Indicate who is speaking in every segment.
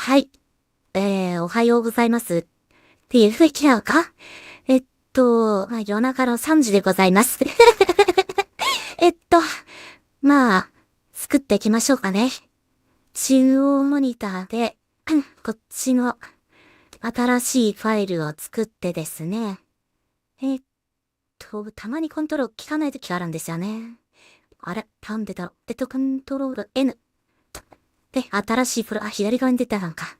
Speaker 1: はい。おはようございます。っていうふうにゃうか夜中の3時でございます。えっと、まあ、作っていきましょうかね。中央モニターで、こっちの新しいファイルを作ってですね。たまにコントロール効かない時があるんですよね。あれ、なんでだろう。コントロール N。で、新しい左側に出たのか。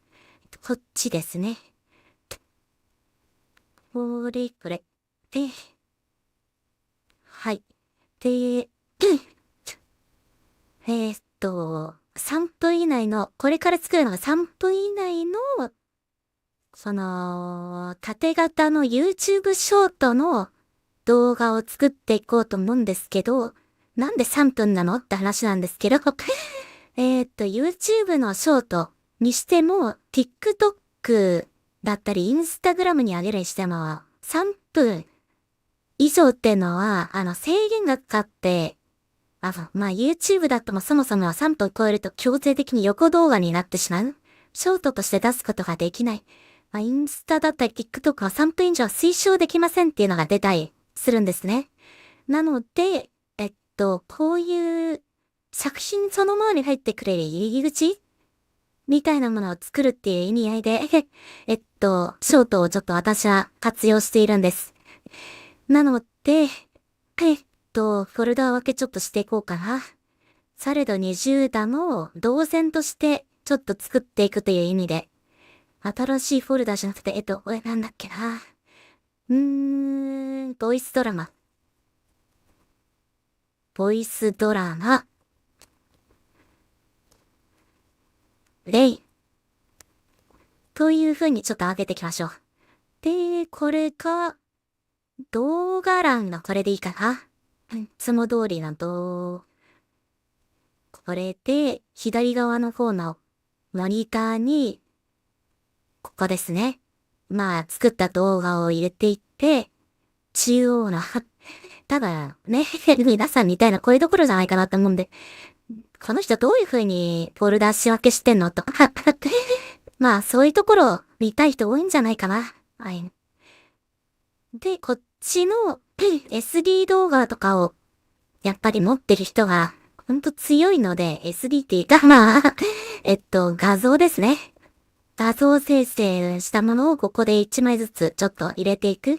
Speaker 1: こっちですね。これ。で、はい。で、3分以内の、これから作るのが3分以内の、縦型の YouTube ショートの動画を作っていこうと思うんですけど、なんで3分なのって話なんですけど、YouTube のショートにしても、TikTok だったり、Instagram に上げるにしても、3分以上っていうのは、制限がかかって、YouTube だともそもそもは3分超えると強制的に横動画になってしまう。ショートとして出すことができない。インスタだったり TikTok は3分以上推奨できませんっていうのが出たりするんですね。なので、こういう作品そのものに入ってくれる入り口みたいなものを作るっていう意味合いで、ショートをちょっと私は活用しているんです。なので、フォルダ分けちょっとしていこうかな。されど20打の動線としてちょっと作っていくという意味で、新しいフォルダじゃなくて、なんだっけな。ボイスドラマ。ボイスドラマ、レイ。という風にちょっと上げていきましょう。で、これが、動画欄のこれでいいかな。いつも通りのこれで、左側の方のモニターに、ここですね。作った動画を入れていって、中央の、ただ、ね、皆さんみたいな声どころじゃないかなと思うんで、この人どういう風にフォルダ仕分けしてんのとか、そういうところ見たい人多いんじゃないかな。はい。で、こっちの SD 動画とかを、やっぱり持ってる人が、ほんと強いので、SD っていうか、画像ですね。画像生成したものをここで1枚ずつちょっと入れていくっ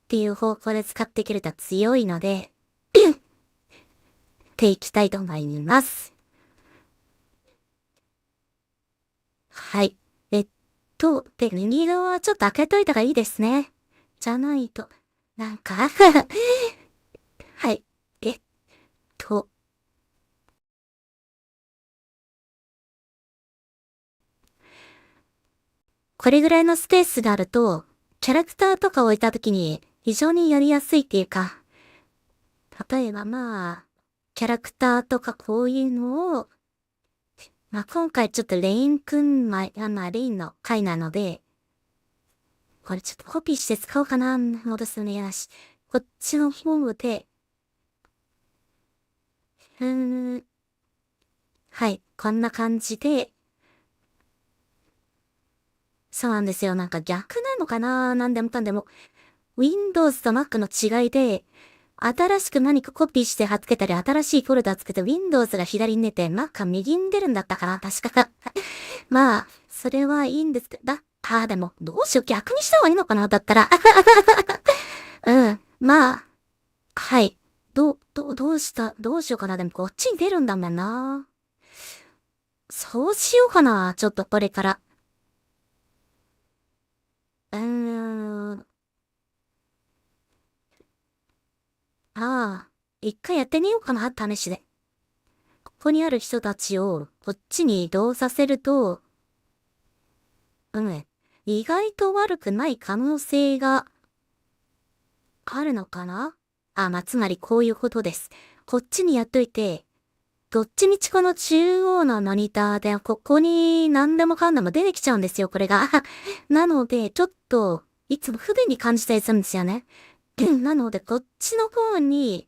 Speaker 1: ていう方向で使っていけると強いので、っていきたいと思います。はい。右側はちょっと開けといた方がいいですね。じゃないと、なんかはい。えっと、これぐらいのスペースがあると、キャラクターとか置いたときに非常にやりやすいっていうか、例えばキャラクターとかこういうのを、今回ちょっとレインくん、レインの回なので、これちょっとコピーして使おうかな、戻すのやし。こっちの方で、うーん、はい、こんな感じで、そうなんですよ。なんか逆なのかな、なんでもかんでも。Windows と Mac の違いで、新しく何かコピーして貼っつけたり、新しいフォルダつけて Windows が左に出て、Mac が右に出るんだったかな確か。それはいいんですけど、でも、どうしよう、逆にした方がいいのかなだったら。うん。はい。どうしようかな。でも、こっちに出るんだもんな。そうしようかな。ちょっとこれから。うーん。一回やってみようかな、試しで。ここにある人たちを、こっちに移動させると、うん。意外と悪くない可能性があるのかな。つまりこういうことです。こっちにやっといて、どっちみちこの中央のモニターで、ここに何でもかんでも出てきちゃうんですよ、これが。なので、ちょっと、いつも不便に感じたりするんですよね。なので、こっちの方に、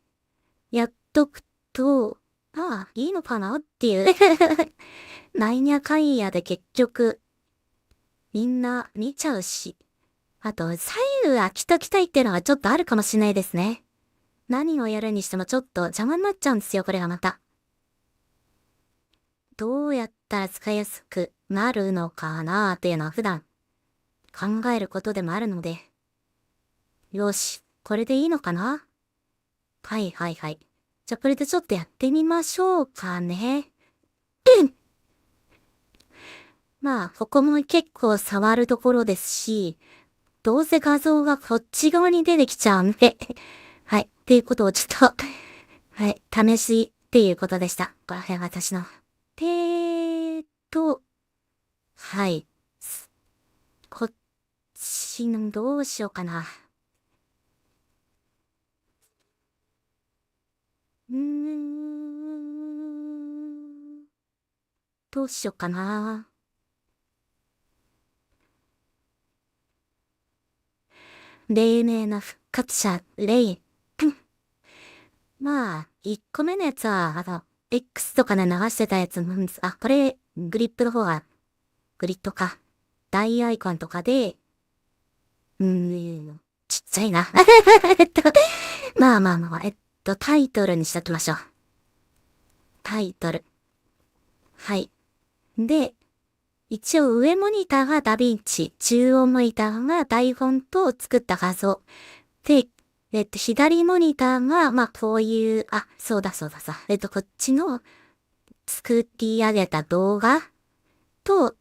Speaker 1: やっとくと、いいのかなっていう。なんやかんやで結局、みんな見ちゃうし。あと、左右飽きときたいっていうのはちょっとあるかもしれないですね。何をやるにしてもちょっと邪魔になっちゃうんですよ、これがまた。どうやったら使いやすくなるのかなーっていうのは普段考えることでもあるので。よし、これでいいのかな？はいはいはい。じゃあこれでちょっとやってみましょうかね。まあ、ここも結構触るところですし、どうせ画像がこっち側に出てきちゃうんで、はい。っていうことをちょっとはい。試しっていうことでした。これは私の。はい。こっちの、どうしようかな。どうしようかな。黎明な復活者、レイ。まあ、1個目のやつは、X とかで流してたやつなんです。あ、これ、グリップの方が、グリッドか。大アイコンとかで、ちっちゃいな。えっと、まあまあまあ、タイトルにしときましょう。タイトル。はい。で、一応上モニターがダヴィンチ、中央モニターが台本と作った画像。で、左モニターが、まあこういう、あ、そうだそうださ。こっちの作り上げた動画と、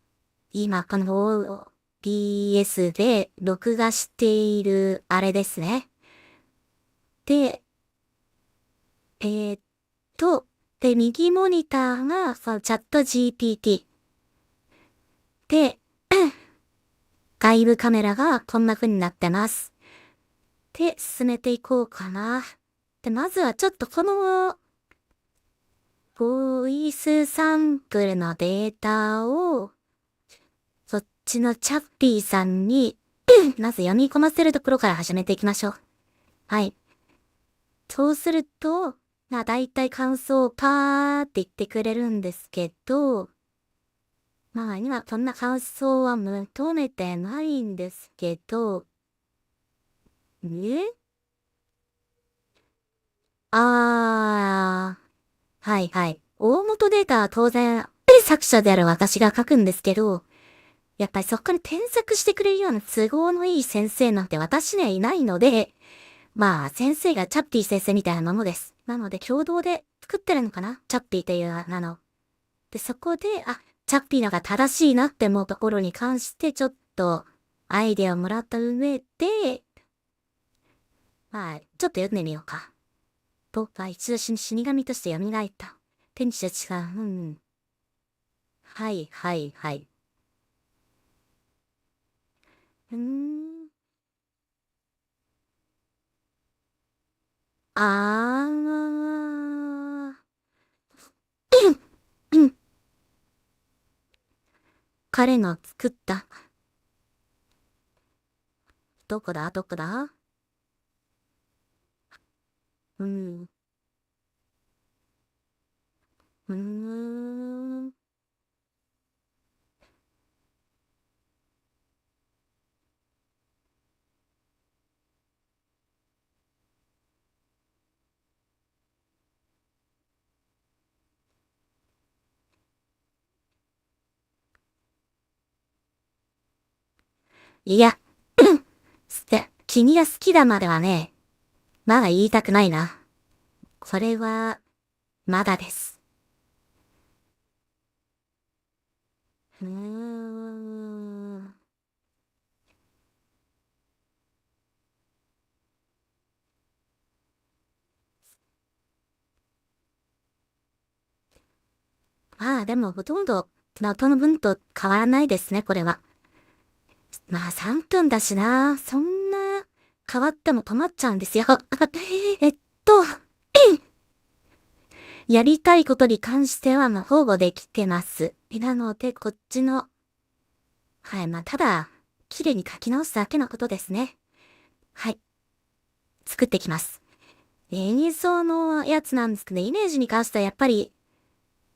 Speaker 1: 今この OBS で録画しているあれですね。で、えーっで、右モニターが、そのチャット GPT。で、外部カメラがこんな風になってます。で、進めていこうかな。で、まずはちょっとこの、ボイスサンプルのデータを、そっちのチャッピーさんに、まず読み込ませるところから始めていきましょう。はい。そうすると、だいたい感想をパーって言ってくれるんですけど、まあ今そんな感想は求めてないんですけど、えあはいはい。大元データは当然、作者である私が書くんですけど、やっぱりそこから添削してくれるような都合のいい先生なんて私にはいないので、まあ先生がチャッピー先生みたいなものです。なので共同で作ってるのかなチャッピーっていうで、そこで、あ、チャッピーのが正しいなって思うところに関してちょっとアイデアをもらった上で、まあ、ちょっと読んでみようか。僕は一度死神として蘇った。天使たちが、はいはいはい。うーん。あー。彼の作った。どこだどこだうん。うーん。いや、君が好きだまではね、まだ言いたくないな。これは、まだです。うーん。まあでもほとんど、元の分と変わらないですね、これは。まあ3分だしな。そんな、変わっても困っちゃうんですよ。えっと、やりたいことに関しては、まあ、保護できてます。なので、こっちの、はい、まあ、ただ、綺麗に書き直すだけのことですね。はい、作ってきます。映像のやつなんですけど、イメージに関してはやっぱり、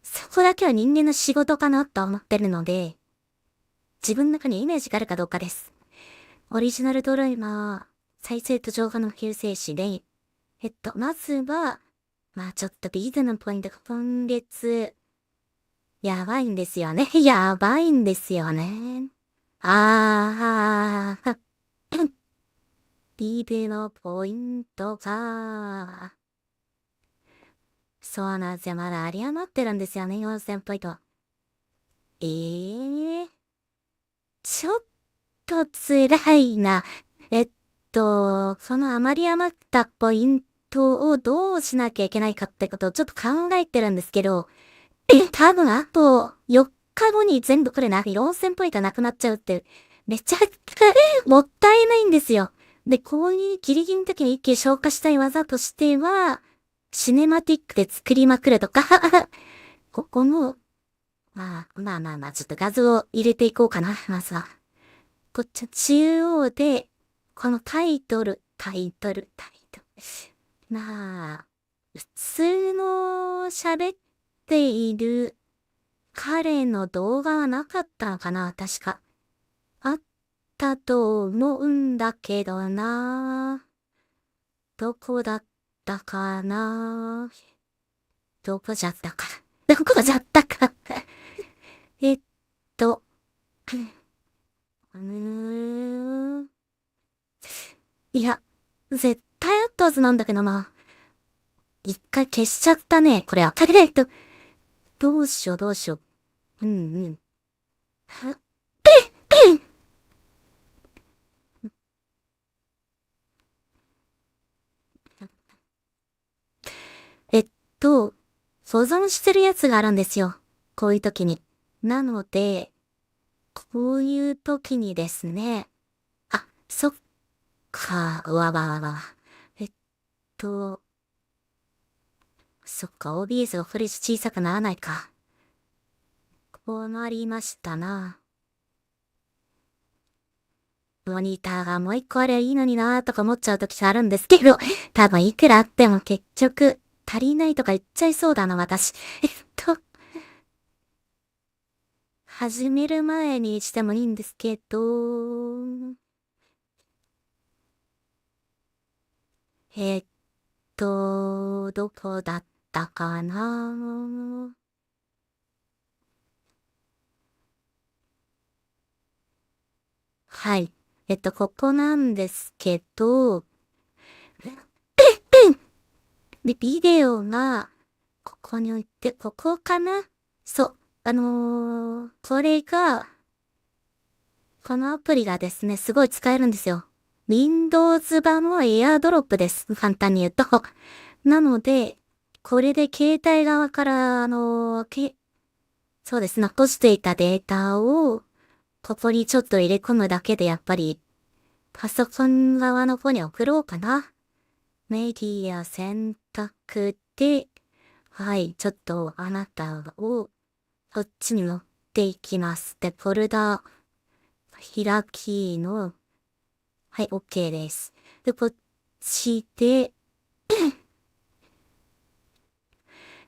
Speaker 1: そこだけは人間の仕事かなと思ってるので、自分の中にイメージがあるかどうかです。オリジナルドラマ、再生と浄化の救世主で、まずは、まあちょっとビーズのポイントが今月、やばいんですよね。やばいんですよね。ビーズのポイントが、そうなんですよ。まだ有り余ってるんですよね、4000ポイント。ちょっと辛いな。その余り余ったポイントをどうしなきゃいけないかってことをちょっと考えてるんですけど、多分あと4日後に全部これ4000ポイントなくなっちゃうって、めちゃくちゃもったいないんですよ。で、こういうギリギリの時に一気に消化したい技としては、シネマティックで作りまくるとか、ここも、ちょっと画像を入れていこうかな、まずは。こっち中央で、このタイトル。まあ、普通の喋っている彼の動画はなかったのかな確か。あったと思うんだけどな。どこだったかな。どこじゃったか。どこじゃったか。えっと、うーん。いや、絶対あったはずなんだけどな。一回消しちゃったね。これ開けないと。どうしよう。うん。はえっと、保存してるやつがあるんですよ。こういう時に。なので、こういう時にですね。そっか、わ。えっと、そっか、OBS がフレッシュ小さくならないか。こうなりましたな。モニターがもう一個ありゃいいのになーとか思っちゃう時あるんですけど、多分いくらあっても結局足りないとか言っちゃいそうだな、私。始める前にしてもいいんですけど、えっどこだったかな。はい。ここなんですけど、で、ビデオが、ここに置いて、ここかな。そう。これが、このアプリがですね、すごい使えるんですよ。Windows 版の AirDrop です。簡単に言うと。なので、これで携帯側から、そうです。残していたデータを、ここにちょっと入れ込むだけで、やっぱり、パソコン側の方に送ろうかな。メディア選択で、はい、ちょっとあなたを、こっちに持っていきます。で、フォルダ、開きの、はい、OK です。で、こっちで、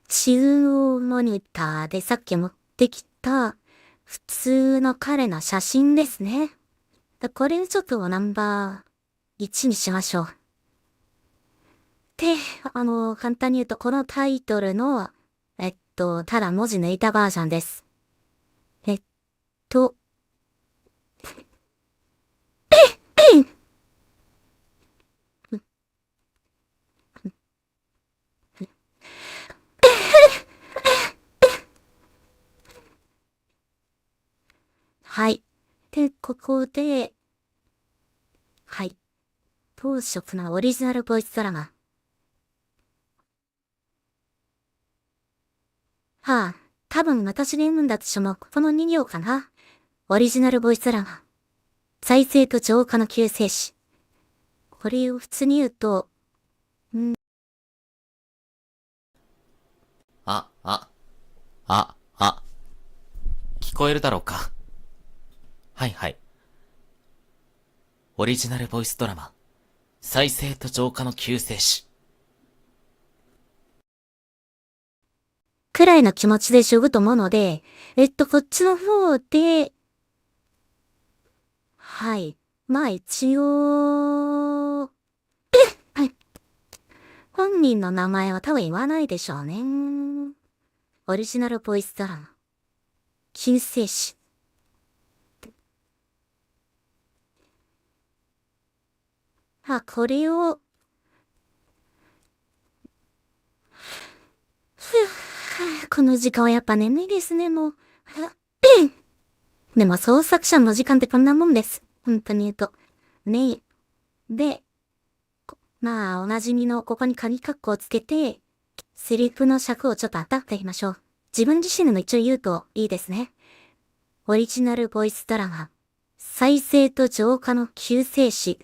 Speaker 1: 中央モニターでさっき持ってきた、普通の彼の写真ですね。これをちょっとナンバー1にしましょう。で、簡単に言うと、このタイトルの、ただ文字抜いたバージョンです。えっと、はい。で、ここで、はい。当初のオリジナルボイスドラマ。多分私で読むんだとしても、この2行かな。オリジナルボイスドラマ。再生と浄化の救世主。これを普通に言うと、
Speaker 2: あ、あ、あ、聞こえるだろうか。はいはい。オリジナルボイスドラマ、再生と浄化の救世主。
Speaker 1: くらいの気持ちでしょぐと思うので、こっちの方で、はい。まあ一応、はい。本人の名前は多分言わないでしょうね。オリジナルボイスドラマ。救世主。これを、この時間はやっぱ眠いですね、もう。でも創作者の時間ってこんなもんです。本当に言うと。ねえ。で、まあ、おなじみのここに鍵括弧をつけて、セリフの尺をちょっと当たっていきましょう。自分自身の一応言うといいですね。オリジナルボイスドラマ。再生と浄化の救世主。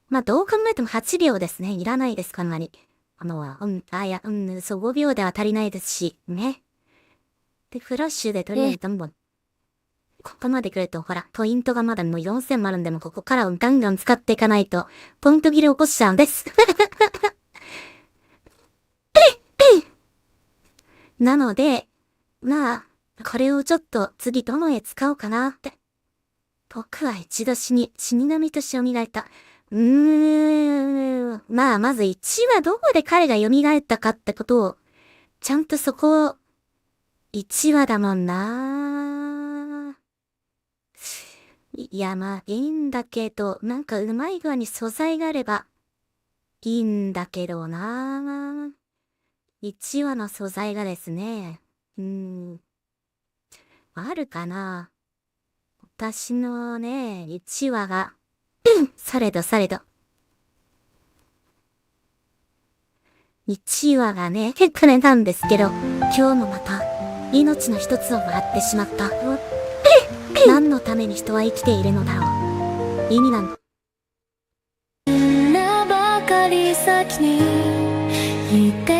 Speaker 1: まあ、どう考えても8秒ですね。いらないです、かなり。そう5秒では足りないですし、ね。で、フラッシュでとりあえずどんどん。ここまで来ると、ほら、ポイントがまだもう4000もあるんで、もここからガンガン使っていかないと、ポイント切れ起こしちゃうんです。なので、まあ、これをちょっと次どの絵使おうかなって。僕は一度死神として蘇った。まあ、まず1話どこで彼が蘇ったかってことを、ちゃんとそこを、1話だもんな。いや、まあ、いいんだけど、なんかうまい具合に素材があれば、いいんだけどな。1話の素材がですね、あるかな。私のね、1話が、されど。1話がね、これなんですけど、今日もまた、命の一つをもらってしまった。何のために人は生きているのだろう。意味なんだ。
Speaker 3: なばかり先に言って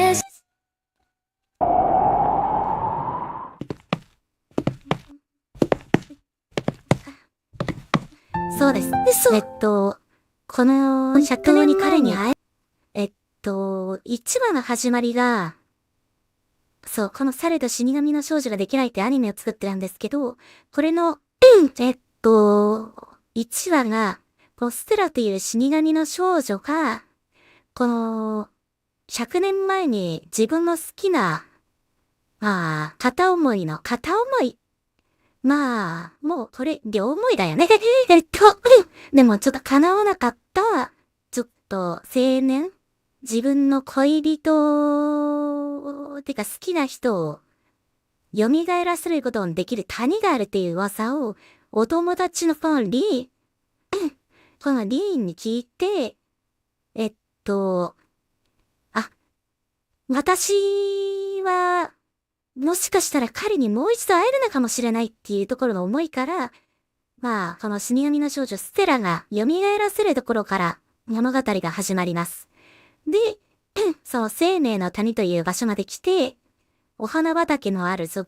Speaker 1: そうです。この社長に彼に会1話の始まりが、そう、このされど死神の少女ができないってアニメを作ってたんですけど、これの、1話が、ステラという死神の少女が、この、100年前に自分の好きな、片思い。まあ、もうこれ、両思いだよね。でもちょっと叶わなかった、ちょっと青年自分の恋人、てか好きな人を、蘇らせることのできる谷があるっていう噂を、お友達のこのこのリーンに聞いて、私は、もしかしたら彼にもう一度会えるのかもしれないっていうところの思いから、まあ、この死神の少女ステラが蘇らせるところから物語が始まります。で、その生命の谷という場所まで来て、お花畑のある死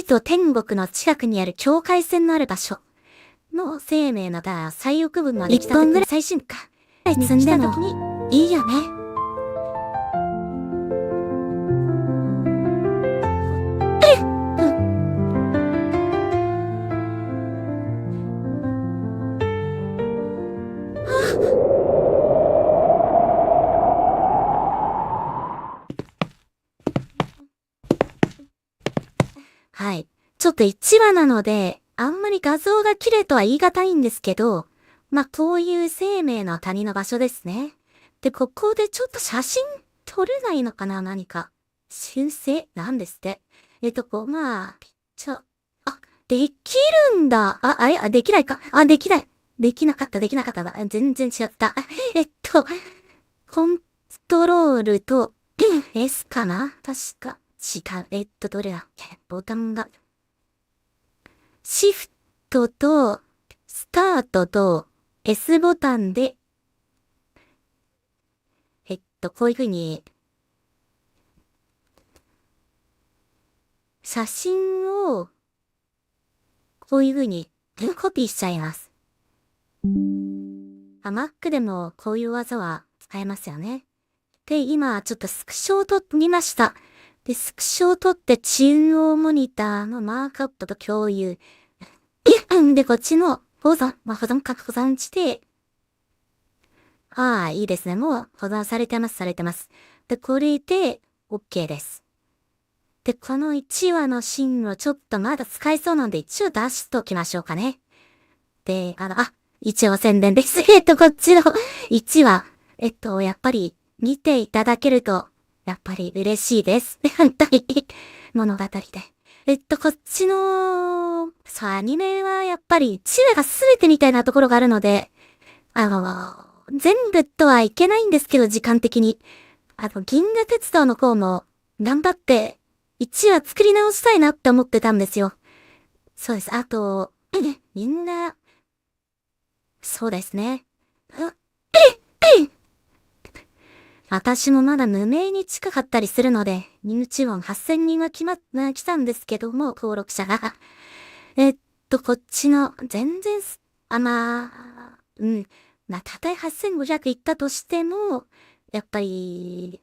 Speaker 1: と天国の近くにある境界線のある場所の生命の最奥部まで来た時に最新か。積んでもいいよね。はい。ちょっと1話なので、あんまり画像が綺麗とは言い難いんですけど、まあ、こういう生命の谷の場所ですね。で、ここでちょっと写真撮れないのかな何か。修正なんですって。まあ、できるんだ。できないか。できない。できなかっただ。全然違った。コントロールと S かな確か。違う。どれだっけボタンが。シフトと、スタートと、S ボタンで、こういう風に、写真を、こういう風に、コピーしちゃいます。Mac でもこういう技は使えますよね。で、今、ちょっとスクショを撮ってみました。で、スクショを撮って中央モニターのマークアップと共有。で、こっちの保存か保存して、いいですね。もう保存されてます。で、これで OK です。で、この1話のシーンをちょっとまだ使えそうなんで一応出しときましょうかね。で、一応宣伝です。こっちの1話、やっぱり見ていただけると、やっぱり嬉しいです。反対物語で。こっちの、アニメはやっぱり1話が全てみたいなところがあるので、全部とはいけないんですけど、時間的に。銀河鉄道の方も、頑張って、1話作り直したいなって思ってたんですよ。そうです。あと、みんな、そうですね。私もまだ無名に近かったりするので、入地音8000人は来たんですけども、登録者が。こっちの、全然たとえ8500いったとしても、やっぱり、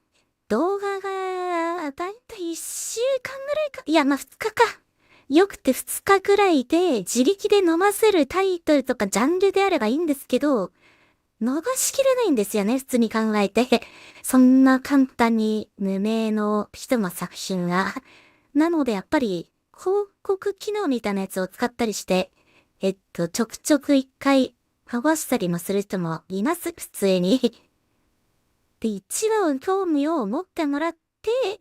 Speaker 1: 動画が、だいたい1週間ぐらいか。いや、2日か。よくて2日くらいで、自力で飲ませるタイトルとかジャンルであればいいんですけど、逃しきれないんですよね、普通に考えて。そんな簡単に無名の人の作品が。なのでやっぱり、広告機能みたいなやつを使ったりして、ちょくちょく一回、剥がしたりもする人もいます、普通に。で、一話を興味を持ってもらって、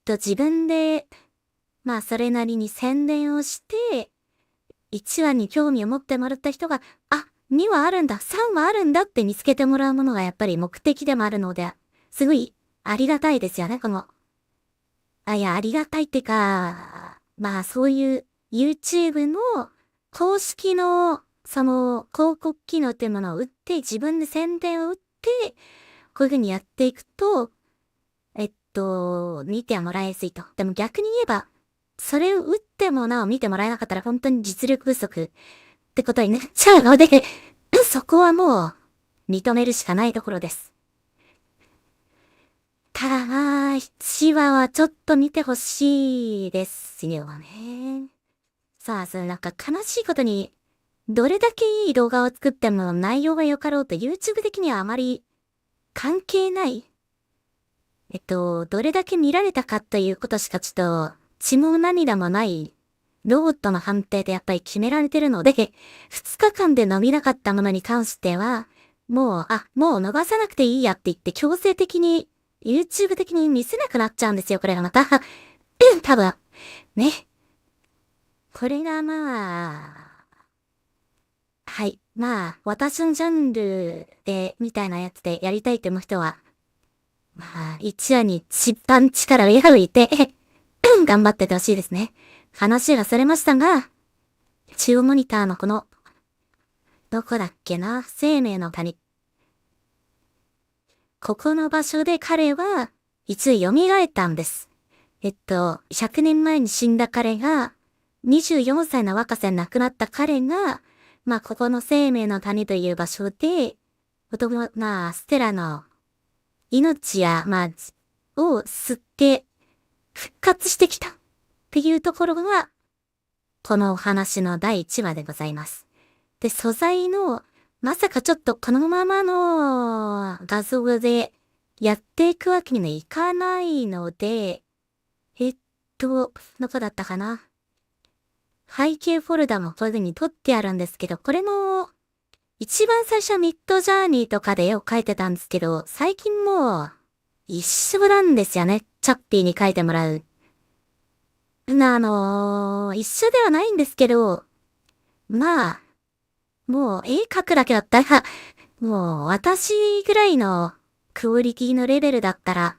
Speaker 1: 自分で、それなりに宣伝をして、1話に興味を持ってもらった人が、2話あるんだ、3話あるんだって見つけてもらうものがやっぱり目的でもあるので、すごいありがたいですよね、ありがたいってか、そういう YouTube の公式のその広告機能っていうものを打って、自分で宣伝を打って、こういう風にやっていくと、見てもらいやすいと。でも逆に言えば、それを打ってもなお見てもらえなかったら本当に実力不足ってことになっちゃうので、そこはもう認めるしかないところです。ただ1話はちょっと見てほしいですよね。それなんか悲しいことに、どれだけいい動画を作っても内容が良かろうと YouTube 的にはあまり関係ない。どれだけ見られたかということしかちょっと血も涙もないロボットの判定でやっぱり決められてるので、2日間で伸びなかったものに関しては、もう逃さなくていいやって言って強制的に YouTube 的に見せなくなっちゃうんですよ、これがまた。多分。ね。これがはい。私のジャンルで、みたいなやつでやりたいと思う人は、1話に一番力を入れて、頑張っててほしいですね。話がそれましたが、中央モニターのどこだっけな、生命の谷。ここの場所で彼は、一度蘇ったんです。100年前に死んだ彼が、24歳の若さで亡くなった彼が、ここの生命の谷という場所で、ステラの命や、を吸って復活してきたっていうところが、このお話の第1話でございます。で、素材の、まさかちょっとこのままの画像でやっていくわけにはいかないので、どこだったかな。背景フォルダもこういう風に撮ってあるんですけど、これも、一番最初はミッドジャーニーとかで絵を描いてたんですけど、最近もう、一緒なんですよね。チャッピーに描いてもらう。一緒ではないんですけど、もう絵描くだけだったら、もう私ぐらいのクオリティのレベルだったら、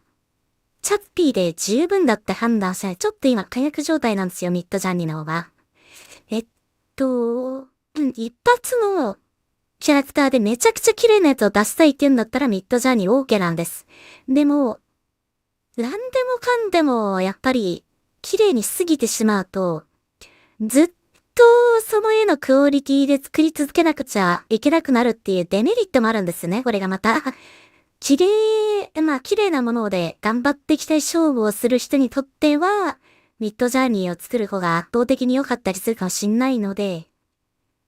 Speaker 1: チャッピーで十分だって判断したい。ちょっと今火薬状態なんですよ、ミッドジャーニーの方が。一発のキャラクターでめちゃくちゃ綺麗なやつを出したいって言うんだったらミッドジャーニー OK なんです。でも、なんでもかんでもやっぱり綺麗にしすぎてしまうと、ずっとその絵のクオリティで作り続けなくちゃいけなくなるっていうデメリットもあるんですね。これがまた。綺麗なもので頑張っていきたい勝負をする人にとっては、ミッドジャーニーを作る方が圧倒的に良かったりするかもしんないので、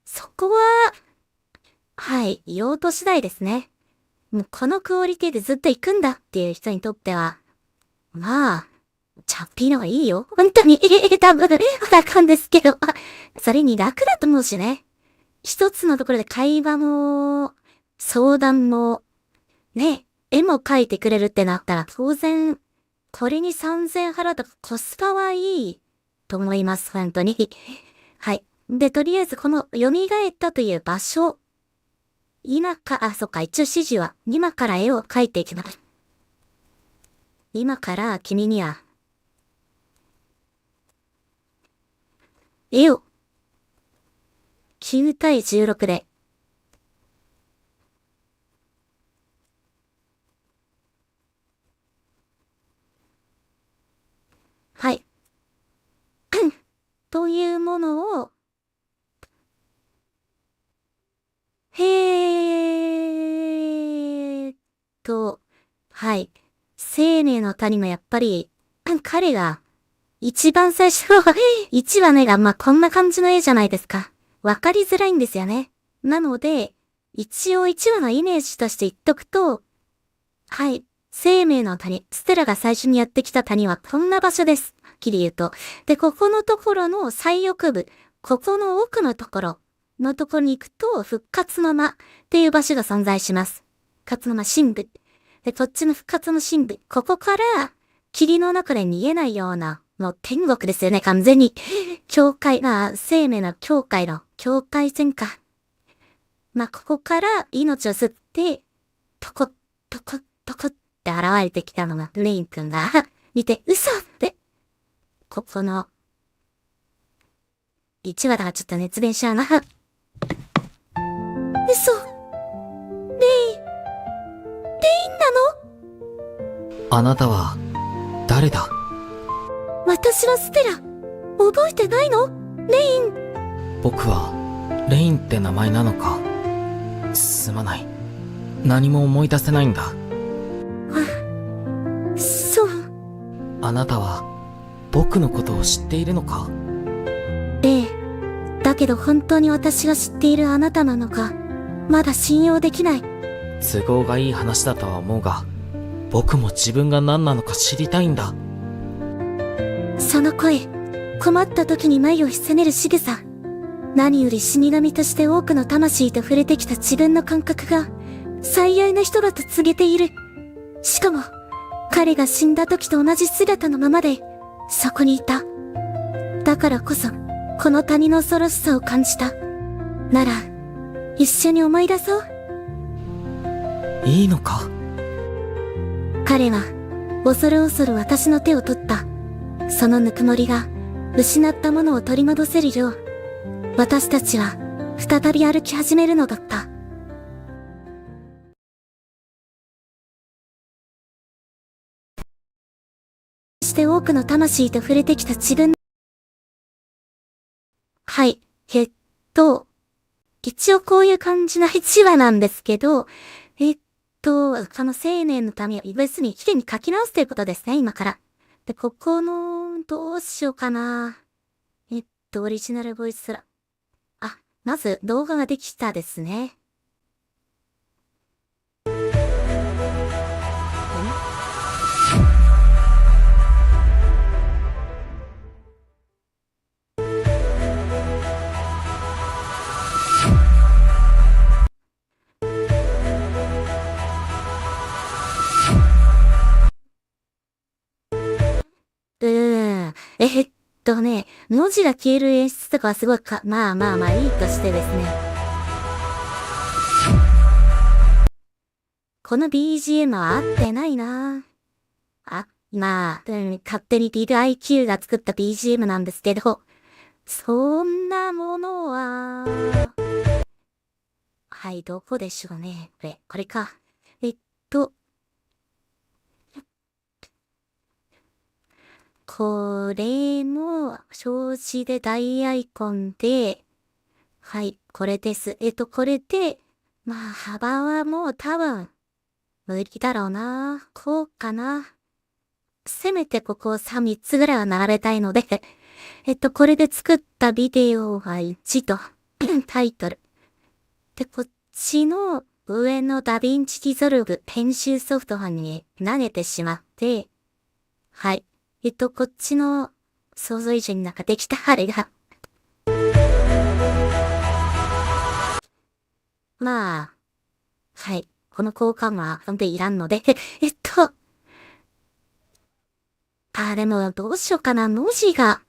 Speaker 1: そこは、はい、用途次第ですね。もうこのクオリティでずっと行くんだっていう人にとっては、まあ、チャッピーの方がいいよ。本当に、多分、楽んですけど、それに楽だと思うしね。一つのところで会話も、相談も、ね、絵も描いてくれるってなったら当然、これに3000払うとコスパはいいと思います、本当に。はい。で、とりあえずこの蘇ったという場所、そっか、一応指示は、今から絵を描いていきます。今から君には、絵を、9対16で、はい。というものを、はい。生命の谷もやっぱり、彼が、一番最初の一話の絵が、こんな感じの絵じゃないですか。わかりづらいんですよね。なので、一応一話のイメージとして言っとくと、はい。生命の谷、ステラが最初にやってきた谷はこんな場所です。はっきり言うと。で、ここのところの最奥部、ここの奥のところのところに行くと、復活の間っていう場所が存在します。復活の間深部。で、こっちの復活の深部。ここから、霧の中で見えないような、もう天国ですよね、完全に。境界、生命の境界の、境界線か。ここから命を吸って、トコって現れてきたのが、レイン君が、見て、嘘って、ここの、1話だからちょっと熱弁しちゃうな。嘘レインなの？
Speaker 2: あなたは、誰だ？
Speaker 1: 私はステラ。覚えてないの？レイン。
Speaker 2: 僕は、レインって名前なのか。すまない。何も思い出せないんだ。
Speaker 1: そう。
Speaker 2: あなたは、僕のことを知っているのか？
Speaker 1: ええ。だけど本当に私が知っているあなたなのか、まだ信用できない。
Speaker 2: 都合がいい話だとは思うが、僕も自分が何なのか知りたいんだ。
Speaker 1: その声、困った時に眉をひせめる仕草。何より死神として多くの魂と触れてきた自分の感覚が、最愛の人だと告げている。しかも、彼が死んだ時と同じ姿のままで、そこにいた。だからこそ、この谷の恐ろしさを感じた。なら、一緒に思い出そう。
Speaker 2: いいのか？
Speaker 1: 彼は、恐る恐る私の手を取った。そのぬくもりが、失ったものを取り戻せるよう、私たちは、再び歩き始めるのだった。して多くの魂と触れてきた自分。はい。一応こういう感じな一話なんですけど、この青年のために別に綺麗に書き直すということですね、今から。で、ここの、どうしようかな。オリジナルボイスら。まず動画ができたですね。文字が消える演出とかはすごいいいとしてですね。この BGM は合ってないな。勝手に DIQ が作った BGM なんですけど、そんなものは、はい、どこでしょうね。これか。これも、表示で大アイコンで、はい、これです。これで、幅はもう多分、無理だろうな。こうかな。せめてここを3つぐらいは並べたいので、これで作ったビデオは1と。タイトル。で、こっちの上のダヴィンチリゾルブ編集ソフトに投げてしまって、はい。こっちの想像以上になんかできたあれが。まあ、はい。この交換は本当にいらんので、でもどうしようかな、文字が。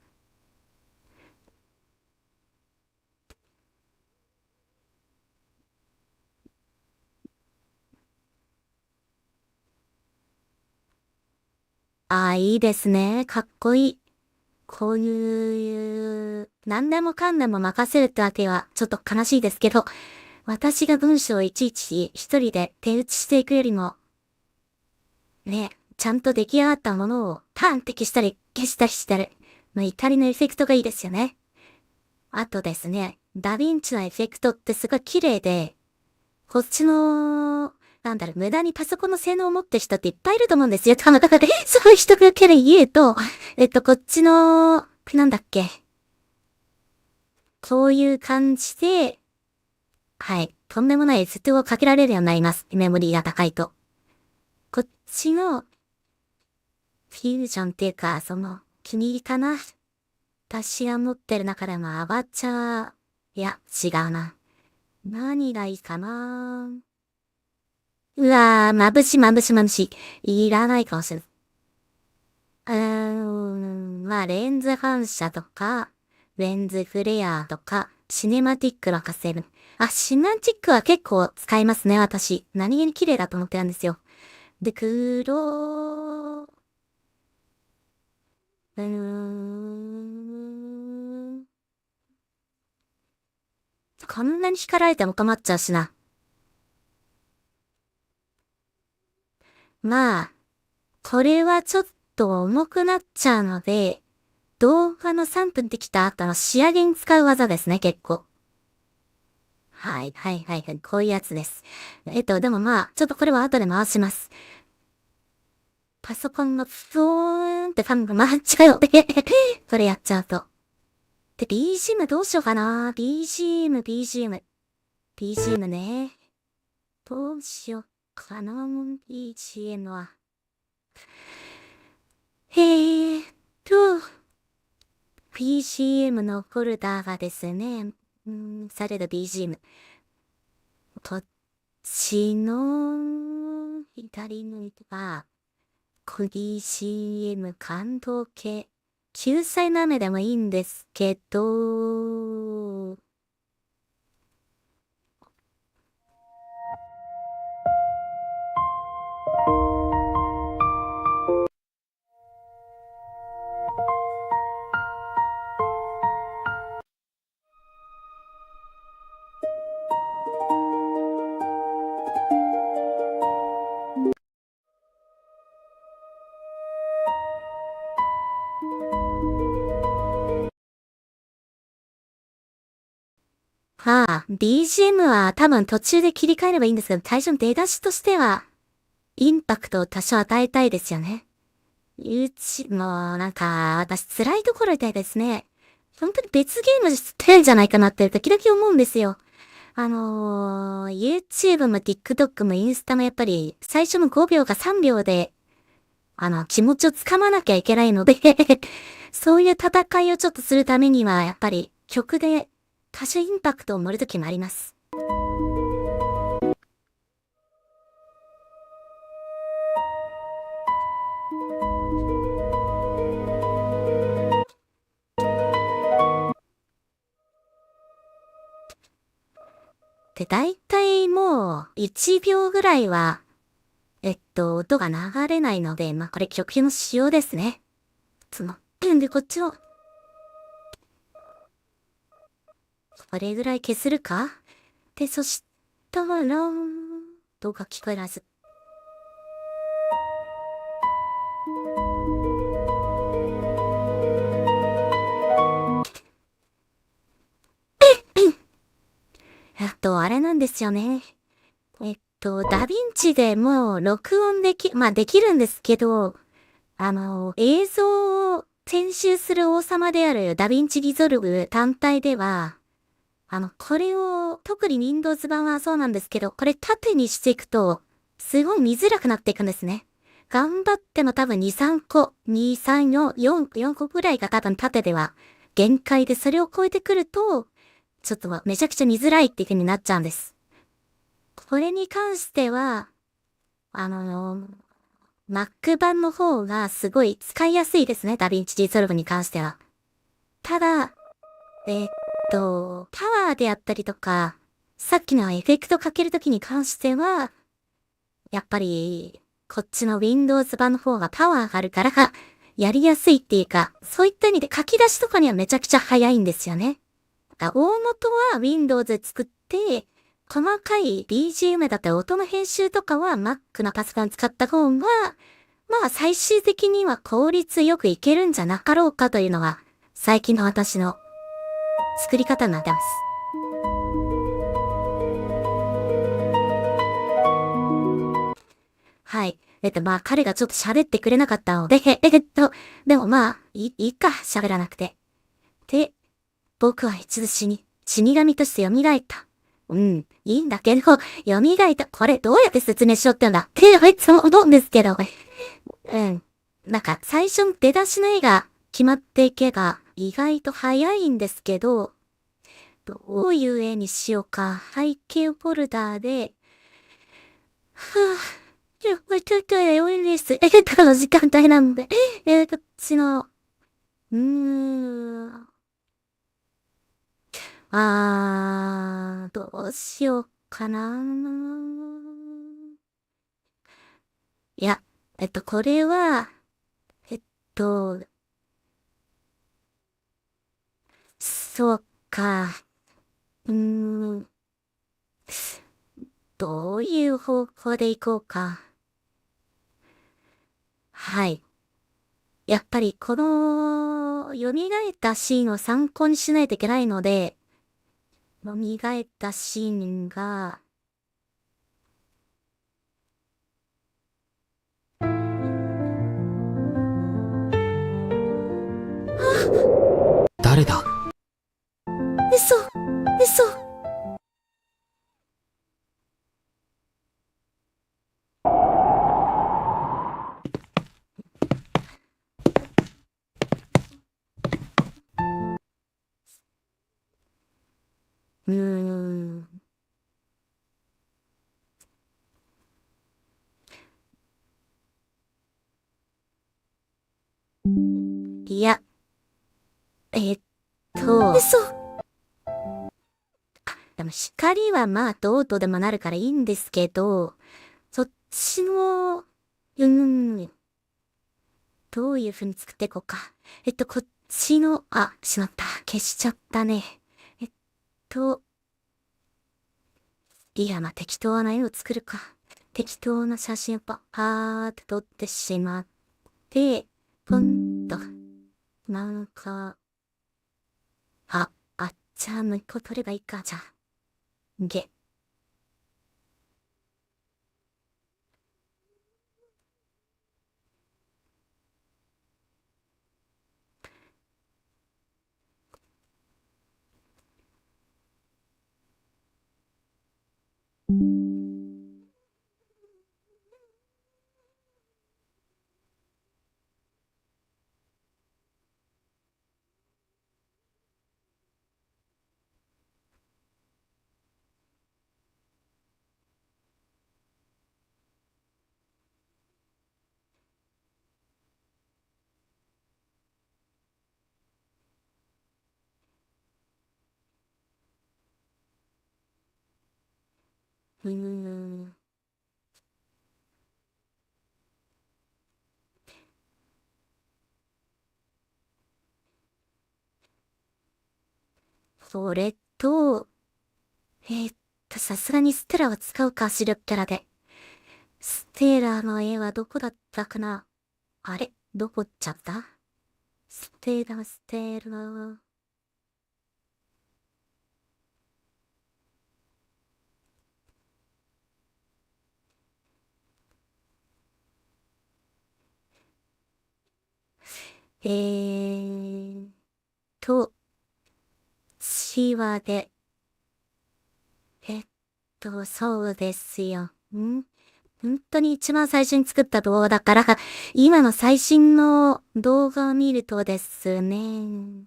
Speaker 1: いいですね。かっこいい。こういう、何でもかんでも任せるってわけはちょっと悲しいですけど、私が文章をいちいち一人で手打ちしていくよりも、ね、ちゃんと出来上がったものをパンって消したり消したりしたり、怒りのエフェクトがいいですよね。あとですね、ダヴィンチのエフェクトってすごい綺麗で、こっちの、無駄にパソコンの性能を持ってる人っていっぱいいると思うんですよ。だから、そういう人がけで言うと、こっちの、なんだっけ。こういう感じで、はい、とんでもない S2 をかけられるようになります。メモリーが高いと。こっちの、フュージョンっていうか、気に入りかな。私が持ってる中でもアバチャー、いや、違うな。何がいいかな。うわー、眩しい。いらないかもしれない。まあ、レンズ反射とか、レンズフレアとか、シネマティックの活性分。シネマティックは結構使いますね、私。何気に綺麗だと思ってたんですよ。で、こんなに光られても困っちゃうしな。まあ、これはちょっと重くなっちゃうので、動画の3分できた後の仕上げに使う技ですね、結構。はい、こういうやつです。でもまあ、ちょっとこれは後で回します。パソコンのふーんってファンが回っちゃうのでこれやっちゃうと。で、BGM どうしようかな。BGM ね。どうしようかな、BGM は。BGM のフォルダーがですね、される BGM。こっちの左のは、BGM 感動系。救済の雨でもいいんですけど、BGM は多分途中で切り替えればいいんですけど、最初の出だしとしては、インパクトを多少与えたいですよね。もうなんか、私辛いところでですね、本当に別ゲームしてるんじゃないかなって時々思うんですよ。YouTube も TikTok もインスタもやっぱり、最初の5秒か3秒で、気持ちをつかまなきゃいけないのでそういう戦いをちょっとするためには、やっぱり曲で多少インパクトを盛るときもあります。で、だいたいもう、1秒ぐらいは、音が流れないので、まあ、これ曲の仕様ですね。で、こっちを、これぐらい消せるかで、そしたら、動画聞こえるはず。あれなんですよね。ダヴィンチでもう録音できるんですけど、映像を編集する王様であるダヴィンチリゾルブ単体では、これを、特に Windows 版はそうなんですけど、これ縦にしていくと、すごい見づらくなっていくんですね。頑張っても多分2、3個、2、3、4、4個ぐらいが多分縦では限界で、それを超えてくると、ちょっとめちゃくちゃ見づらいっていう風になっちゃうんです。これに関しては、Mac 版の方がすごい使いやすいですね、ダヴィンチ Resolve に関しては。ただ、パワーであったりとか、さっきのエフェクトかけるときに関しては、やっぱり、こっちの Windows 版の方がパワーがあるから、やりやすいっていうか、そういった意味で書き出しとかにはめちゃくちゃ早いんですよね。大元は Windows で作って、細かい BGM だったり音の編集とかは Mac のパソコン使った方が、まあ最終的には効率よくいけるんじゃなかろうかというのが、最近の私の作り方になってます。はい。まあ彼がちょっと喋ってくれなかったので、でもまあ、いいか、喋らなくて。で、僕は一度死神として蘇った。いいんだけど、蘇った。これどうやって説明しようってんだっていつも思うんですけど。なんか、最初の出だしの絵が決まっていけば、意外と早いんですけど、どういう絵にしようか。背景フォルダーで、ちょっと多いです。の時間帯なんで。こっちの、どうしようかな。いや、これは、えっと、そうか。うーん、どういう方向で行こうか。はい。やっぱりこの、蘇ったシーンを参考にしないといけないので、蘇ったシーンが、
Speaker 2: 誰だ？
Speaker 1: 嘘嘘うーん。いや、嘘でも光はまあどうとでもなるからいいんですけど、そっちの、どういう風に作っていこうか。こっちの、しまった。消しちゃったね。えっと、まあ適当な絵を作るか。適当な写真をパーって撮ってしまって、ポンと、なんか、じゃあもう一個撮ればいいか、じゃあ。げ。うーん。それと、さすがにステラは使うか、視力キャラで。ステラの絵はどこだったかな。あれどこ行っちゃった？ステラ、ステラ。えーと、チワで、そうですよ。本当に一番最初に作った動画だから、今の最新の動画を見るとですね、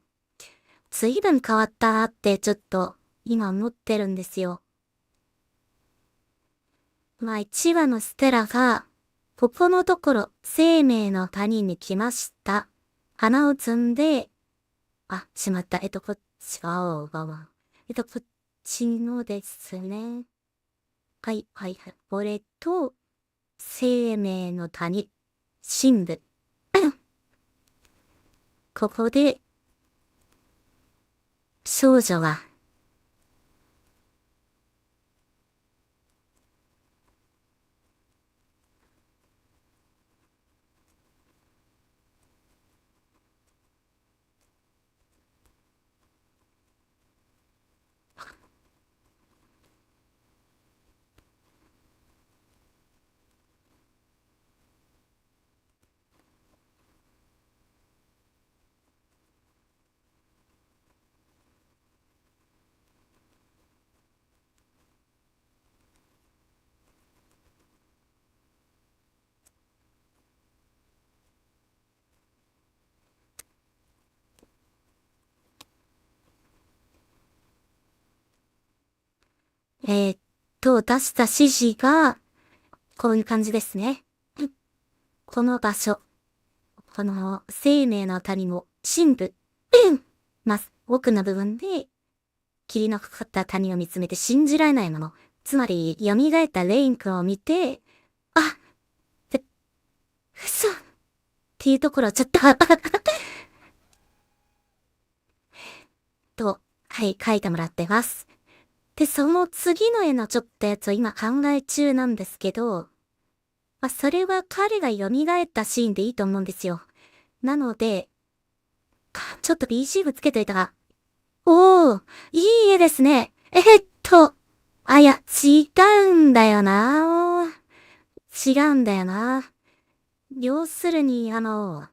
Speaker 1: 随分変わったってちょっと今思ってるんですよ。まあ1話のステラが、ここのところ生命の谷に来ました。花を摘んで、しまった。こっち、こっちのですね。はい。これと、生命の谷、神部。ここで、少女が、出した指示が、こういう感じですね。この場所。この生命の谷の深部。奥の部分で、霧のかかった谷を見つめて信じられないもの。つまり、蘇ったレイン君を見て、嘘っていうところをちょっとはい、書いてもらってます。で、その次の絵のちょっとやつを今考え中なんですけど、それは彼が蘇ったシーンでいいと思うんですよ。なので、ちょっと BGM つけといたら、いい絵ですね。いや、違うんだよな。違うんだよな。要するに、惜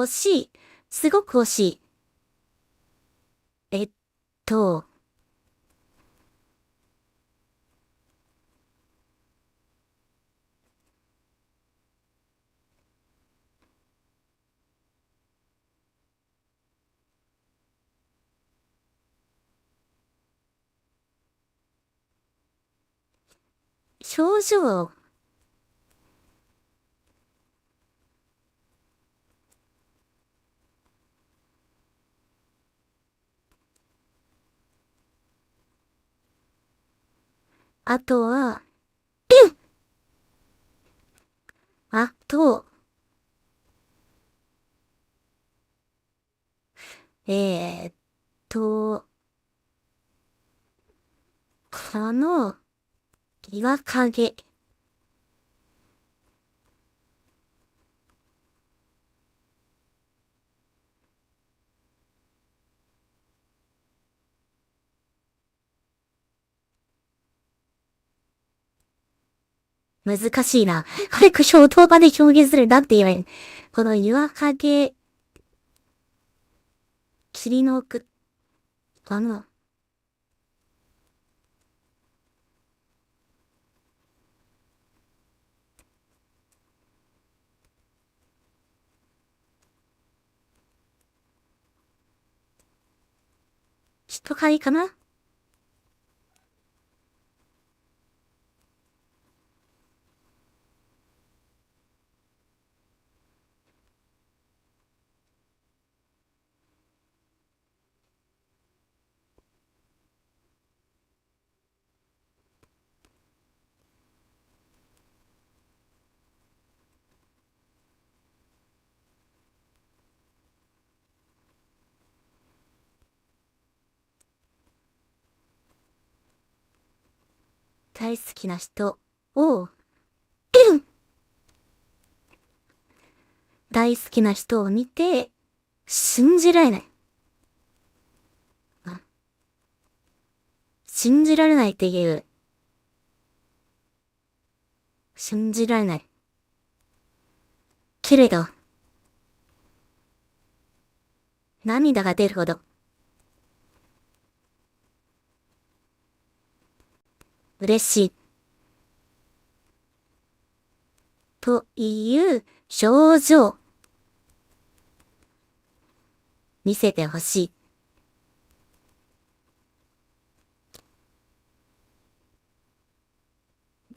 Speaker 1: しい。すごく惜しい。えっと、表情、あとは、あと、えーっと、この、岩影。難しいな。早く言葉で表現するなって言えばいい。この岩影、霧の奥、この、人影かな。大好きな人を、大好きな人を見て、信じられない。信じられないっていう。信じられない。けれど、涙が出るほど。嬉しい。という表情。見せてほしい。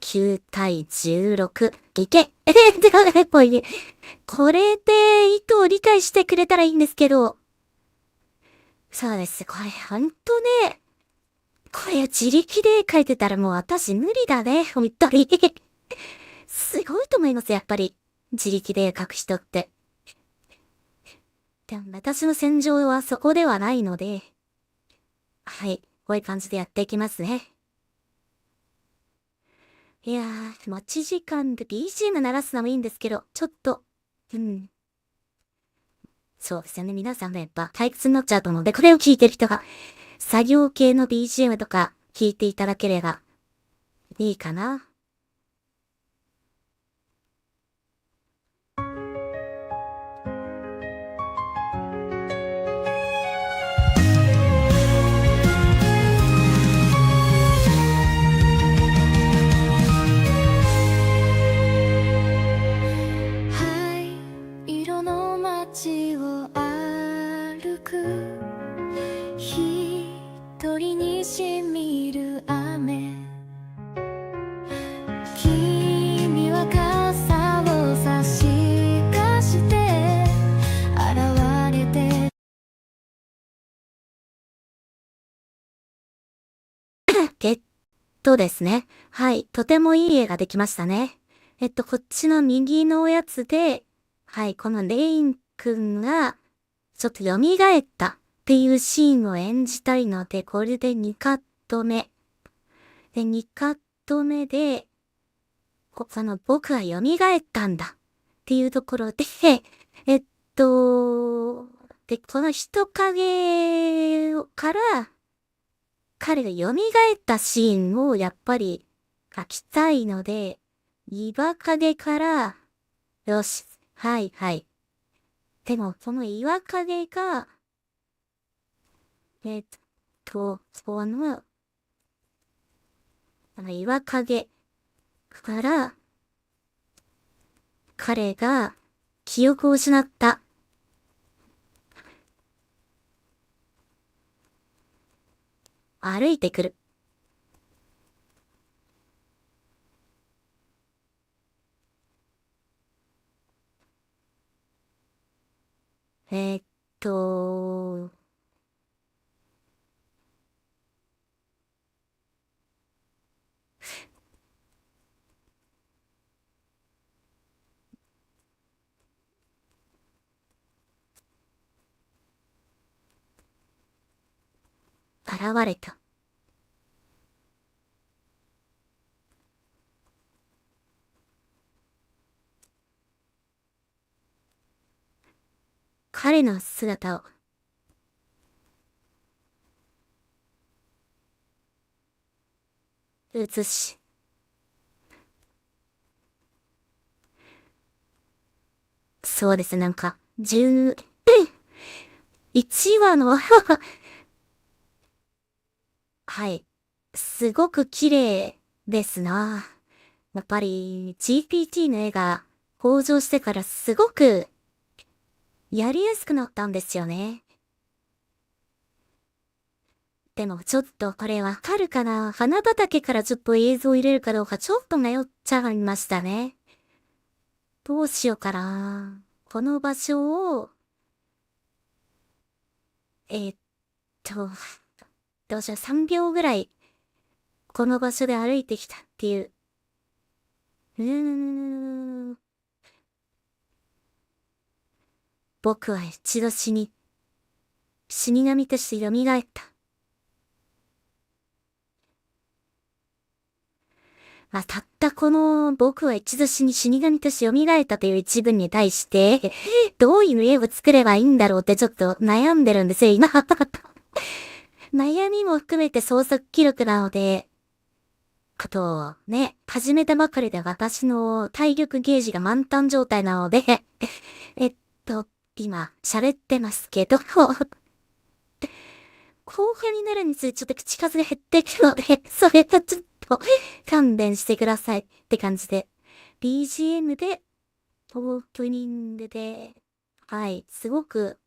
Speaker 1: 9対16。いけこれで意図を理解してくれたらいいんですけど。そうです。これほんとね。これ自力で書いてたらもう私無理だね。ほんとに。すごいと思います、やっぱり。自力で書く人って。でも私の戦場はそこではないので。はい。こういう感じでやっていきますね。いやー、待ち時間で BGM 鳴らすのもいいんですけど、ちょっと、そうですよね。皆さんね、やっぱ退屈になっちゃうと思うので、これを聞いてる人が、作業系の BGM とか聞いていただければいいかな。
Speaker 3: 灰色の街を歩く一人にしみる雨君は傘を差し貸して現れて
Speaker 1: ですね。はい。とてもいい絵ができましたね。こっちの右のやつで、はい。このレインくんが、ちょっと蘇ったっていうシーンを演じたいので、これで2カット目。で、2カット目で、僕は蘇ったんだっていうところで、えっで、この人影から、彼が蘇ったシーンをやっぱり描きたいので、岩影から、よし、はいはい。でも、その岩影が、えっこの、岩影から、彼が記憶を失った。歩いてくる。えーっと、現れた。彼の姿を、映し、そうです、なんか、11話のはい。すごく綺麗ですな。やっぱり GPT の絵が向上してからすごくやりやすくなったんですよね。でもちょっとこれわかるかな？花畑からちょっと映像入れるかどうかちょっと迷っちゃいましたね。どうしようかな。この場所を、えーっと、どうしよう、3秒ぐらいこの場所で歩いてきたっていう。僕は一度死神として蘇った。たったこの僕は一度死神として蘇ったという一文に対して、どういう絵を作ればいいんだろうってちょっと悩んでるんですよ、今。悩みも含めて創作記録なので、始めたばかりで私の体力ゲージが満タン状態なので、えっ今、喋ってますけど、後半になるにつれちょっと口数が減っていくので、それがちょっと勘弁してくださいって感じで、BGM で、オープニングで、はい、すごく、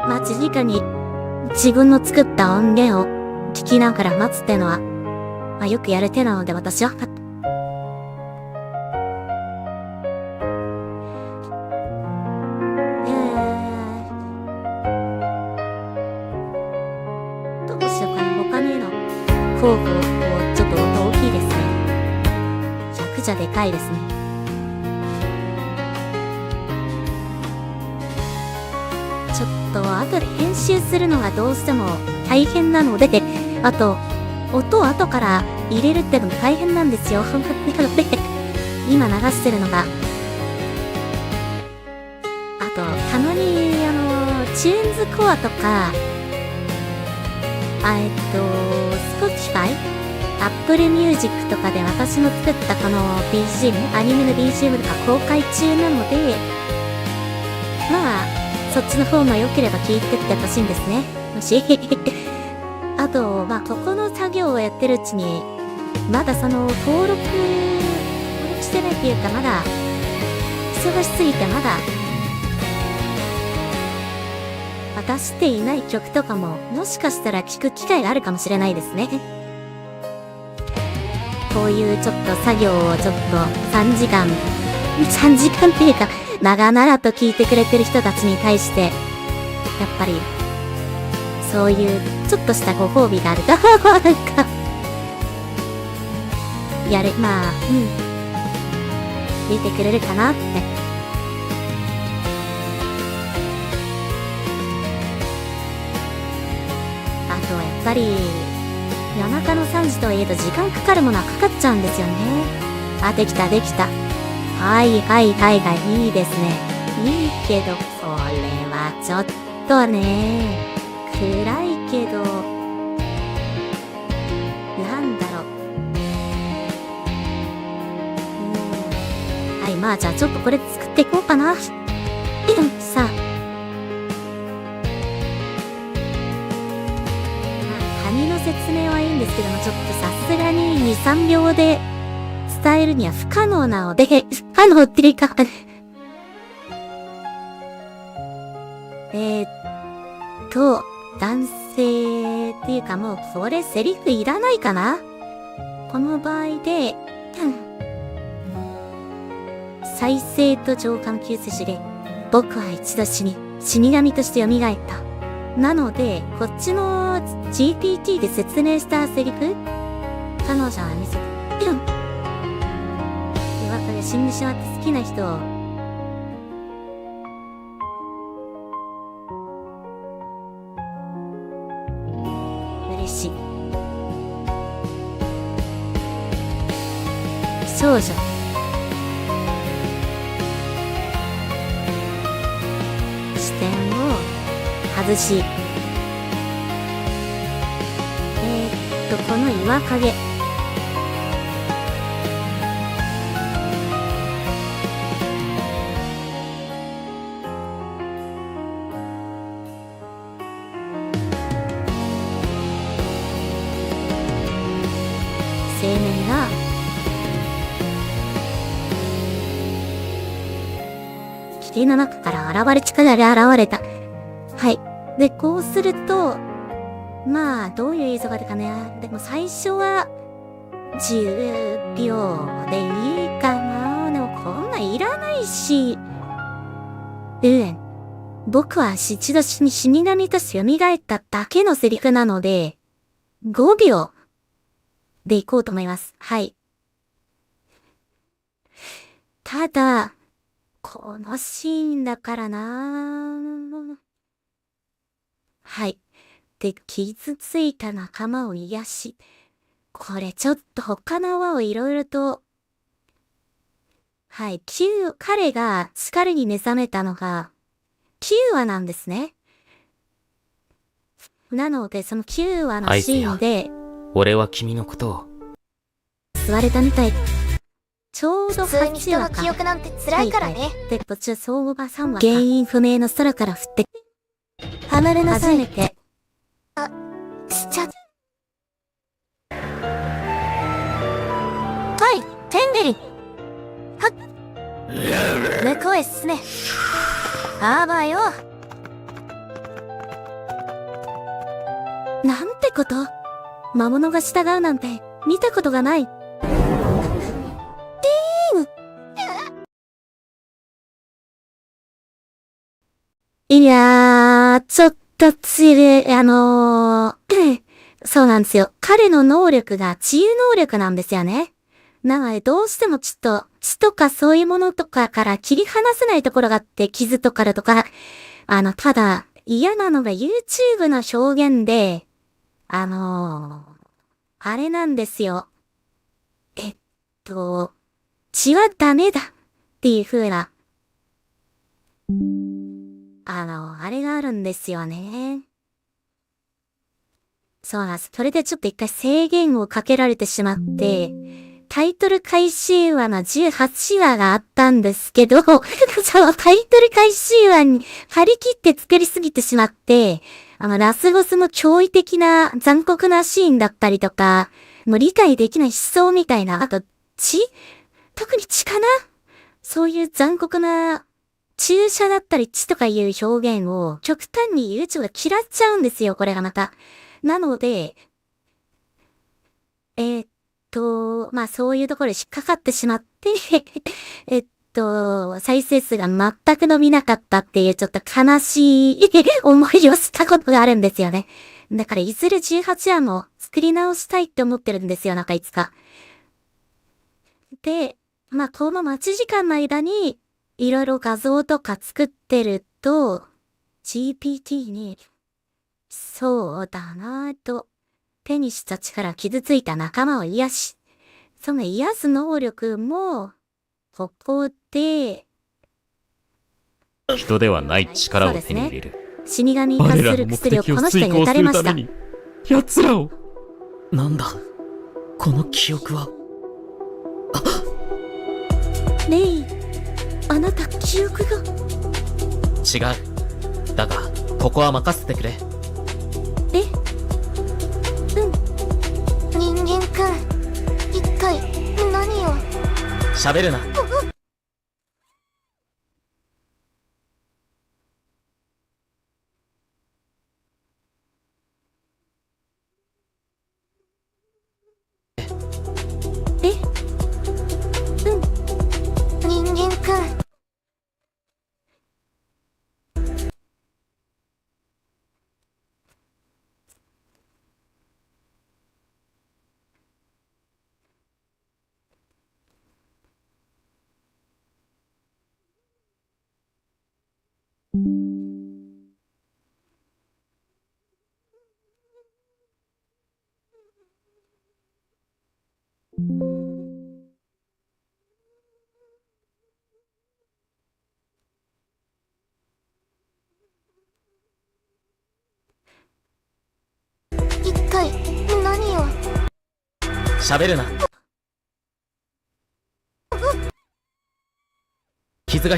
Speaker 1: 待ち時間に自分の作った音源を聞きながら待つってのは、よくやる手なので私は、どうしようかな。他の候補、ちょっと音大きいですね。100じゃでかいですね。ちょっと後で編集するのがどうしても大変なので、あと、音を後から入れるってのも大変なんですよ。なので、今流してるのが、あと、たまに、チューンズコアとか、Spotify、Apple Music とかで私の作ったこの BGM、アニメの BGM とか公開中なので、そっちの方が良ければ聞いてってほしいんですね。もし。あと、ここの作業をやってるうちに、まだ登録してないっていうか、まだ、忙しすぎてまだ、出していない曲とかも、もしかしたら聞く機会があるかもしれないですね。こういうちょっと作業をちょっと3時間っていうか、長々と聞いてくれてる人たちに対して、やっぱり、そういうちょっとしたご褒美があると、なんか、見てくれるかなって。あとはやっぱり、夜中の3時とはいえど時間かかるものはかかっちゃうんですよね。できた。はい、いいですね。いいけど、これはちょっとね、暗いけど、なんだろう。はい、じゃあちょっとこれ作っていこうかな。さあ。紙の説明はいいんですけども、ちょっとさすがに2、3秒で、伝えるには不可能なので、不可能っていうか、男性っていうかもう、これセリフいらないかな？この場合で、再生と情感救世主で、僕は一度死神として蘇った。なので、こっちの GPT で説明したセリフ、彼女は見せて、死んでしまって好きな人を嬉しい少女視点を外しこの岩陰青年が霧の中から力で現れた。はい。で、こうすると、どういう映像が出るかね。でも最初は、10秒でいいかな。でもこんなんいらないし。僕は一度死神として蘇っただけのセリフなので、5秒でいこうと思います。はい。ただ、このシーンだからな。はい。で、傷ついた仲間を癒し。これちょっと他の輪をいろいろと、はい。彼が疲れに目覚めたのが、9話なんですね。なので、その9話のシーンで、
Speaker 2: 俺は君のことを
Speaker 1: 吸われたみたい。ちょうど
Speaker 3: 普通に
Speaker 1: 8話か。
Speaker 3: 人の記憶なんて辛いからね。
Speaker 1: で、途中、相互3話か。原因不明の空から降って、
Speaker 3: 離れなさい。
Speaker 1: 初めて、
Speaker 3: しちゃ。はい、テンデリ。はっ。向こうへ進め。あばよ。
Speaker 1: なんてこと？魔物が従うなんて、見たことがない。いやー、ちょっとそうなんですよ。彼の能力が治癒能力なんですよね。なので、どうしてもちょっと、血とかそういうものとかから切り離せないところがあって、傷とかとか、ただ、嫌なのが YouTube の表現で、あれなんですよ。血はダメだっていう風な、あれがあるんですよね。そうなんです。それでちょっと一回制限をかけられてしまって、タイトル回収話の18話があったんですけど、そのタイトル回収話に張り切って作りすぎてしまって、ラスボスの驚異的な残酷なシーンだったりとか、もう理解できない思想みたいな、あと特に血かな？そういう残酷な注射だったり血とかいう表現を極端に YouTube が嫌っちゃうんですよ、これがまた。なので、まあそういうところで引っかかってしまって再生数が全く伸びなかったっていうちょっと悲しい思いをしたことがあるんですよね。だからいずれ18話も作り直したいって思ってるんですよ、なんかいつか。で、まあこの待ち時間の間にいろいろ画像とか作ってると、GPT に、そうだなぁと、手にした力傷ついた仲間を癒し、その癒す能力も、ここで、
Speaker 4: 人ではない力を手に入れる。
Speaker 1: 死神に化する薬をこの人に打たれました。
Speaker 4: 奴らを。
Speaker 2: なんだこの記憶は。
Speaker 1: レイ、あなた記憶が。
Speaker 2: 違う。だが、ここは任せてくれ。
Speaker 1: え？
Speaker 3: 人間くん、一体何を。
Speaker 2: 喋るな。
Speaker 3: 人間くん。一体何を。
Speaker 2: 喋るな。傷が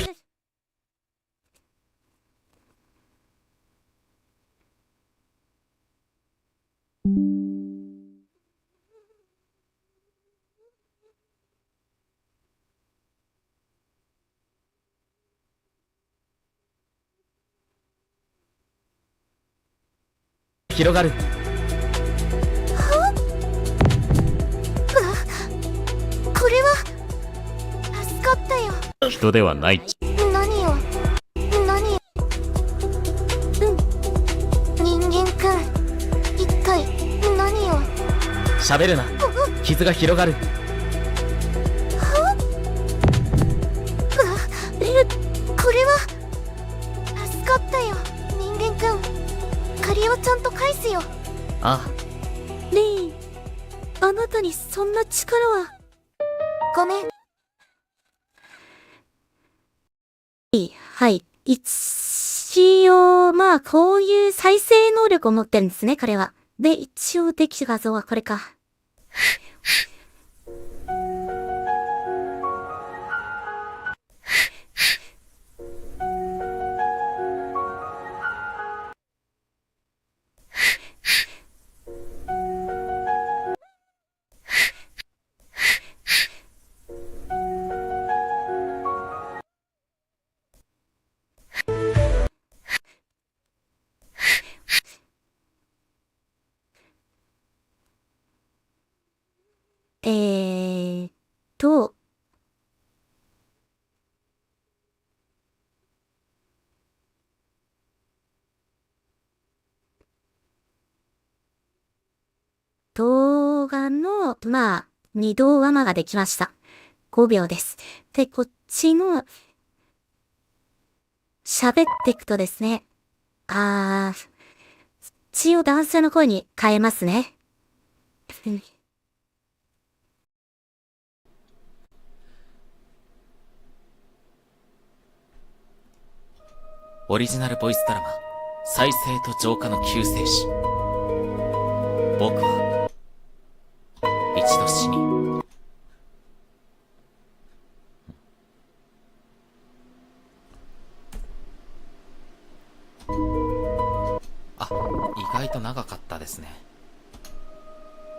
Speaker 2: 広がる。
Speaker 3: これは助かったよ。
Speaker 4: 人ではない。
Speaker 3: 何を。何。人間くん、一体何を。
Speaker 2: 喋るな。傷が広がる。
Speaker 3: これは助かったよ。人間くん、借りをちゃんと返すよ。
Speaker 2: あ
Speaker 1: レイ、あなたにそんな力は。
Speaker 3: ごめん。
Speaker 1: はい。一応、まあ、こういう再生能力を持ってるんですね、彼は。で、一応できる画像はこれか。動画の、2動画ができました。5秒です。で、こっちの、喋っていくとですね。一応男性の声に変えますね。
Speaker 2: オリジナルボイスドラマ、再生と浄化の救世主。僕は、一度死に。あ、意外と長かったですね。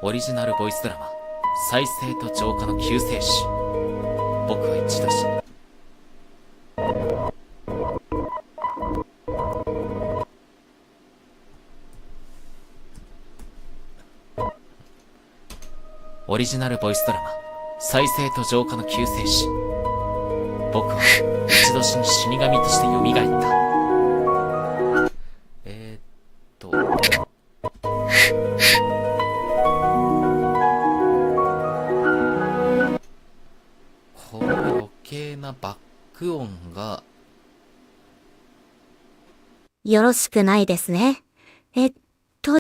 Speaker 2: オリジナルボイスドラマ、再生と浄化の救世主。僕は一度死に。オリジナルボイスドラマ、再生と浄化の救世主。僕は一度死に死神として蘇った。この余計なバック音が、
Speaker 1: よろしくないですね。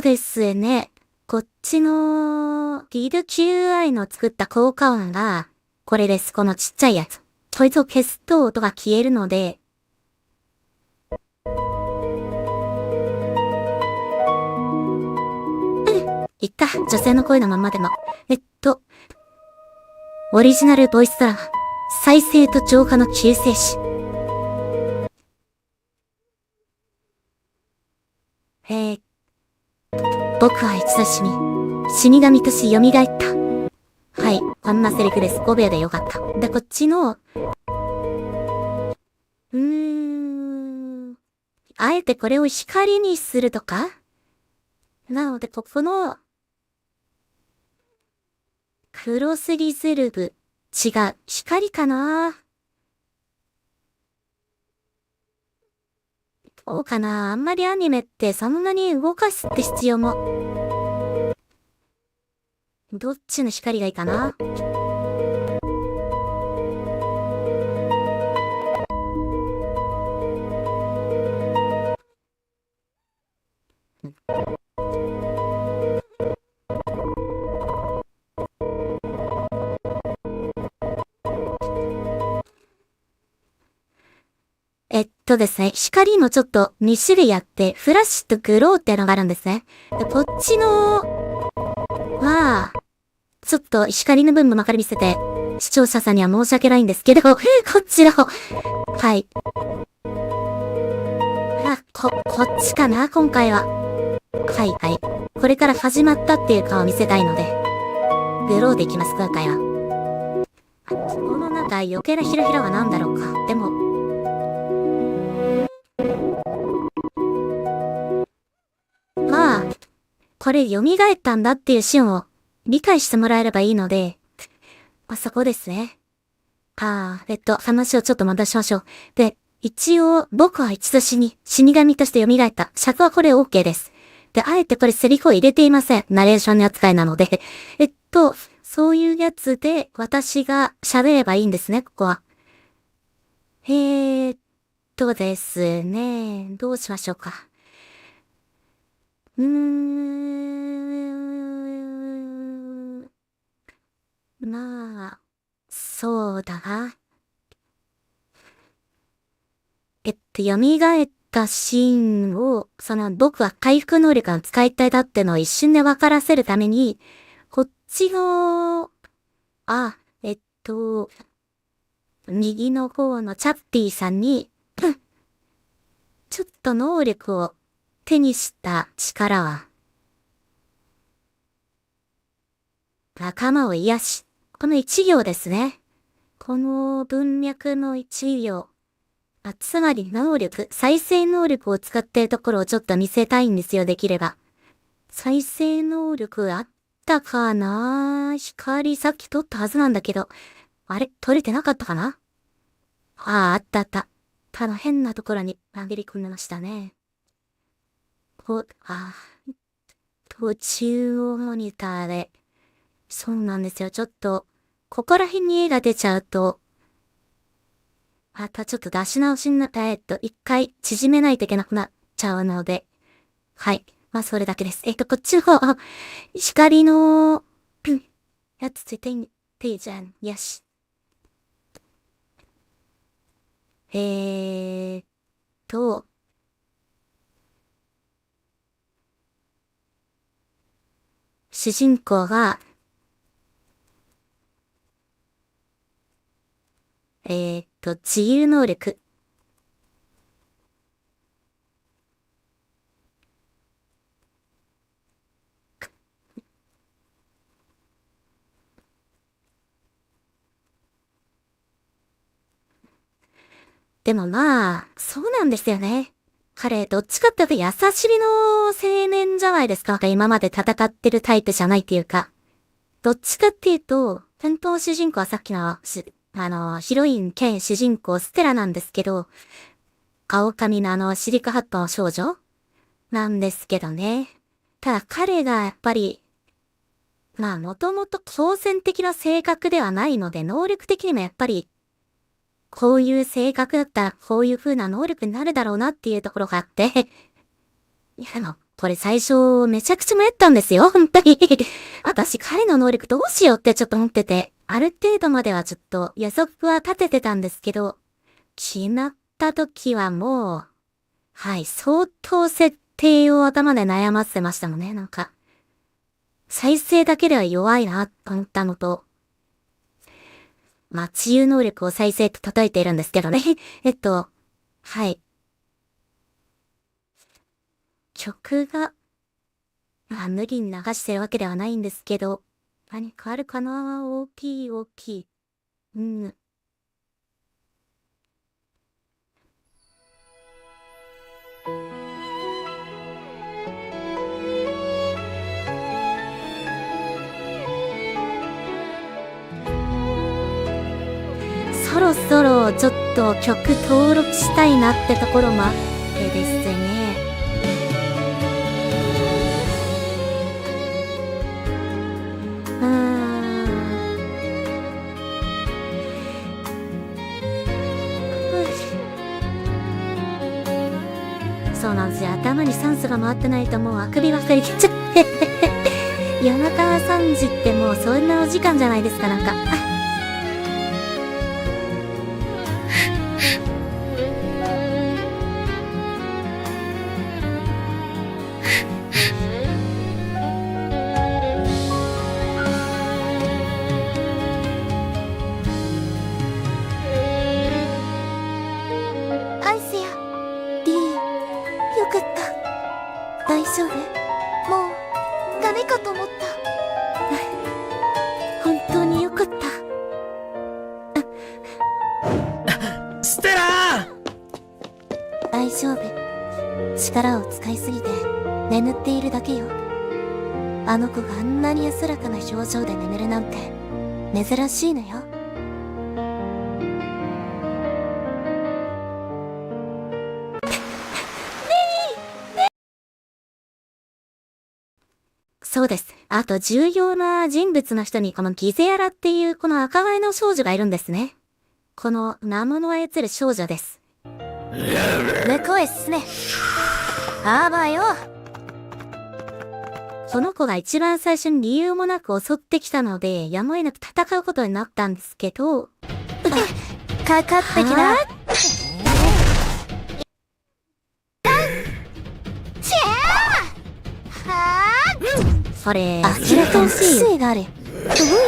Speaker 1: ですね。こっちの、リル QI の作った効果音が、これです。このちっちゃいやつ。こいつを消すと音が消えるので、いった。女性の声のままでも。オリジナルボイスドラマ、再生と浄化の救世主。僕は一度死に、死神として蘇った。はい、こんなセリフです。5秒でよかった。で、こっちの、あえてこれを光にするとかなので、ここの、クロスリズルブ。違う。光かなどうかなあんまりアニメってそんなに動かすって必要も。どっちの光がいいかなですね、光もちょっと2種類あって、フラッシュとグローっていうのがあるんですね。でこっちの、ちょっと光の分も分かり見せて、視聴者さんには申し訳ないんですけど、こっちの、はい。こっちかな今回は。はい。これから始まったっていう顔を見せたいので、グローでいきます、今回は。このなんか余計なヒラヒラは何だろうか。でも、これ蘇ったんだっていうシーンを理解してもらえればいいので、そこですね。話をちょっと戻しましょう。で、一応、僕は一度死神として蘇った。尺はこれ OK です。で、あえてこれセリフを入れていません。ナレーションの扱いなので。そういうやつで私が喋ればいいんですね、ここは。ですね。どうしましょうか。そうだな。蘇ったシーンを、僕は回復能力が使いたいだってのを一瞬で分からせるために、こっちの、右の方のチャッティさんに、ちょっと能力を手にした力は、仲間を癒し、この一行ですね。この文脈の一行。つまり能力、再生能力を使っているところをちょっと見せたいんですよ、できれば。再生能力あったかな光さっき取ったはずなんだけど。あれ取れてなかったかなあった。ただ変なところに紛れ込んでましたね。中央モニターで。そうなんですよ。ちょっと、ここら辺に絵が出ちゃうと、またちょっと出し直しになった、一回縮めないといけなくなっちゃうので。はい。まあ、それだけです。こっちの方、光の、やつついていいじゃん。よし。主人公が、自由能力。でもまあ、そうなんですよね。彼、どっちかっていうと優しみの青年じゃないですか。今まで戦ってるタイプじゃないっていうか。どっちかっていうと、本当主人公はさっきの、ヒロイン兼主人公ステラなんですけど、青髪のシリカハットの少女なんですけどね。ただ彼がやっぱり、まあもともと挑戦的な性格ではないので、能力的にもやっぱり、こういう性格だったらこういう風な能力になるだろうなっていうところがあって、いやこれ最初めちゃくちゃ迷ったんですよ、本当に。私彼の能力どうしようってちょっと思ってて、ある程度まではちょっと予測は立ててたんですけど、決まった時はもう、はい、相当設定を頭で悩ませましたもんね、なんか。再生だけでは弱いな、と思ったのと、まあ、治癒能力を再生と叩いているんですけどね。はい。曲が、まあ、無理に流してるわけではないんですけど、何かあるかな？大きい。うん。そろそろちょっと曲登録したいなってところもあってですね。そうなんですよ。頭に酸素が回ってないともうあくびばっかり出ちゃって。夜中3時ってもうそんなお時間じゃないですか、なんか。
Speaker 3: アイスやリー、よかった。大丈夫？もうダメかと思った。
Speaker 1: 本当によかった。
Speaker 2: ステラ
Speaker 3: 大丈夫。力を使いすぎて眠っているだけよ。あの子があんなに安らかな表情で眠るなんて珍しいのよ。
Speaker 1: そうです。あと重要な人物の人にこのギゼアラっていうこの赤羽の少女がいるんですね。このナムの操る少女です。
Speaker 3: 向こうへ進め。あばよ。
Speaker 1: この子が一番最初に理由もなく襲ってきたので、やむを得なく戦うことになったんですけど、
Speaker 3: かかってきな。
Speaker 1: それ、
Speaker 3: 明らかに癖がある。どうい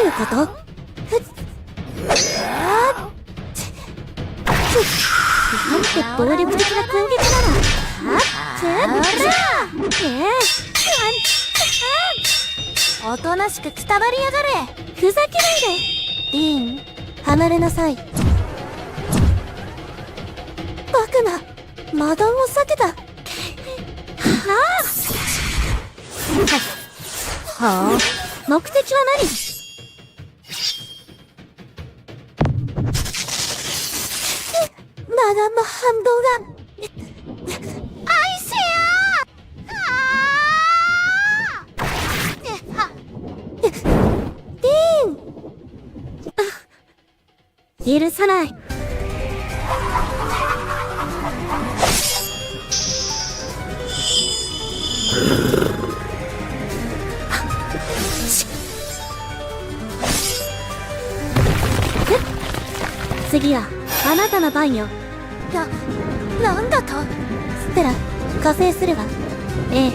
Speaker 3: うこと？
Speaker 1: なんて暴力的な攻撃なの？
Speaker 3: おとなしくくたばりやがれ。
Speaker 1: ふざけないで。
Speaker 3: ディーン、離れなさい。バカな、魔弾を避けた。
Speaker 1: はあ、目的は何？
Speaker 3: 魔弾の反動が。アイシアー！
Speaker 1: 許さない。次はあなたの番よ。
Speaker 3: なんだと？ステラ、加勢するわ。
Speaker 1: ええ、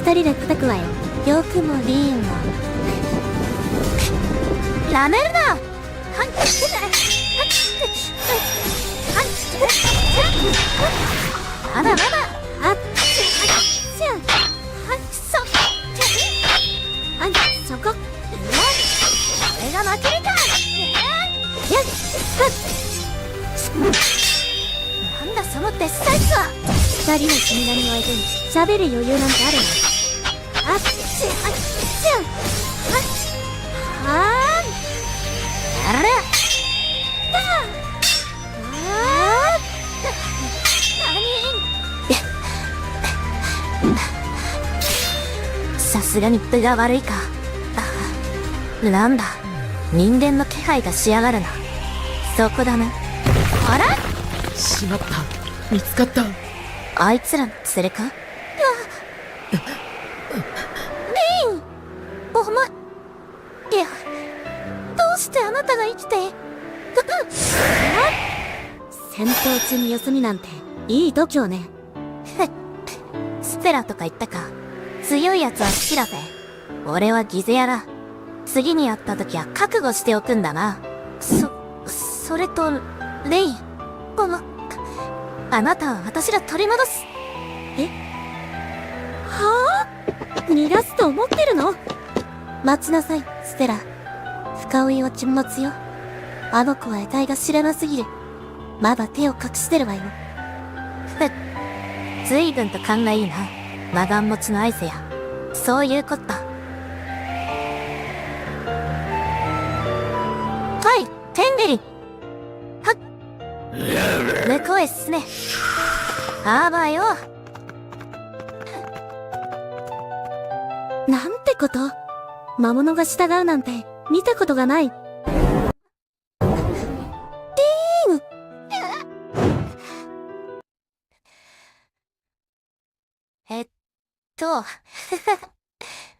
Speaker 1: 二人で叩くわよ。
Speaker 3: よくもリーンも。ラメルナ！まだまだ。
Speaker 1: あっ、
Speaker 3: しゅん。
Speaker 1: そこ。
Speaker 3: 俺が負けるか。なんだそのデスサイズは。
Speaker 1: 二人の君なりの相手に喋る余裕なんてあるの？あっち、あ
Speaker 3: あれさすがに分が悪いか。なんだ、人間の気配がしやがるな。そこだな。あら？
Speaker 2: しまった。見つかった。
Speaker 3: あいつらの連れか？リーン！お前…いや、どうしてあなたが生きて…
Speaker 1: 戦闘中に休みなんていい度胸ね。
Speaker 3: ステラとか言ったか。強い奴は好きだぜ。俺はギゼヤだ。次に会った時は覚悟しておくんだな。それと、レイン。あなたは私ら取り戻す。
Speaker 1: はあ？逃がすと思ってるの？
Speaker 3: 待ちなさい、ステラ。深追いは禁物よ。あの子は得体が知らなすぎる。まだ手を隠してるわよ。随分と勘がいいな。魔眼持ちのアイセや。そういうこった。はい、テンゲリ。はっ。向こうへ進め。あばよ。
Speaker 1: なんてこと。魔物が従うなんて見たことがない。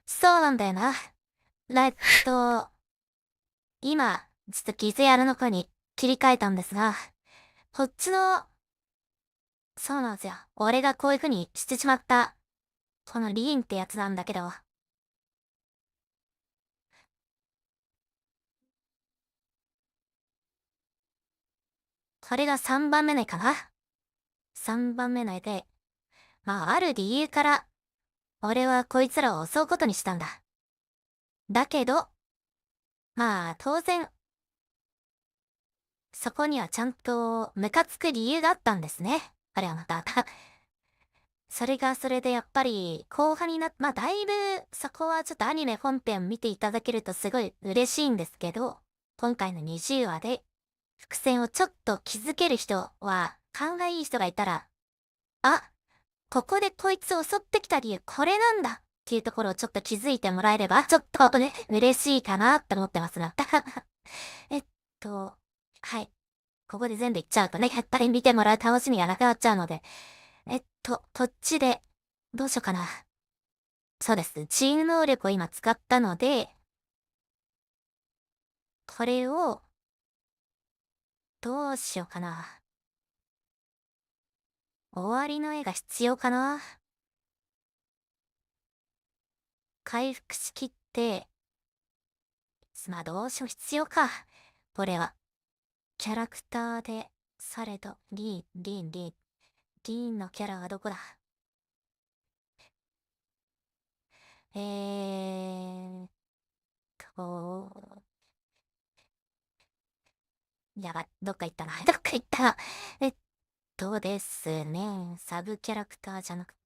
Speaker 3: そうなんだよな。今、ちょっとギゼヤルの子に切り替えたんですが、こっちの、そうなんですよ。俺がこういう風にしてしまった、このリーンってやつなんだけど、これが3番目の絵かな。3番目の絵で、ある理由から、俺はこいつらを襲うことにしたんだ。だけど、当然、そこにはちゃんとムカつく理由があったんですね。あれはまた。それがそれでやっぱり後半にだいぶそこはちょっとアニメ本編見ていただけるとすごい嬉しいんですけど、今回の20話で伏線をちょっと気づける人は、勘がいい人がいたら、ここでこいつを襲ってきた理由これなんだっていうところをちょっと気づいてもらえれば、ちょっとね、嬉しいかなって思ってますが。はい。ここで全部言っちゃうとね、やっぱり見てもらう楽しみがなくなっちゃうので。こっちで、どうしようかな。そうです。チーム能力を今使ったので、これを、どうしようかな。終わりの絵が必要かな。回復しきって、どうしよう必要か。これは。キャラクターで、されど、リーンのキャラはどこだ？と、やばい、どっか行ったな。どっか行った。ですね。サブキャラクターじゃなくて。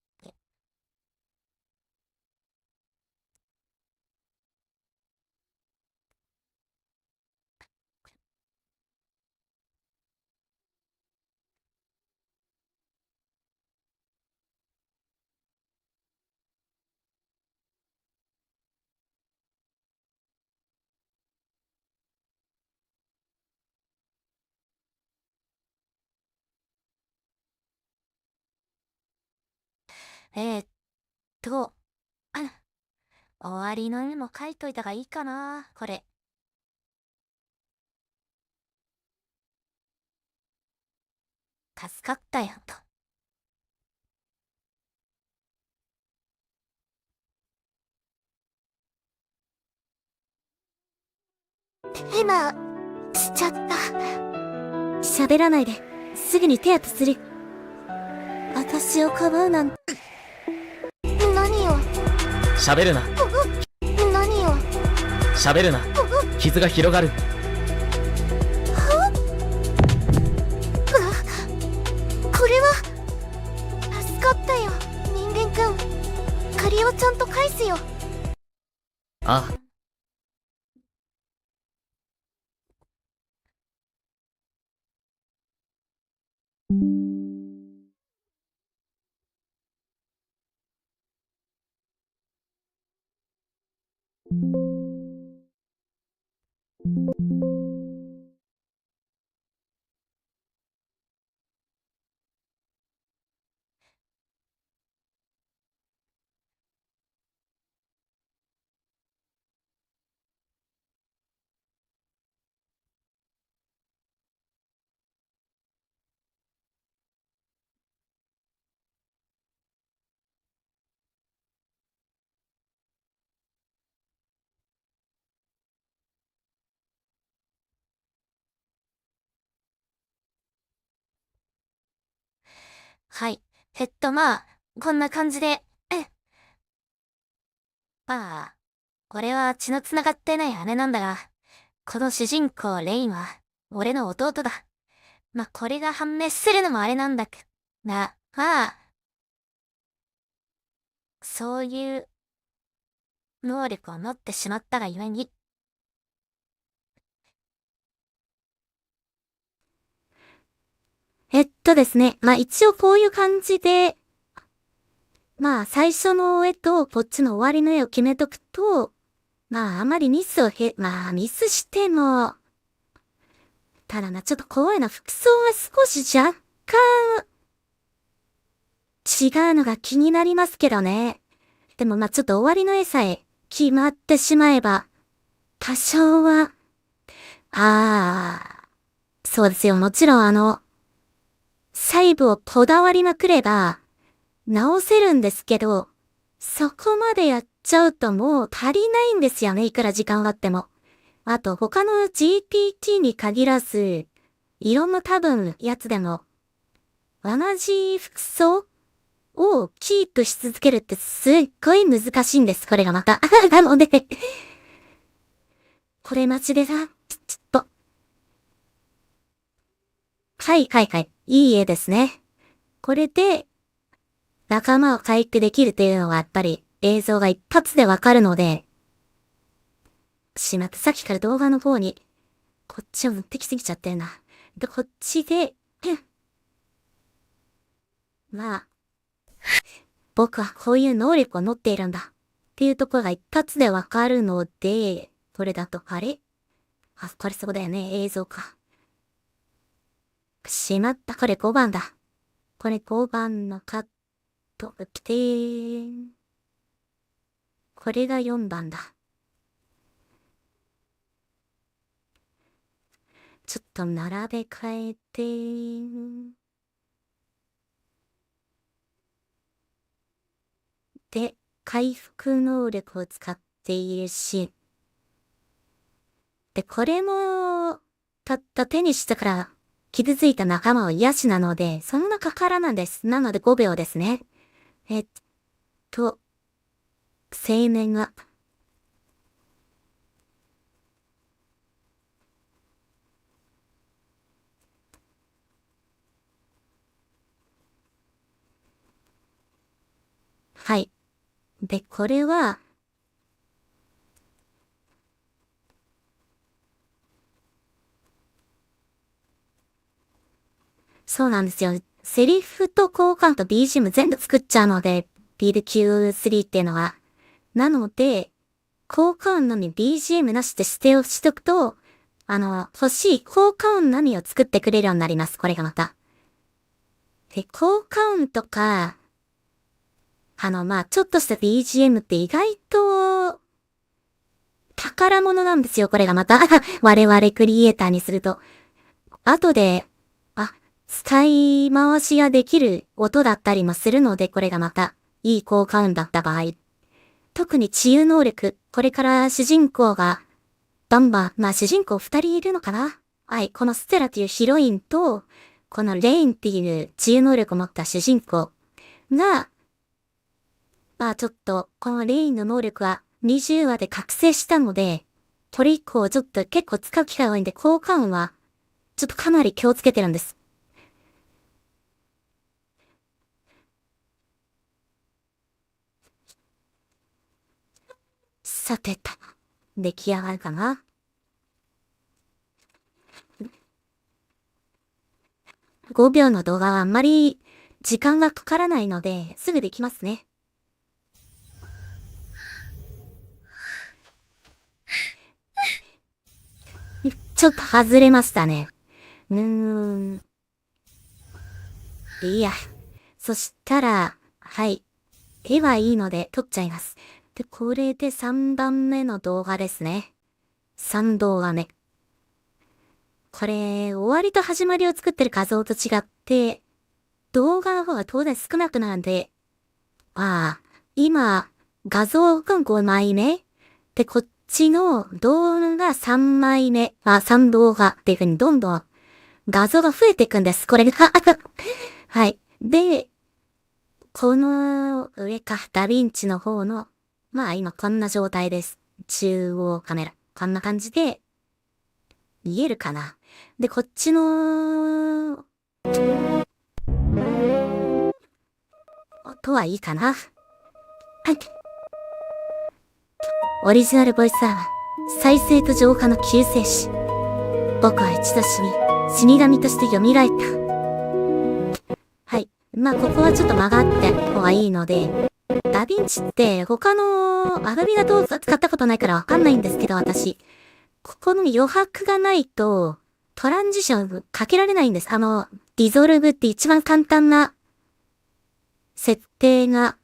Speaker 3: えーっと、終わりの絵も書いといたがいいかな、これ。助かったよ、と。今、しちゃった。
Speaker 1: 喋らないで。すぐに手当てする。
Speaker 3: 私をかばうなんて。何を、
Speaker 2: 喋るな。
Speaker 3: 何を。
Speaker 2: 喋るな。傷が広がる。
Speaker 3: これは、助かったよ、人間くん。借りをちゃんと返すよ。
Speaker 2: ああ。
Speaker 3: はい。まあ、こんな感じで、まあ、俺は血の繋がってない姉なんだが、この主人公レインは、俺の弟だ。まあ、これが判明するのもあれなんだけど、まあ、そういう能力を持ってしまったがゆえに、
Speaker 1: ですね。まあ一応こういう感じで、まあ最初の絵とこっちの終わりの絵を決めとくと、まああまりミスしても、ただな、ちょっと怖いな、服装は少し若干、違うのが気になりますけどね。でもまあちょっと終わりの絵さえ決まってしまえば、多少は、そうですよ。もちろん細部をこだわりまくれば、直せるんですけど、そこまでやっちゃうともう足りないんですよね、いくら時間があっても。あと他の GPT に限らず、いろんな多分やつでも、同じ服装をキープし続けるってすっごい難しいんです、これがまた。なので、これ待ちでさ、ちょっと。はいはいはい、いい絵ですね。これで、仲間を回復できるというのがやっぱり映像が一発でわかるので、しまってさっきから動画の方に、こっちを持ってきすぎちゃってるな。で、こっちで、まあ、僕はこういう能力を持っているんだ。っていうところが一発でわかるので、これだと、これそうだよね、映像か。しまった、これ5番だ。これ5番のカット、来てー。これが4番だ。ちょっと並べ替えて、で、回復能力を使っているし、で、これも、たった手にしたから傷ついた仲間を癒しなので、そんなかからなんです。なので5秒ですね。青年が、はい。で、これは、そうなんですよ。セリフと交換と BGM 全部作っちゃうので、BDQ3 っていうのは。なので、効果音のみ BGM なしで指定をしとくと、欲しい効果音のみを作ってくれるようになります。これがまた。で、効果音とか、ちょっとした BGM って意外と、宝物なんですよ、これがまた。我々クリエイターにすると。後で、使い回しができる音だったりもするので、これがまた、いい効果音だった場合。特に治癒能力、これから主人公が、バンバン、主人公2人いるのかな。はい、このステラというヒロインと、このレインっていう治癒能力を持った主人公が、ちょっと、このレインの能力は20話で覚醒したので、これ以降ちょっと結構使う機会が多いんで、効果音は、ちょっとかなり気をつけてるんです。さてと、出来上がるかな。5秒の動画はあんまり時間がかからないので、すぐできますね。ちょっと外れましたね。いいや。そしたら、はい。絵はいいので撮っちゃいます。で、これで3番目の動画ですね。3動画目。これ、終わりと始まりを作ってる画像と違って、動画の方が当然少なくなるんで、今、画像が5枚目で、こっちの動画が3枚目、3動画っていう風にどんどん画像が増えていくんです。これがはい。で、この上か、ダヴィンチの方の、今こんな状態です。中央カメラ。こんな感じで、見えるかな。で、こっちの、音はいいかな。はい。オリジナルボイスアーは、再生と浄化の救世主。僕は一度死神として蘇った。はい。ここはちょっと曲がって方がいいので、ダヴィンチって他のアドビがどうか使ったことないからわかんないんですけど、私。ここの余白がないと、トランジションかけられないんです。ディゾルブって一番簡単な設定が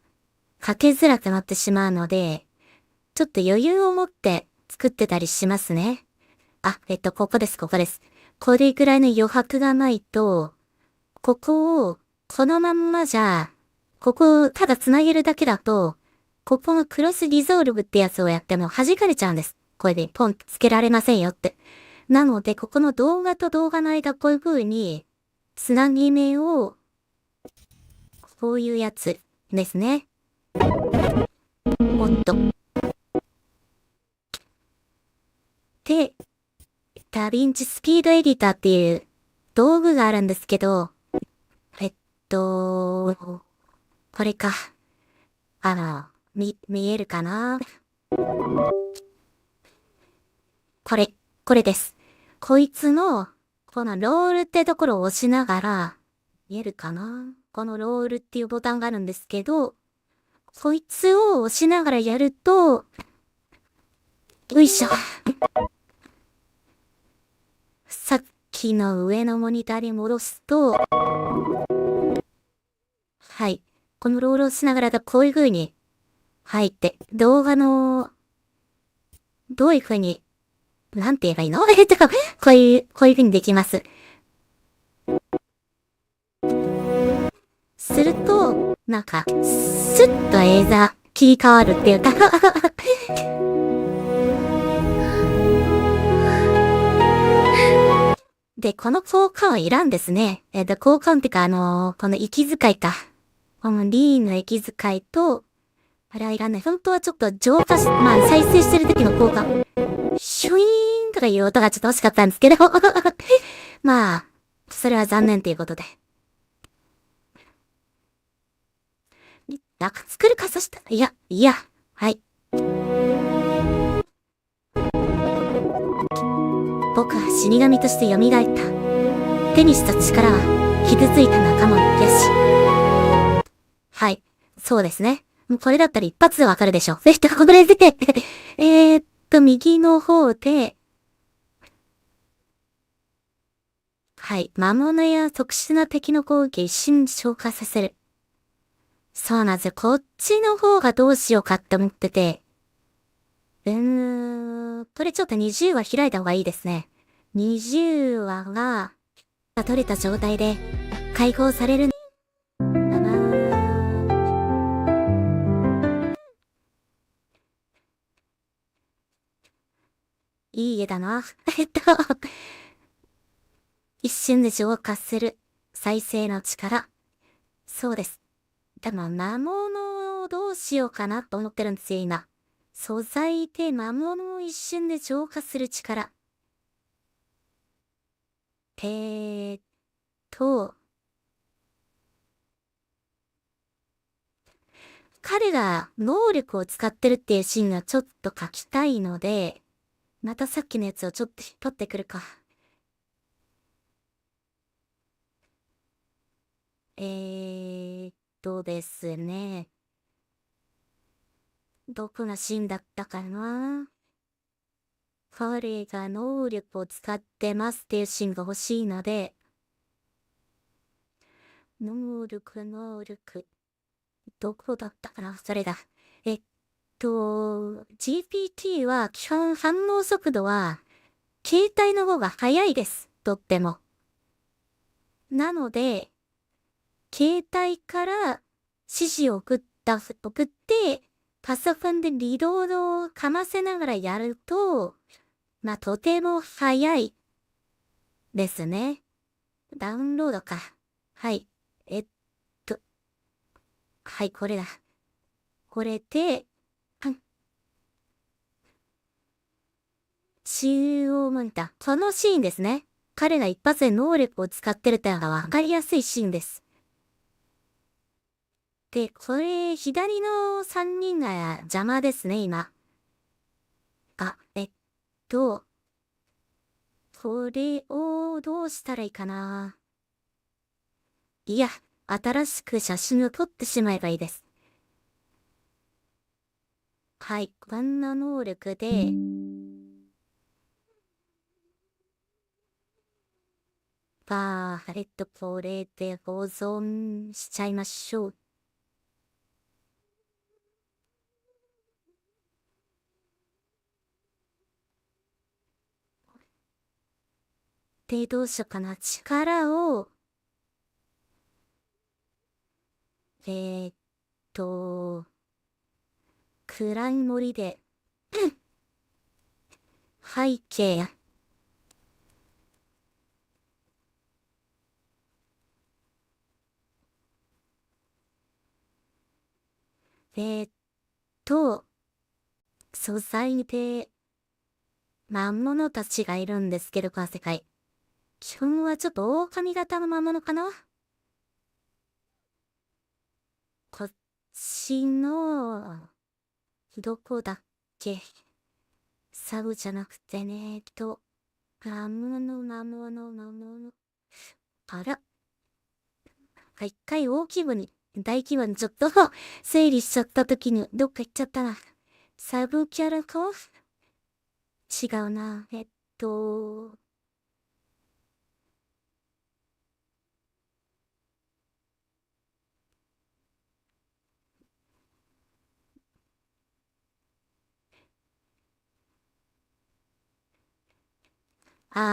Speaker 1: かけづらくなってしまうので、ちょっと余裕を持って作ってたりしますね。ここです。これぐらいの余白がないと、ここを、このまんまじゃ、ここをただ繋げるだけだと、ここのクロスリゾルブってやつをやっても弾かれちゃうんです。これでポンつけられませんよって。なので、ここの動画と動画の間こういう風に、つなぎ目を、こういうやつですね。おっと。で、ダヴィンチスピードエディターっていう道具があるんですけど、これか。見えるかな？これです。こいつの、このロールってところを押しながら、見えるかな？このロールっていうボタンがあるんですけど、こいつを押しながらやると、よいしょ。さっきの上のモニターに戻すと、はい。このロールをしながらだこういう風に入って、動画の、どういう風に、なんて言えばいいのこういう風にできます。すると、スッと映像切り替わるっていうかで、この効果音いらんですね。効果音ってかこの息遣いか。このリーンの息遣いと、あれはいらない。本当はちょっと浄化再生してる時の効果。シュイーンとかいう音がちょっと欲しかったんですけどそれは残念ということで。作るか、そしたら、いや、はい。僕は死神として蘇った。手にした力は、傷ついた仲間の癒し。はい。そうですね。もうこれだったら一発でわかるでしょ。これ出て右の方で、はい。魔物や特殊な敵の攻撃を一瞬消化させる。そうなんですよ。こっちの方がどうしようかって思ってて。これちょっと20話開いた方がいいですね。20話が取れた状態で解放される。いい家だな。一瞬で浄化する再生の力。そうです。でも魔物をどうしようかなと思ってるんですよ、今。素材で魔物を一瞬で浄化する力。と、彼が能力を使ってるっていうシーンがちょっと書きたいので、またさっきのやつをちょっと取ってくるか。ですね。どこがシーンだったかな。彼が能力を使ってますっていうシーンが欲しいので、能力。どこだったかなそれだ。GPT は基本反応速度は、携帯の方が速いです。とっても。なので、携帯から指示を送って、パソコンでリロードをかませながらやると、とても速いですね。ダウンロードか。はい。はい、これだ。これで、中央モニター。このシーンですね。彼が一発で能力を使ってるってのがわかりやすいシーンです。で、これ、左の3人が邪魔ですね、今。これをどうしたらいいかな。いや、新しく写真を撮ってしまえばいいです。はい、こんな能力で、これで保存しちゃいましょう。で、どうしようかな。力を、暗い森で、背景、素材で、魔物たちがいるんですけど、この世界。基本はちょっと狼型の魔物かな。こっちの、どこだっけ。サブじゃなくてね、魔物。あら。一回大規模に、大規模にちょっと整理しちゃった時にどっか行っちゃったな。サブキャラか違うな。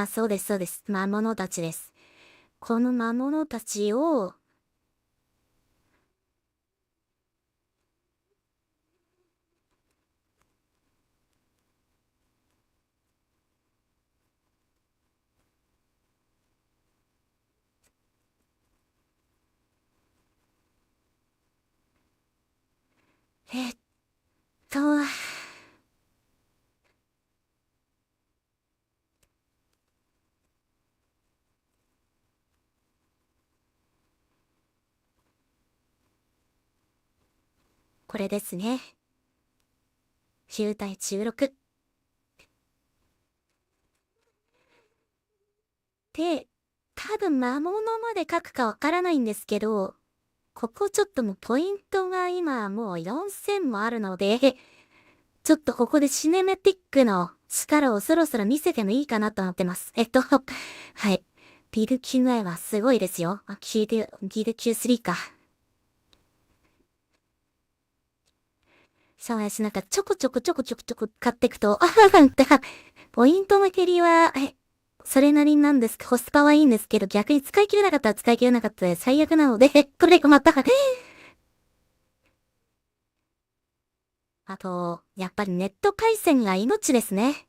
Speaker 1: そうです、そうです。魔物たちです。この魔物たちを、えっと、これですね。9対16。で、多分魔物まで書くかわからないんですけど、ここちょっともうポイントが今もう4000もあるので、ちょっとここでシネマティックの力をそろそろ見せてもいいかなと思ってます。はい。ビル Q9 はすごいですよ。ギル Q3 か。そうです。なんかちょこちょこ買っていくと、なんて、ポイントの蹴りは、それなりなんです。コスパはいいんですけど、逆に使い切れなかったら使い切れなかったで最悪なので、これがまた、あと、やっぱりネット回線が命ですね。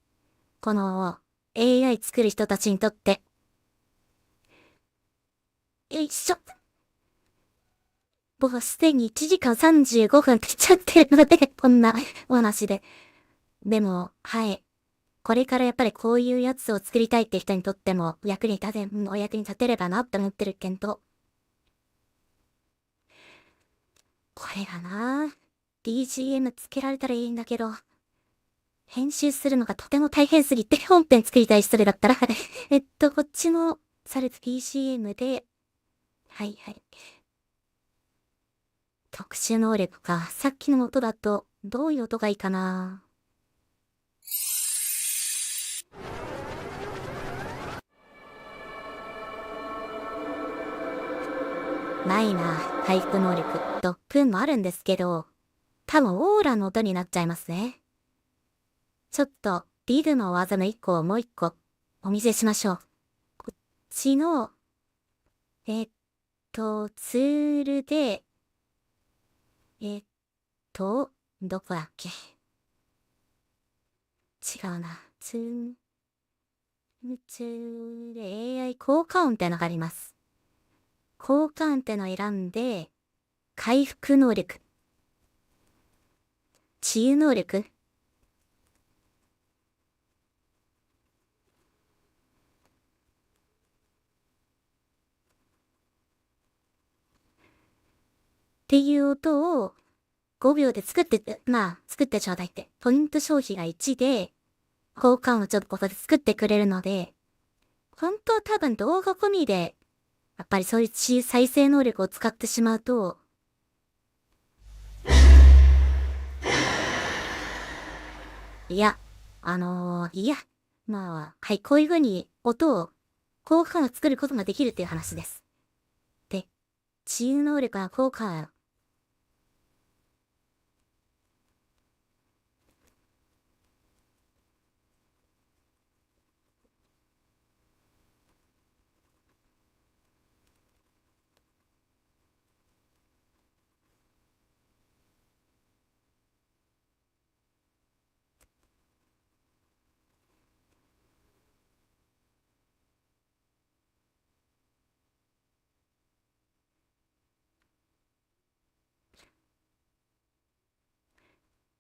Speaker 1: この AI 作る人たちにとって。よいしょ。もうすでに1時間35分経っちゃってるので、こんなお話で。でも、はい。これからやっぱりこういうやつを作りたいって人にとってもお役に立てればなって思ってるけど。これがな BGM つけられたらいいんだけど、編集するのがとても大変すぎて本編作りたい人だったら、こっちのされた BGM で、はいはい。特殊能力か。さっきの音だと、どういう音がいいかな。ないな。回復能力。特訓もあるんですけど、多分オーラの音になっちゃいますね。ちょっと、リルの技の一個をもう一個、お見せしましょう。こっちの、ツールで、どこだっけ。違うな。ツールで AI 効果音ってのがあります。効果音ってのを選んで、回復能力。治癒能力。っていう音を5秒で作ってちょうだいって。ポイント消費が1で、効果音をちょっとことで作ってくれるので、本当は多分動画込みで、やっぱりそういう再生能力を使ってしまうと、いや、いや、はい、こういう風に音を、効果音を作ることができるっていう話です。で、治癒能力は効果音、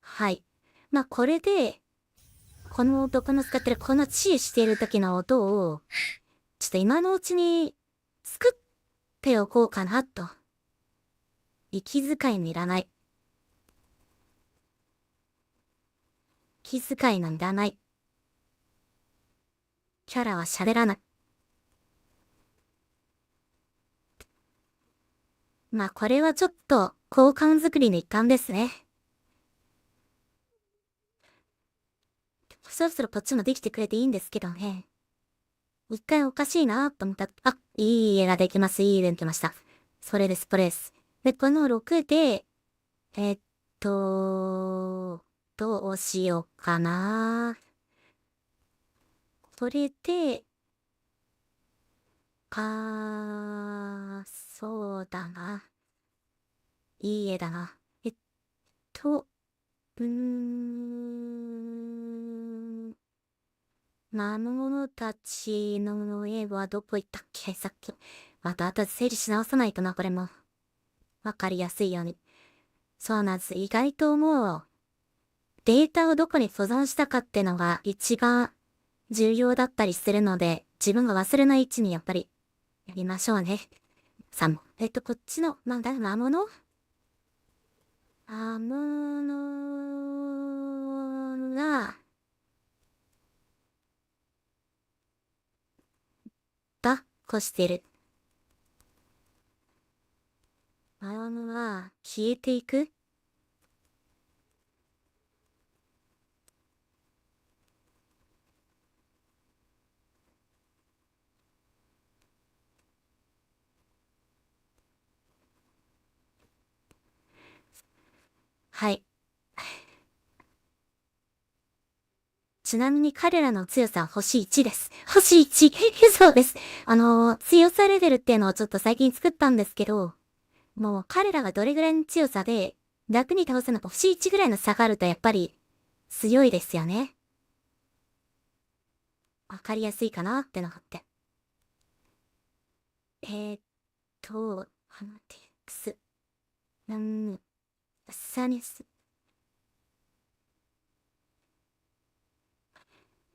Speaker 1: はい。これで、この僕の使ってるこの治癒している時の音を、ちょっと今のうちに作っておこうかなと。息遣いもいらない。気遣いなんいらない。キャラは喋らない。これはちょっと、交換作りの一環ですね。そろそろこっちもできてくれていいんですけどね。一回おかしいなと思った。いい絵ができます。いい絵できました。それです、これです。で、この6で、えっどうしようかな。それで、そうだな。いい絵だな。と、うーん、魔物たちの絵はどこ行ったっけさっき。また後で整理し直さないとな、これも。わかりやすいように。そうなんです。意外ともう、データをどこに保存したかってのが一番重要だったりするので、自分が忘れない位置にやっぱり、やりましょうね。こっちの、魔物が、抱っこしてる。魔物が消えていく。はい。ちなみに彼らの強さは星1です。星 1! そうです。強さレベルっていうのをちょっと最近作ったんですけど、もう彼らがどれぐらいの強さで、楽に倒せなく星1ぐらいの差があるとやっぱり強いですよね。わかりやすいかなってのがあって。ハマティクス。サニス。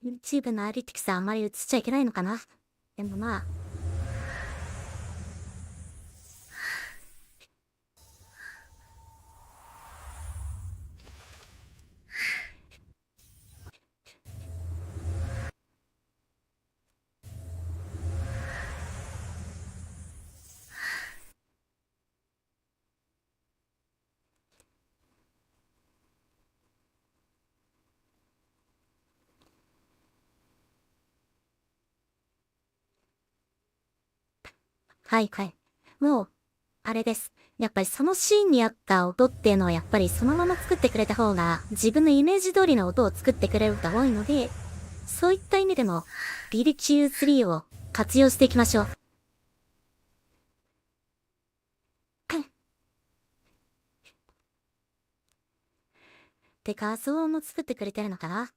Speaker 1: YouTube のアリティクスはあんまり映っちゃいけないのかな。でもまあ。はいはい。もう、あれです。やっぱりそのシーンに合った音っていうのはやっぱりそのまま作ってくれた方が自分のイメージ通りの音を作ってくれることが多いので、そういった意味でも BDQ3 を活用していきましょう。で、画像も作ってくれてるのかな？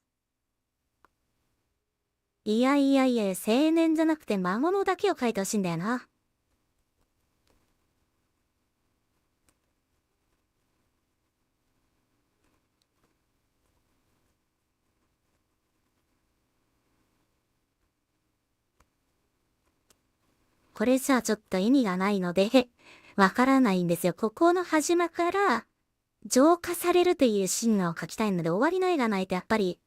Speaker 1: いやいやいや、青年じゃなくて魔物だけを描いてほしいんだよな。これじゃあちょっと意味がないので、わからないんですよ。ここの始まから、浄化されるというシーンを描きたいので、終わりの絵がないとやっぱり、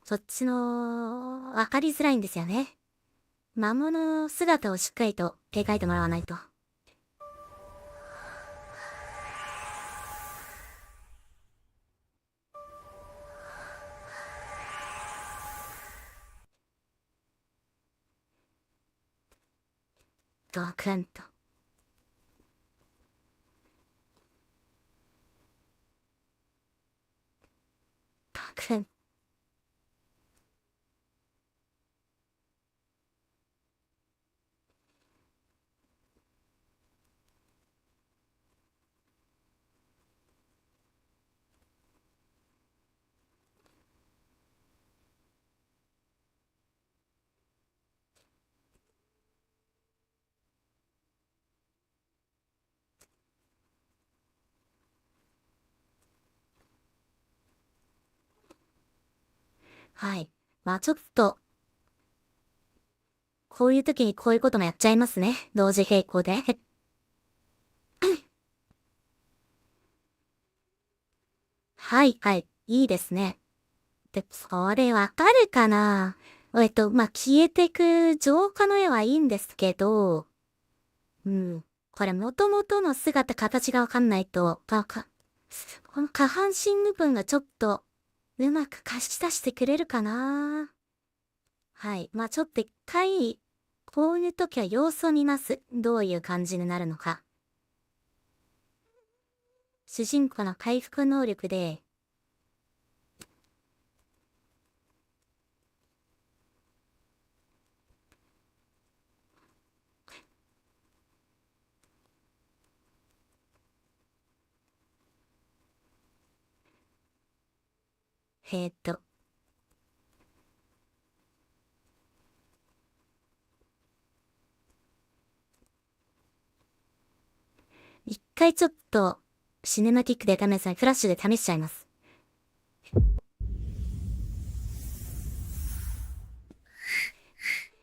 Speaker 1: そっちの、わかりづらいんですよね。魔物の姿をしっかりと描いてもらわないと。ドクンと。ドクン。はい。まあちょっと、こういう時にこういうこともやっちゃいますね。同時並行で。はいはい。いいですね。で、それわかるかな？まあ、消えてく浄化の絵はいいんですけど、うん。これ元々の姿形がわかんないと、この下半身部分がちょっと、うまく貸し出してくれるかな？はい。まあ、ちょっと一回、こういう時は様子を見ます。どういう感じになるのか。主人公の回復能力で、えーっと、一回ちょっと、シネマティックで試すフラッシュで試しちゃいます。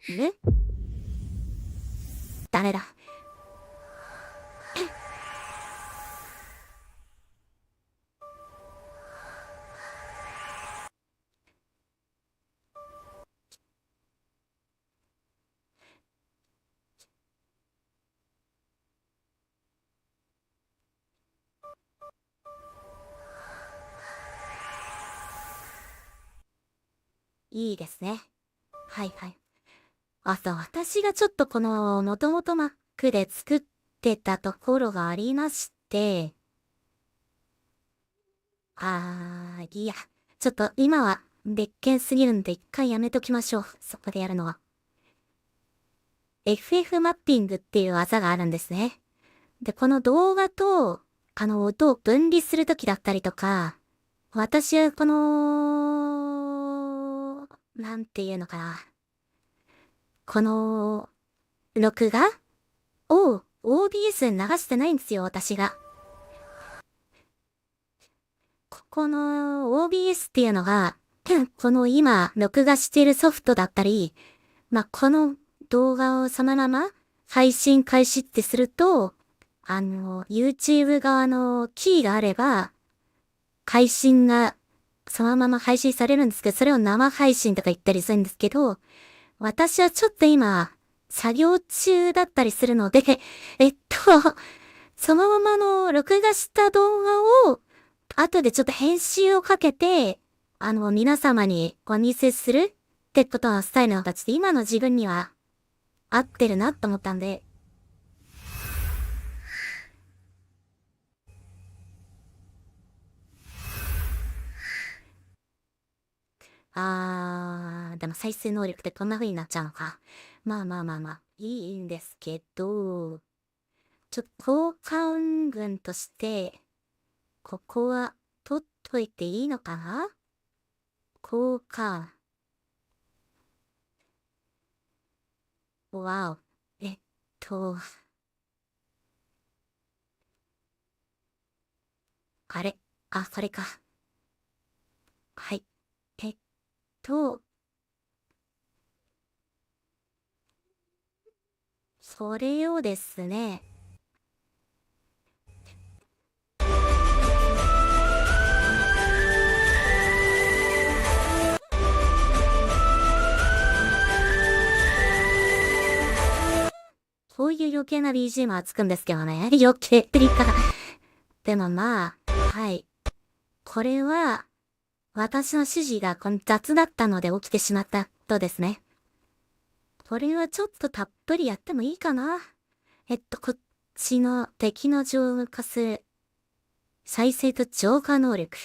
Speaker 1: ね？ダメだ。いいですね。はいはい。あと、私がちょっとこの、もともと Mac で作ってたところがありまして、いや、ちょっと今は別件すぎるんで一回やめときましょう。そこでやるのは。FF マッピングっていう技があるんですね。で、この動画と、音を分離するときだったりとか、私はこの、なんていうのかな。この、録画を OBS に流してないんですよ、私が。ここの OBS っていうのが、この今、録画しているソフトだったり、この動画をそのまま配信開始ってすると、YouTube 側のキーがあれば、配信がそのまま配信されるんですけど、それを生配信とか言ったりするんですけど、私はちょっと今、作業中だったりするので、そのままの録画した動画を、後でちょっと編集をかけて、皆様にお見せするってことのスタイルの形で、今の自分には合ってるなと思ったんで、でも再生能力ってこんな風になっちゃうのか。いいんですけど、ちょっと交換群として、ここは取っといていいのかな？交換。わお。と、あれ、これか。はい。えっと、それをですね、こういう余計な BGM はつくんですけどね。余計っていうか。でもはい。これは、私の指示が雑だったので起きてしまったとですね。これはちょっとたっぷりやってもいいかな。こっちの敵の浄化する再生と浄化能力。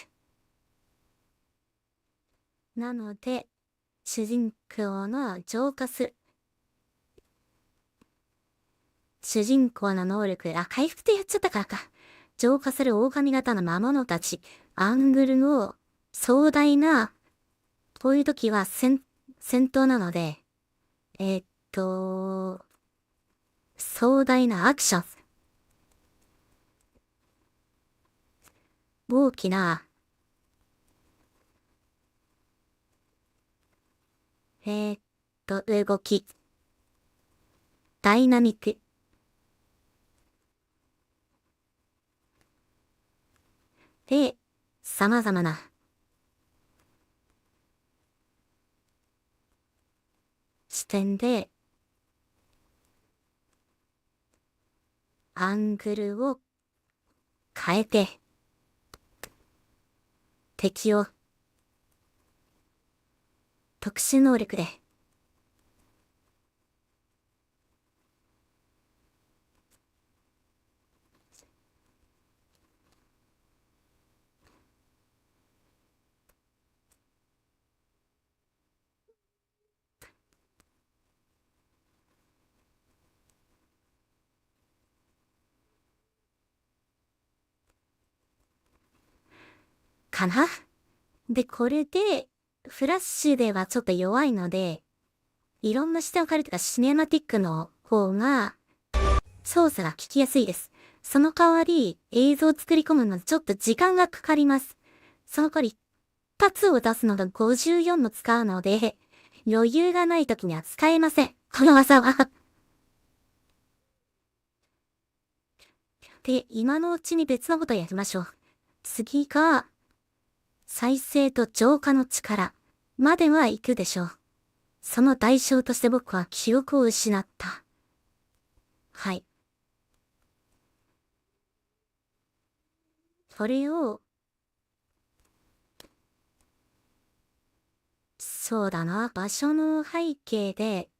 Speaker 1: なので、主人公の浄化する。主人公の能力、回復ってやっちゃったからか。浄化する狼型の魔物たち。アングルの壮大な、こういう時は戦闘なので、壮大なアクション。大きな、動き。ダイナミック。で、様々な、視点で、アングルを変えて、敵を、特殊能力で、かな？で、これで、フラッシュではちょっと弱いので、いろんな視点を借りてたシネマティックの方が、操作が効きやすいです。その代わり、映像を作り込むのでちょっと時間がかかります。その代わり、一発を出すのが54も使うので、余裕がない時には使えません。この技は。で、今のうちに別のことやりましょう。次が、再生と浄化の力までは行くでしょう。その代償として僕は記憶を失った。はい。それを、そうだな、場所の背景で、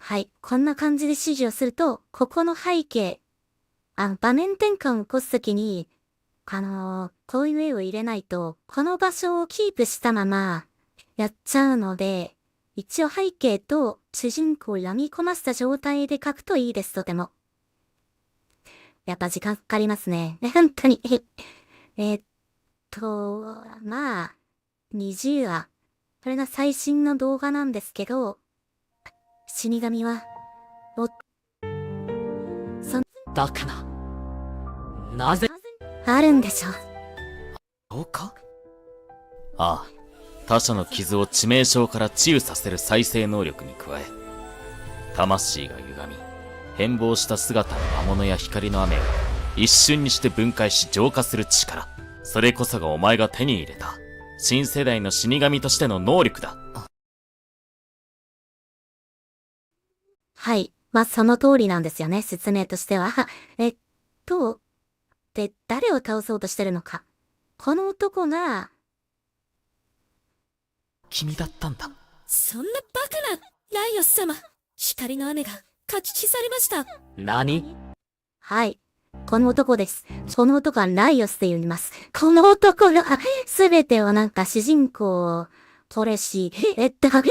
Speaker 1: はい。こんな感じで指示をすると、ここの背景、場面転換を起こすときに、こういう絵を入れないと、この場所をキープしたまま、やっちゃうので、一応背景と主人公を読み込ませた状態で描くといいです、とても。やっぱ時間かかりますね。本当に。まあ、20話。これが最新の動画なんですけど、死神は、
Speaker 5: だからなぜ
Speaker 1: あるんでしょう。
Speaker 2: そうか？ああ、他者の傷を致命傷から治癒させる再生能力に加え、魂が歪み、変貌した姿の魔物や光の雨を一瞬にして分解し浄化する力。それこそがお前が手に入れた、新世代の死神としての能力だ。
Speaker 1: はい。まあ、その通りなんですよね、説明としては。で、誰を倒そうとしてるのか。この男が、
Speaker 2: 君だったんだ。
Speaker 6: そんなバカなライオス様、光の雨が勝ち消されました。
Speaker 5: 何
Speaker 1: はい。この男です。その男はライオスって言います。この男が、すべてをなんか主人公を取れし、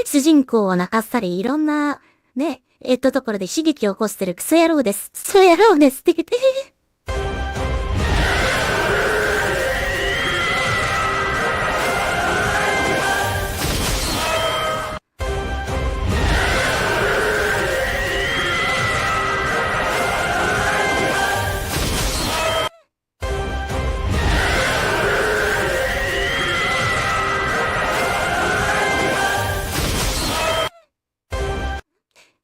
Speaker 1: 主人公を泣かしたり、いろんな、ね、ところで悲劇を起こしてるクソ野郎です。クソ野郎ですって言って。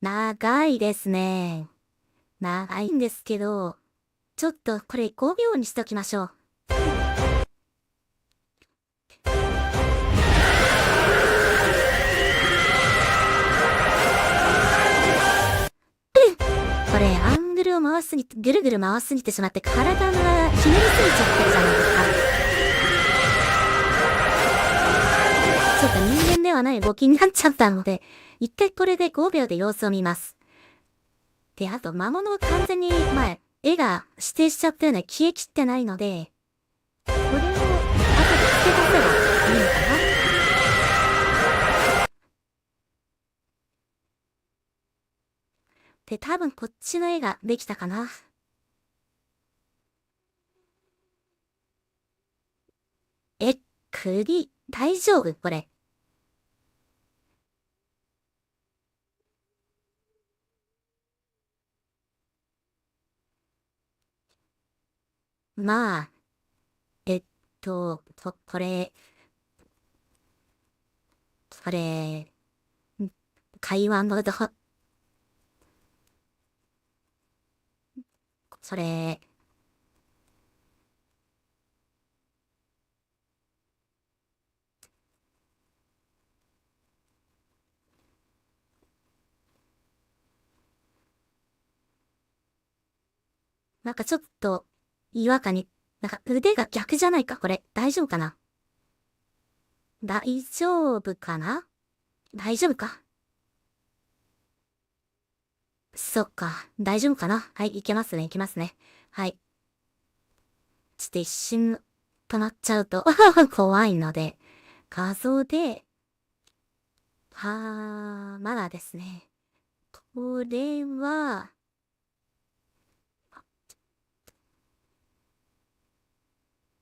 Speaker 1: 長いですね。長いんですけど、ちょっとこれ5秒にしときましょう。これアングルを回しすぎて、ぐるぐる回しすぎてしまって体がひねりすぎちゃってるじゃないですか。ちょっと人間ではない動きになっちゃったので、一回これで5秒で様子を見ます。で、あと魔物を完全に、絵が指定しちゃったような消えきってないので、これを後で付け足せばいいのかな。で、多分こっちの絵ができたかな。大丈夫これ。まあ、これ、会話のそれ、なんかちょっと、違和感に、なんか腕が逆じゃないかこれ。大丈夫かな大丈夫かな大丈夫かそっか。大丈夫かなはい、いけますね、いけますね。はい。ちょっと一瞬止まっちゃうと怖いので、画像で、まだですね。これは、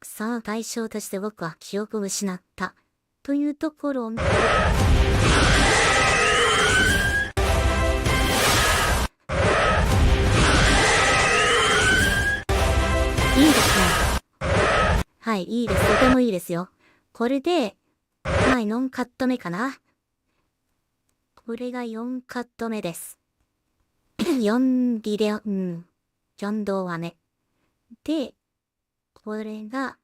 Speaker 1: その対象として僕は記憶を失った。というところを、いいですね。はい、いいです。とてもいいですよ。これで、4カット目かな。これが4カット目です。4ビデオ、4動画目。で、これが、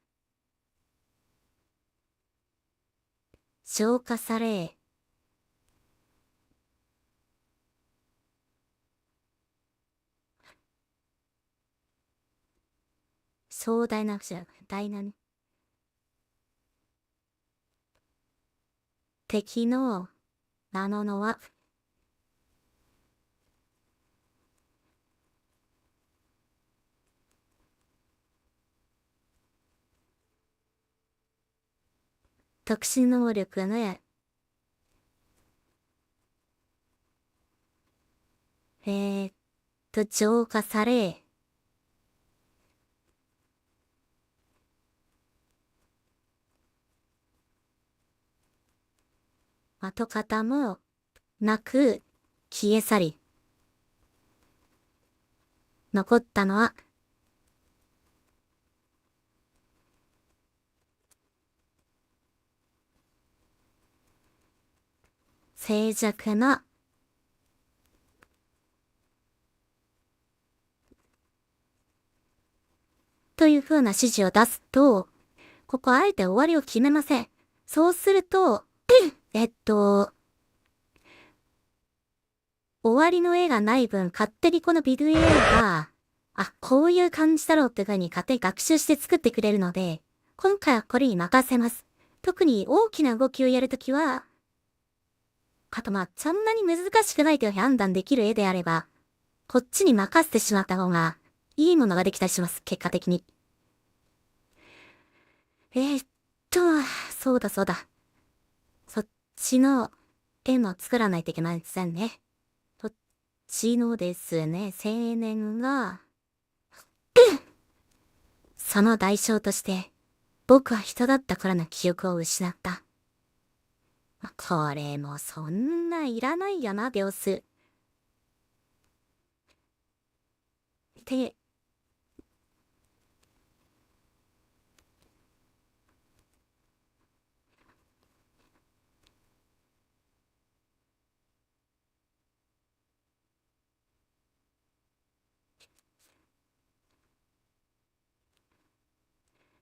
Speaker 1: 消化され、壮大な大なね。敵の、名のは、特殊能力ね。浄化され、跡形もなく消え去り、残ったのは、静寂なという風な指示を出すと、ここあえて終わりを決めません。そうすると、終わりの絵がない分、勝手にこのビデオが、こういう感じだろうって風に勝手に学習して作ってくれるので、今回はこれに任せます。特に大きな動きをやるときは、そんなに難しくないという判断できる絵であれば、こっちに任せてしまった方が、いいものができたりします、結果的に。そうだ。そっちの絵も作らないといけないんですよね。そっちのですね、青年が、その代償として、僕は人だったからの記憶を失った。これもそんないらないよな、秒数。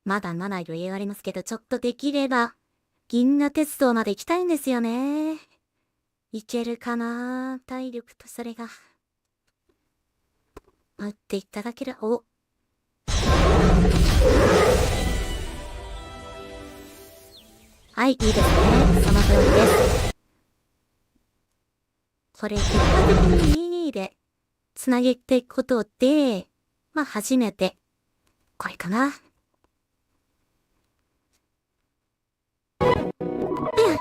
Speaker 1: まだ7余裕ありますけど、ちょっとできれば、銀河鉄道まで行きたいんですよね。行けるかな、体力とそれが。打っていただける、はい、いいですね。その通りです。これ、結果的に2で、つなげていくことで、初めて、これかな。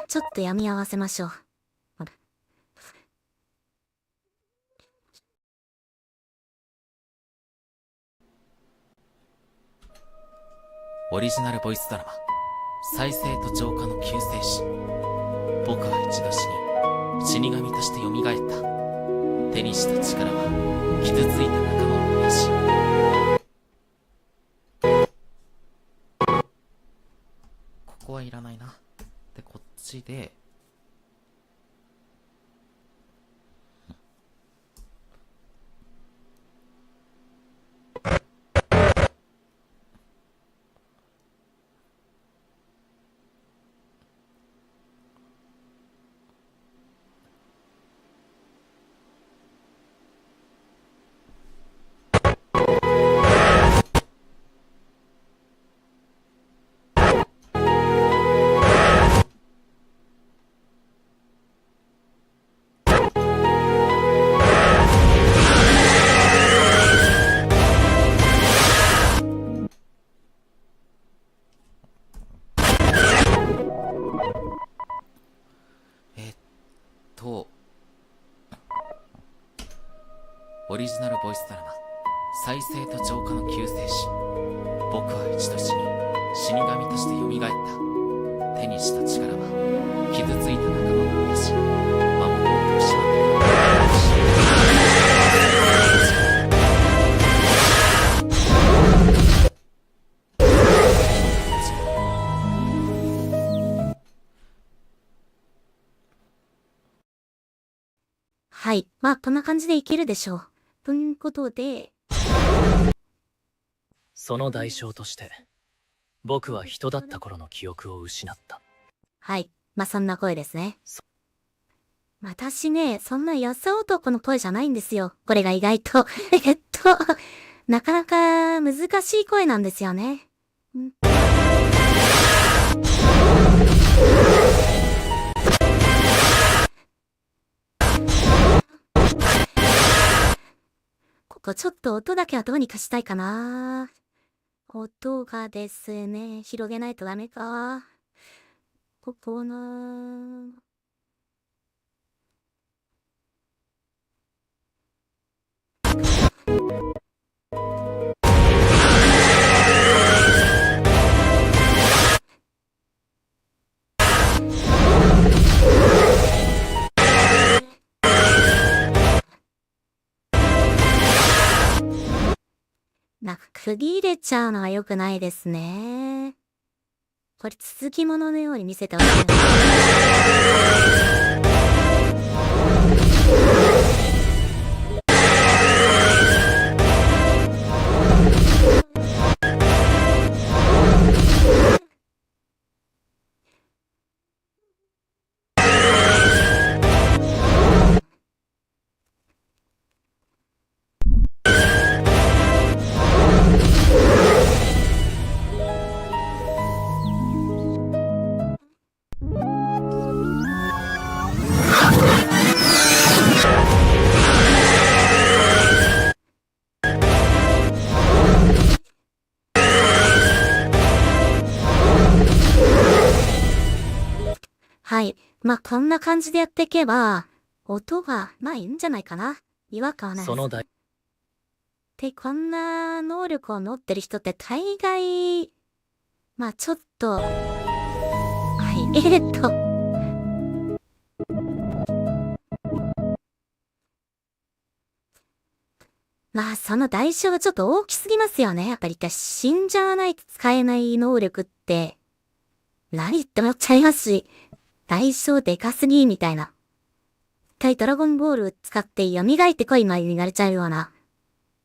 Speaker 1: ちょっとやみ合わせましょう。
Speaker 2: オリジナルボイスドラマ、再生と浄化の救世主。僕は一度死に、死神として蘇った。手にした力は、傷ついた仲間を癒し。ここはいらないな。で、こっちで、オリジナルボイスドラマ、再生と浄化の救世主。僕は一度死神として蘇った。手にした力は、傷ついた仲間を癒し、守ろうとしま
Speaker 1: はい。こんな感じでいけるでしょう。ということで、
Speaker 5: その代償として、僕は人だった頃の記憶を失った。
Speaker 1: はい。そんな声ですね。私ね、そんな安男の声じゃないんですよ。これが意外と、なかなか難しい声なんですよね。ここちょっと音だけはどうにかしたいかな。音がですね、広げないとダメか。ここななんか区切れちゃうのは良くないですね。これ続きもののように見せてほしいな。はい。まあ、こんな感じでやっていけば、音が、まあいいんじゃないかな。違和感はないです。
Speaker 5: その代
Speaker 1: で、こんな能力を持ってる人って大概、まあちょっと、はい、まあその代償がちょっと大きすぎますよね。やっぱり死んじゃわないと使えない能力って、何言ってもやっちゃいますし、代償でかすぎみたいな。一回ドラゴンボール使って蘇ってこいまでになれちゃうような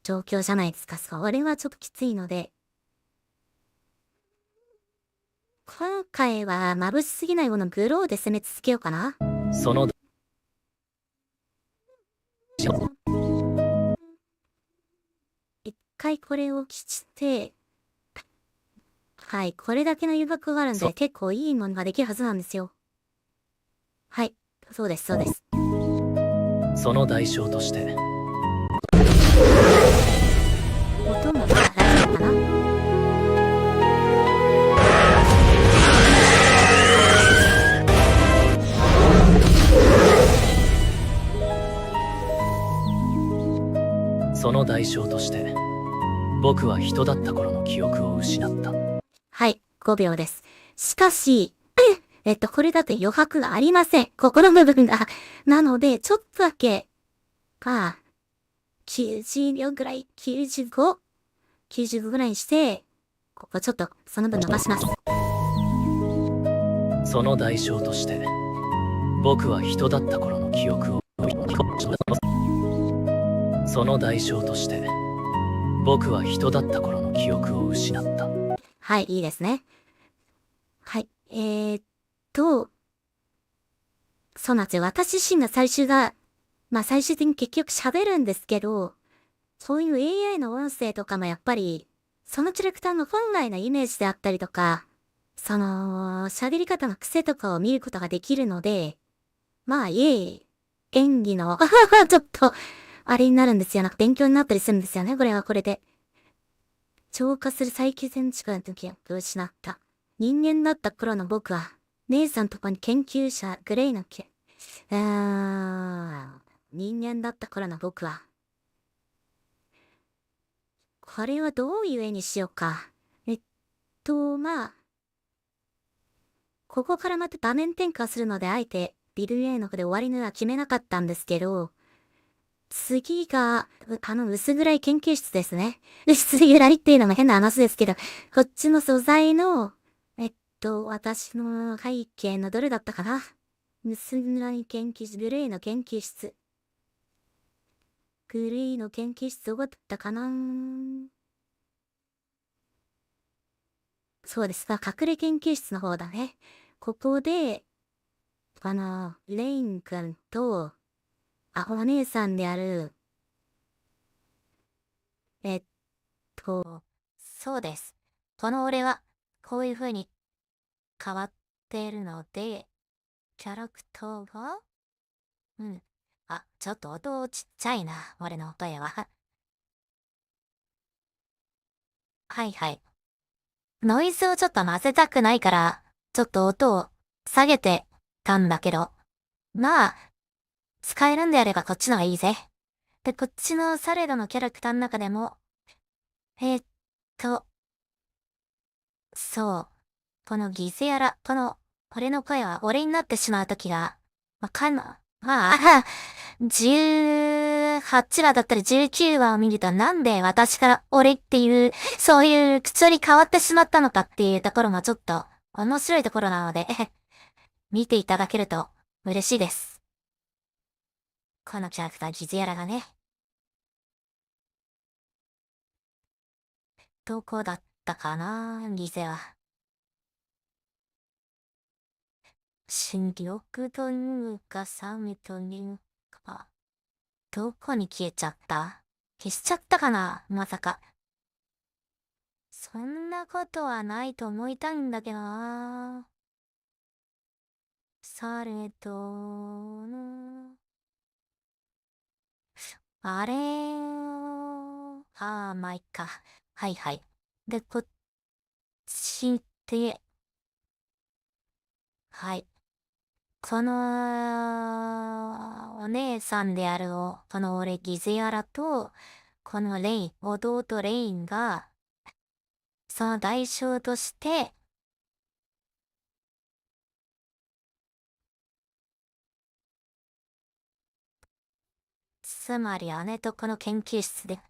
Speaker 1: 状況じゃないですか。それはちょっときついので、今回は眩しすぎないものグローで攻め続けようかな。
Speaker 5: その
Speaker 1: 一回これを消して、はい、これだけの誘惑があるんで結構いいものができるはずなんですよ。はい、そうです、そうです。
Speaker 5: その代償として
Speaker 1: 音もまあ大丈夫かな。
Speaker 5: その代償として僕は人だった頃の記憶を失った。
Speaker 1: はい、5秒です。しかし、これだと余白がありません。ここの部分が。なので、ちょっとだけ、90秒ぐらい、95 95ぐらいにして、ここちょっと、その分伸ばします。
Speaker 5: その代償として僕は人だった頃の記憶をその代償として僕は人だった頃の記憶を失った。
Speaker 1: はい、いいですね。はい、そうなんですよ。私自身の最終が、まあ最終的に結局喋るんですけど、そういう AI の音声とかもやっぱり、そのキャラクターの本来のイメージであったりとか、その、喋り方の癖とかを見ることができるので、まあ、演技の、ちょっと、あれになるんですよ。なんか勉強になったりするんですよね。これはこれで。超過する再起前力の時を失った。人間だった頃の僕は、姉さんとこに研究者、グレイの人間だった頃の僕は、これはどういう絵にしようか。まあ、ここからまた画面転換するので、あえて、ビル A の方で終わりのは決めなかったんですけど、次が、薄暗い研究室ですね。薄暗いっていうのも変な話ですけど、こっちの素材の、私の背景のどれだったかな。薄暗い研究室、グレーの研究室。グレーの研究室どこだったかな。そうです。隠れ研究室の方だね。ここで、レイン君と、お姉さんである、そうです。この俺は、こういう風に変わってるので、キャラクターがちょっと音ちっちゃいな、俺の音やは。はいはい。ノイズをちょっと混ぜたくないから、ちょっと音を
Speaker 3: 下げてたんだけど。まあ、使えるんであればこっちのがいいぜ。で、こっちのサレドのキャラクターの中でも、えーっと、そう。このギゼアラ、俺の声は俺になってしまうときが、18話だったり19話を見るとなんで私から俺っていう、そういう口調に変わってしまったのかっていうところがちょっと面白いところなので、見ていただけると嬉しいです。このキャラクターギゼアラがね。どこだったかな、ギゼは。新緑というかサムというか、どこに消えちゃった？消しちゃったかな、まさか。そんなことはないと思いたいんだけどな。されどの、あれまあ、いっか。はいはい。で、こっちって、はい。この、お姉さんであるこの俺ギゼアラと、このレイン、弟レインが、その代償として、つまり姉とこの研究室で、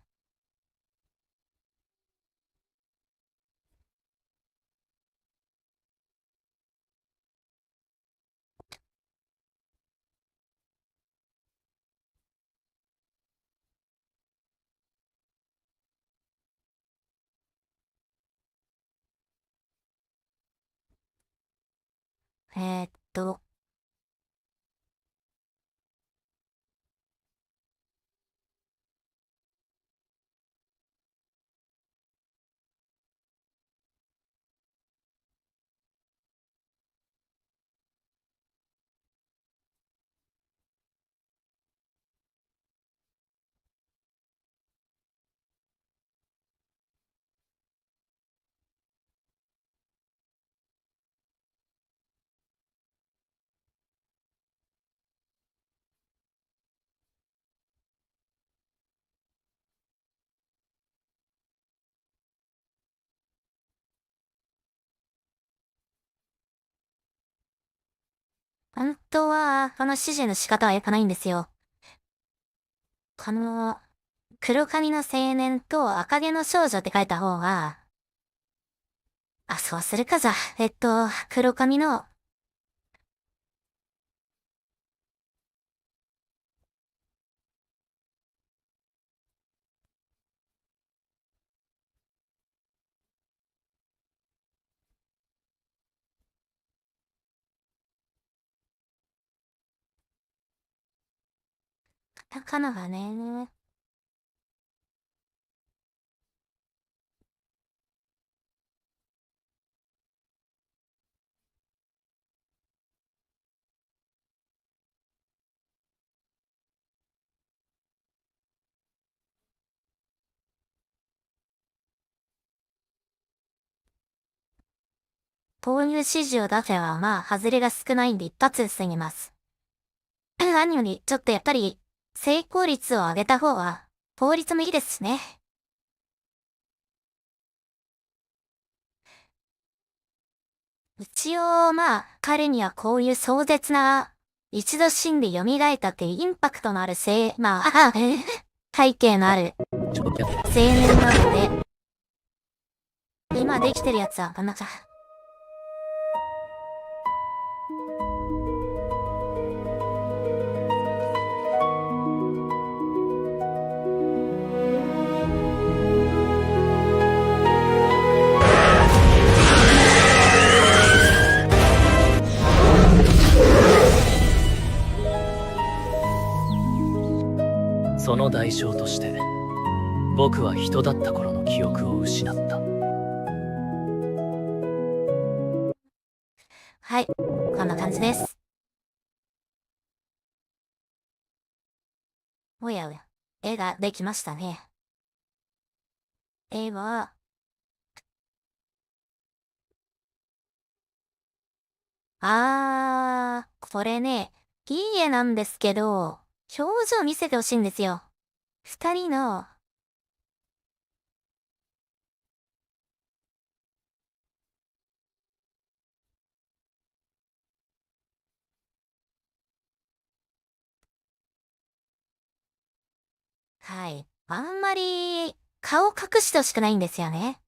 Speaker 3: えーっと、本当は、この指示の仕方は良くないんですよ。この、黒髪の青年と赤毛の少女って書いた方が、そうするかじゃ。黒髪の、カタカナがね、こういう指示を出せばまあ、外れが少ないんで一発で済みます。何より、ちょっとやっぱり、成功率を上げた方は、効率もいいですしね。一応、まあ、彼にはこういう壮絶な、一度死んで蘇ったっていうインパクトのある背景のある
Speaker 5: ちょっとや
Speaker 3: 青年なので、今できてるやつは、なんか、
Speaker 5: その代償として僕は人だった頃の記憶を失った。
Speaker 3: はい、こんな感じです。おやおや、絵ができましたね。絵は、これね、いい絵なんですけど、表情見せてほしいんですよ。二人の、はい。あんまり、顔隠してほしくないんですよね。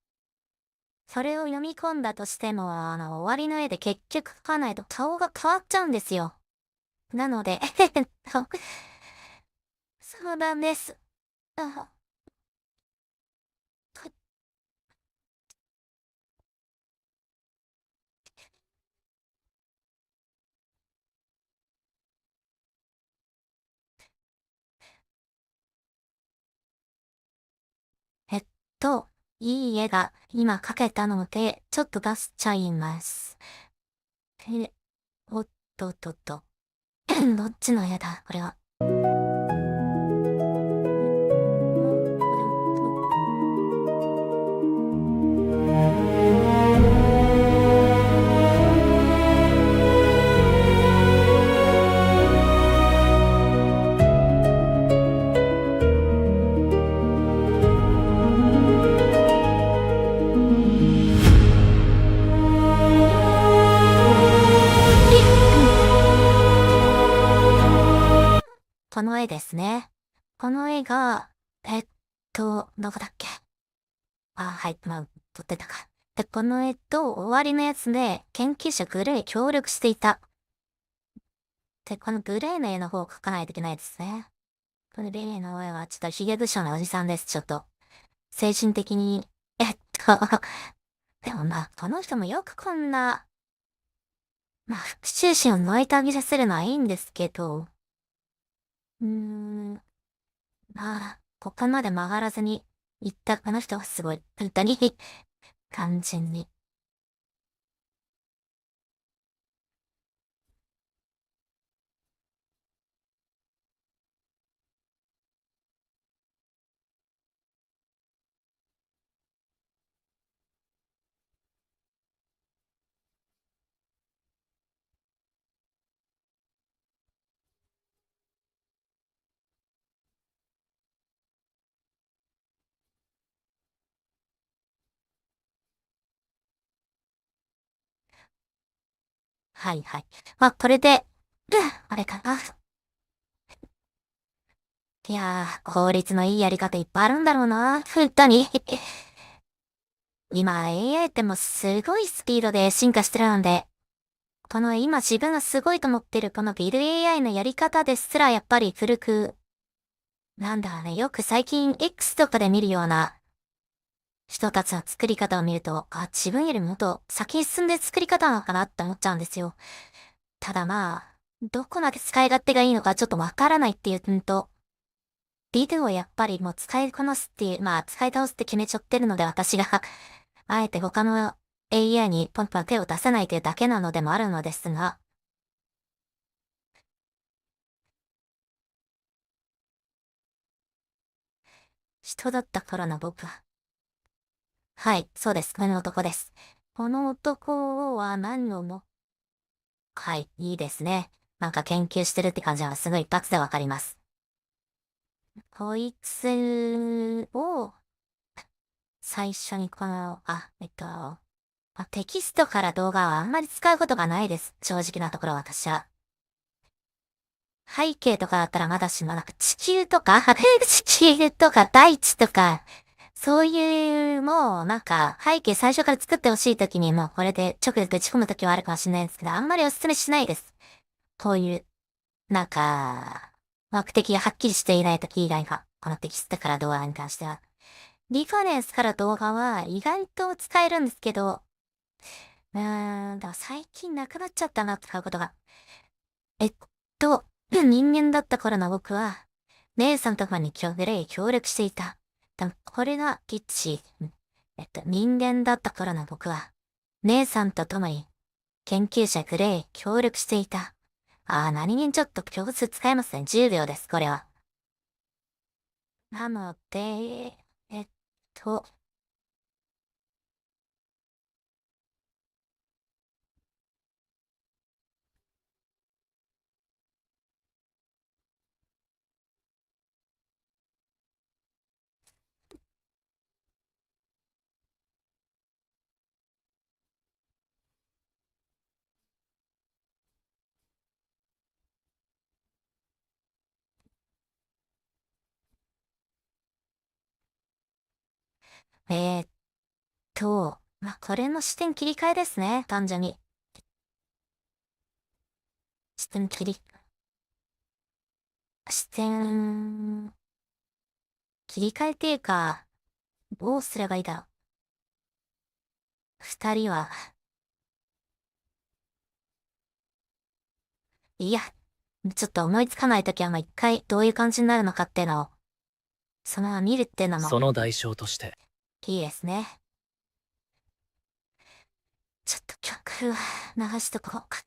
Speaker 3: それを読み込んだとしても、終わりの絵で結局描かないと顔が変わっちゃうんですよ。なので、そうなんです。あこえっと、いい絵が今描けたので、ちょっと出しちゃいます。おっとっとっと。どっちの絵だこれは。この絵ですね。この絵が、どこだっけ。はい、撮ってたか。で、この絵と終わりのやつで、研究者グレー協力していた。で、このグレーの絵の方を描かないといけないですね。グレーの絵はちょっとヒゲ不詳なおじさんです、ちょっと。精神的に、でもこの人もよくこんな、復讐心を燃えたぎらせるのはいいんですけど、うーん、ここまで曲がらずに行ったこの人はすごい、本当に、完全に。はいはい。これで、あれかな。いやー、効率のいいやり方いっぱいあるんだろうな。本当に。今 AI ってもうすごいスピードで進化してるので、この今自分がすごいと思ってるこのビル AI のやり方ですらやっぱり古く、なんだね、よく最近 X とかで見るような人たちの作り方を見ると、自分よりもっと先に進んで作り方なのかなって思っちゃうんですよ。ただどこまで使い勝手がいいのかちょっとわからないっていう点と、ビデオをやっぱりもう使いこなすっていう、使い倒すって決めちゃってるので私があえて他の AI にポンポン手を出せないというだけなのでもあるのですが、人だった頃の僕は、はい、そうです、この男です。この男は何をも、はい、いいですね。なんか研究してるって感じはすごい一発でわかります。こいつを、最初にこの、テキストから動画はあんまり使うことがないです。正直なところ私は。背景とかだったらまだしも地球とか、地球とか大地とか、そういうもう背景最初から作ってほしいときにもうこれで直でぶち込むときはあるかもしれないですけど、あんまりお勧めしないです。こういう、目的がはっきりしていないとき以外は、このテキストから動画に関しては。リファレンスから動画は意外と使えるんですけど、だから最近なくなっちゃったな、使うことが。えっ人間だった頃の僕は、姉さんとかに協力していた。これがキッチ。人間だった頃の僕は、姉さんと共に、研究者グレイ協力していた。何にちょっと共通使えますね。10秒です、これは。なので、えっと、えーっこれの視点切り替えですね、単純に。視点切り替えっていうか、どうすればいいだろう。二人は、いや、ちょっと思いつかないときは一回どういう感じになるのかっていうのを、そのまま見るっていうのも
Speaker 5: その代償として、
Speaker 3: いいですね。ちょっと曲は流しとこうか。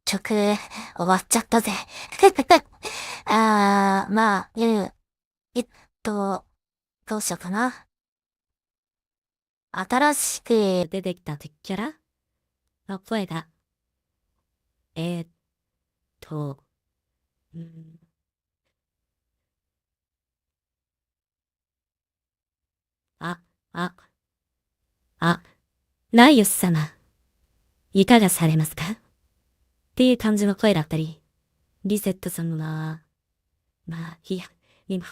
Speaker 3: 曲、終わっちゃったぜ。まあ、えっと、どうしようかな。新しく
Speaker 1: 出てきた敵キャラの声が、えーっと、うん、あ、あ、ライオス様、いかがされますかっていう感じの声だったり、リセットさんのまあ、いや、今。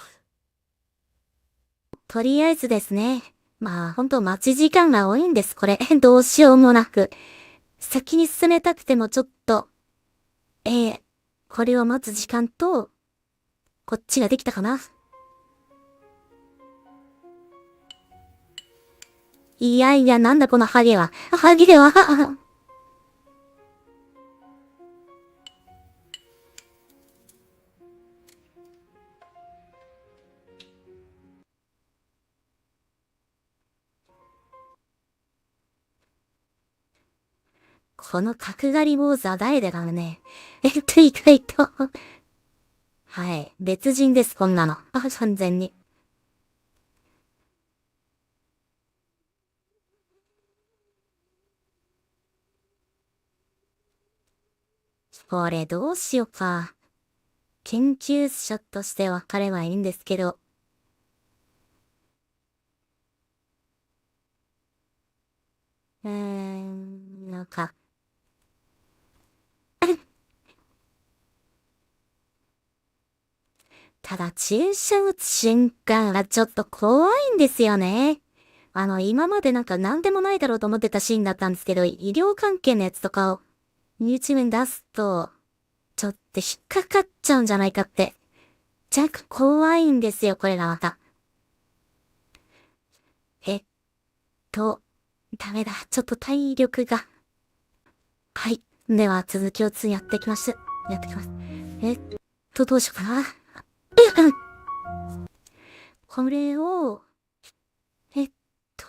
Speaker 1: とりあえずですね。まあ、ほんと待ち時間が多いんです、これ。どうしようもなく。先に進めたくてもちょっと、これを待つ時間と、こっちができたかな。いやいや、なんだこのハゲは。ハゲは、この角刈り坊主は誰だからね。はい。別人です、こんなの。完全に。これどうしようか。研究者としては彼はいいんですけど。なんか。ただ注射打つ瞬間はちょっと怖いんですよね。今までなんか何でもないだろうと思ってたシーンだったんですけど、医療関係のやつとかを YouTube に出すと、ちょっと引っかかっちゃうんじゃないかって。若干怖いんですよ、これがまた。えっダメだ。ちょっと体力が。はい。では、続きをやってきます。やってきます。どうしようかな。これを、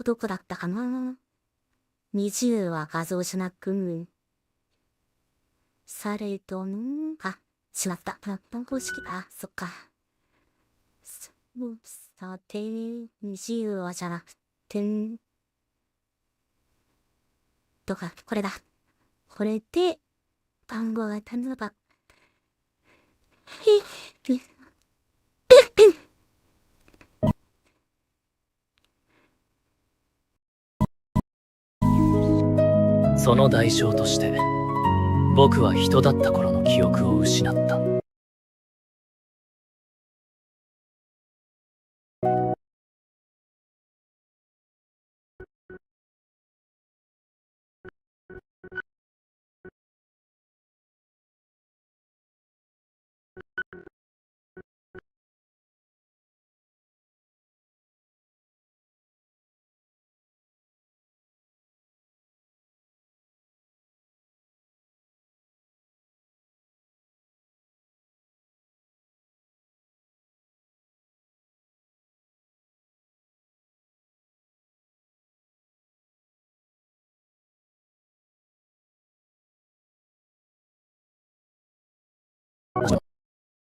Speaker 1: どこだったかな。20は画像しなく、されどん、しまった。番号式、そっか。さて、20はじゃなくて、これだ。これで、番号が足んなば、
Speaker 5: その代償として僕は人だった頃の記憶を失った。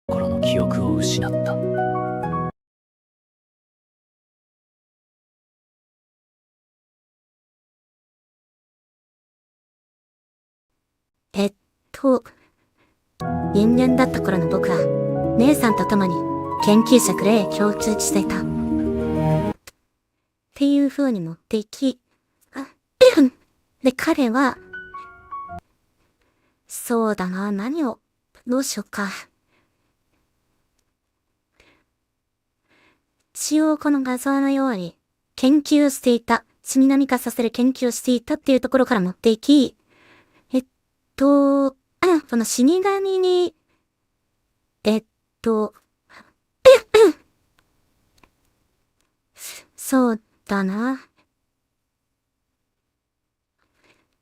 Speaker 5: 頃の記憶を失った。
Speaker 1: 人間だった頃の僕は、姉さんと共に研究者クレイへ共通していた。っていう風に持っていき、で、彼は、そうだな、どうしようか。一応この画像のように、研究していた、死神化させる研究をしていたっていうところから持っていき、この死神に、そうだな。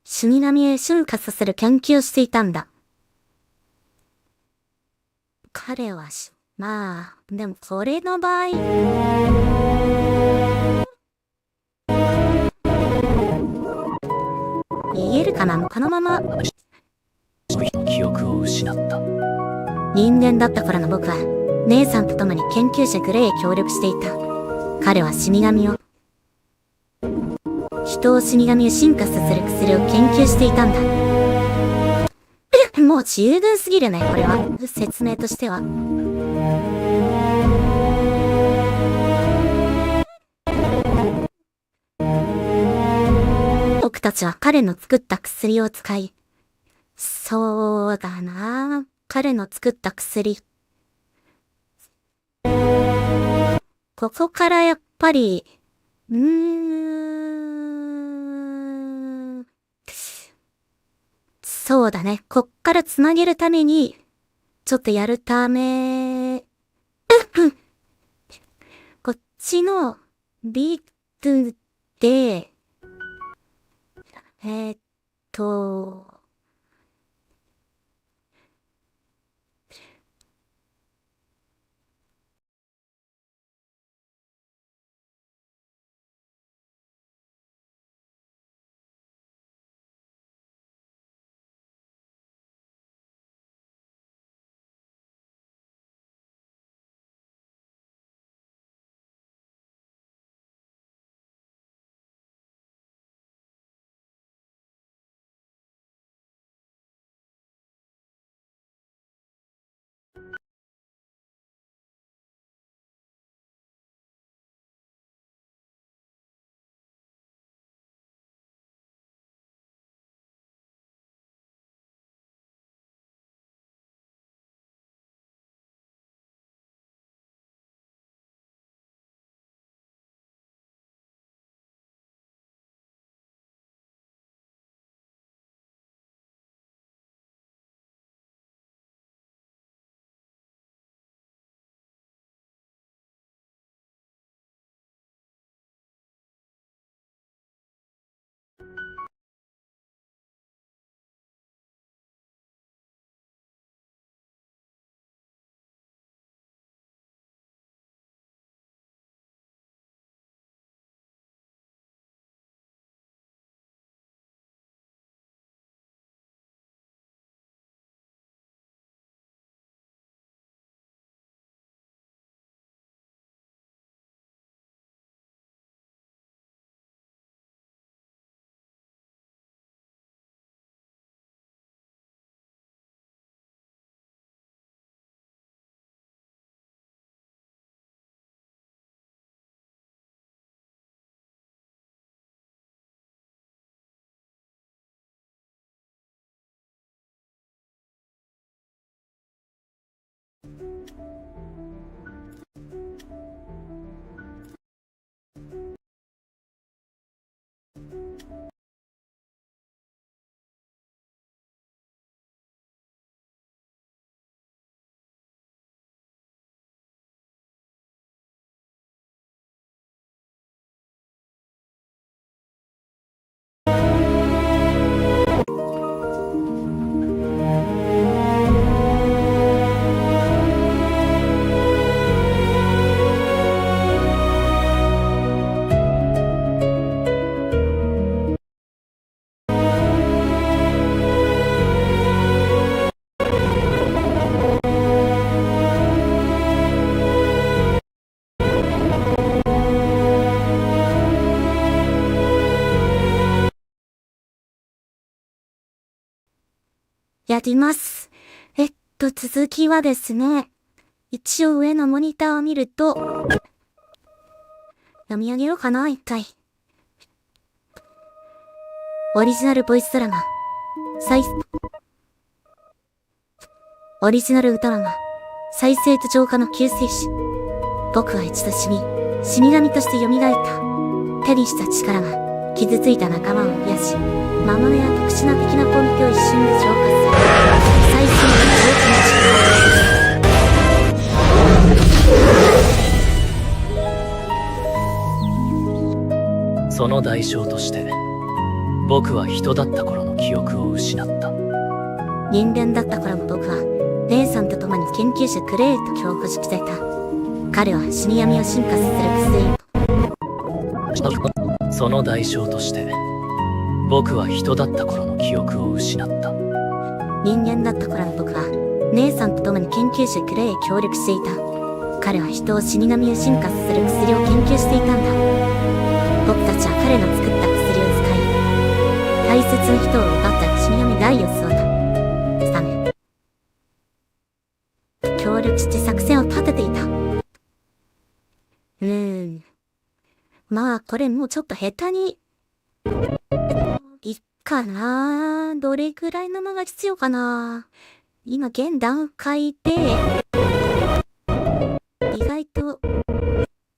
Speaker 1: 死神へ進化させる研究をしていたんだ。彼はまあ、でもこれの場合、言えるかなこのまま。
Speaker 5: 記憶を失った。
Speaker 1: 人間だったからの僕は、姉さんと共に研究者グレイへ協力していた。彼は死神を、人を死神を進化させる薬を研究していたんだ。もう十分すぎるね、これは。説明としては。僕たちは彼の作った薬を使い、そうだな。彼の作った薬。ここからやっぱり、そうだね。こっからつなげるために、ちょっとやるため、こっちのビートで、えーっと、やります。続きはですね、一応上のモニターを見ると、読み上げようかな、一回。オリジナルボイスドラマ、オリジナル歌ドラマ、再生と浄化の救世主。僕は一度死神として蘇った。手にした力が傷ついた仲間を癒し、魔物や特殊な敵の攻撃を一瞬で浄化する。再生と浄化の
Speaker 5: 力。その代償として僕は人だった頃の記憶を失った。
Speaker 1: 人間だった頃の僕は姉さんと共に研究者クレイと協力していた。彼は死神を進化させる薬。
Speaker 5: その代償として僕は人だった頃の記憶を失った。
Speaker 1: 人間だった頃の僕は姉さんと共に研究者クレイへ協力していた。彼は人を死神へ進化させる薬を研究していたんだ。僕たちは彼の作った薬を使い、大切な人を奪った死神ダイオスをため協力して作戦を立てていた。まあこれもうちょっと下手にいっかな。どれくらいの間が必要かな。今現段階で意外と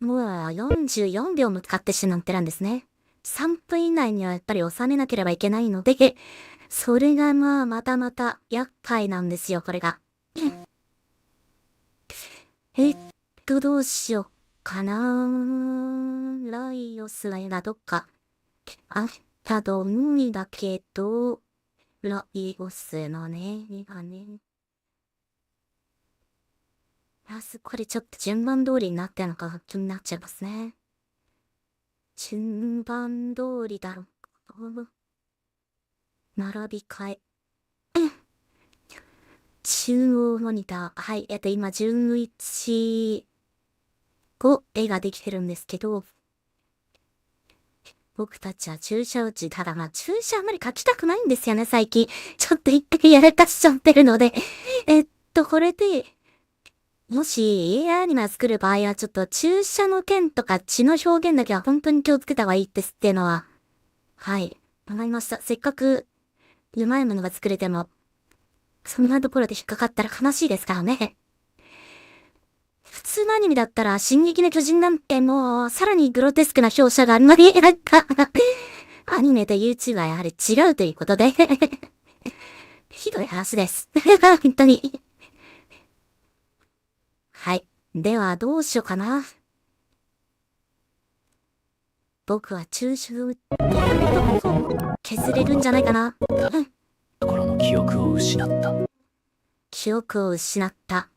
Speaker 1: もう44秒も使ってしまってるんですね。3分以内にはやっぱり収めなければいけないので、それがまた厄介なんですよ、これが。どうしようかな。ライオスがどっかあったと思うんだけど、ライオスのね、これちょっと順番通りになってるのか気になっちゃいますね。順番通りだろう。並び替え。中央モニター。はい。今、11、5絵ができてるんですけど、僕たちは注射打ち。ただ注射あんまり書きたくないんですよね、最近。ちょっと一回やらかしちゃってるので。これで、もし AI アニメを作る場合はちょっと注射の剣とか血の表現だけは本当に気をつけた方がいいですっていうのは、はい、わかりました。せっかくうまいものが作れても、そんなところで引っかかったら悲しいですからね。普通のアニメだったら、進撃の巨人なんてもう、さらにグロテスクな描写があんまり、アニメと YouTube はやはり違うということで、ひどい話です。本当に。はい。では、どうしようかな。僕は注射を削れるんじゃないかな。
Speaker 5: 頃の記憶を失った。
Speaker 1: 記憶を失った。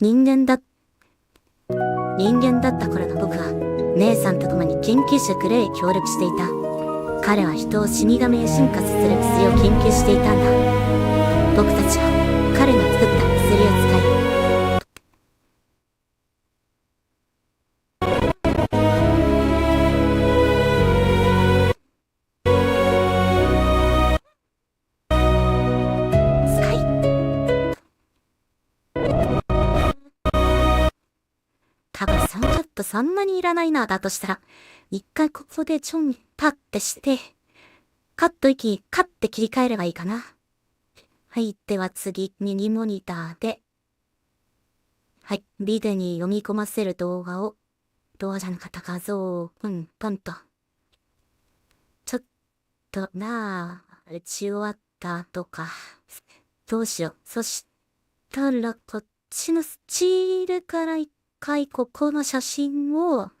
Speaker 1: 人間だった頃の僕は、姉さんと共に研究者クレイへ協力していた。彼は人を死神へ進化させる薬を研究していたんだ。僕たちは彼の作った薬を使い、多分3カットそんなにいらないな。だとしたら、一回ここでちょんパッてして、カット息、カッて切り替えればいいかな。はい。では次、右モニターで、はい。ビデに読み込ませる動画を、動画じゃなかった画像を、ポンと。ちょっとなあ、打ち終わった後か。どうしよう。そしたら、こっちのスチールから一回ここの写真を、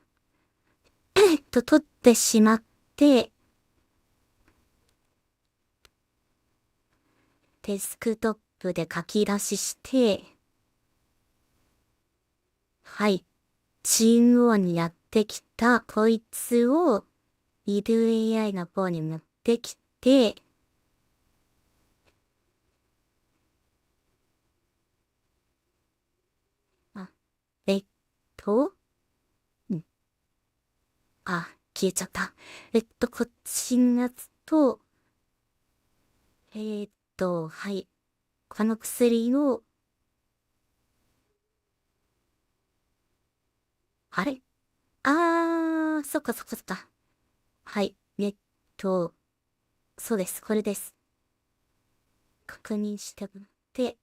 Speaker 1: 撮ってしまって、デスクトップで書き出しして、はい。中央にやってきたこいつを、リド AI の方に持ってきて、えっと、消えちゃった。こっちのやつと、はい。この薬を、あれそっか。はい。そうです。これです。確認してもらって、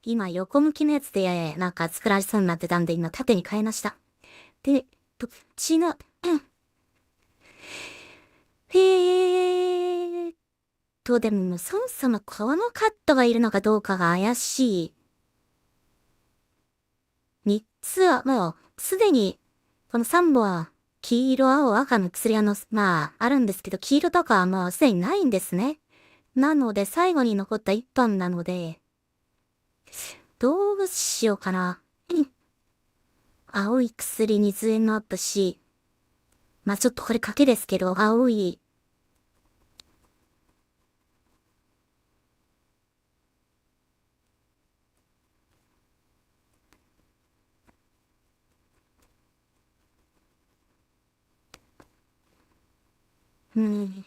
Speaker 1: 今横向きのやつでなんか作られそうになってたんで今縦に変えました。で、こっちの、でもそもそもこのカットがいるのかどうかが怪しい。3つはもうすでにこの3本は黄色、青、赤の薬あるんですけど黄色とかはもうすでにないんですね。なので最後に残った1本なので、どうしようかな。青い薬水円のアップし、ちょっとこれ賭けですけど、青い、うん。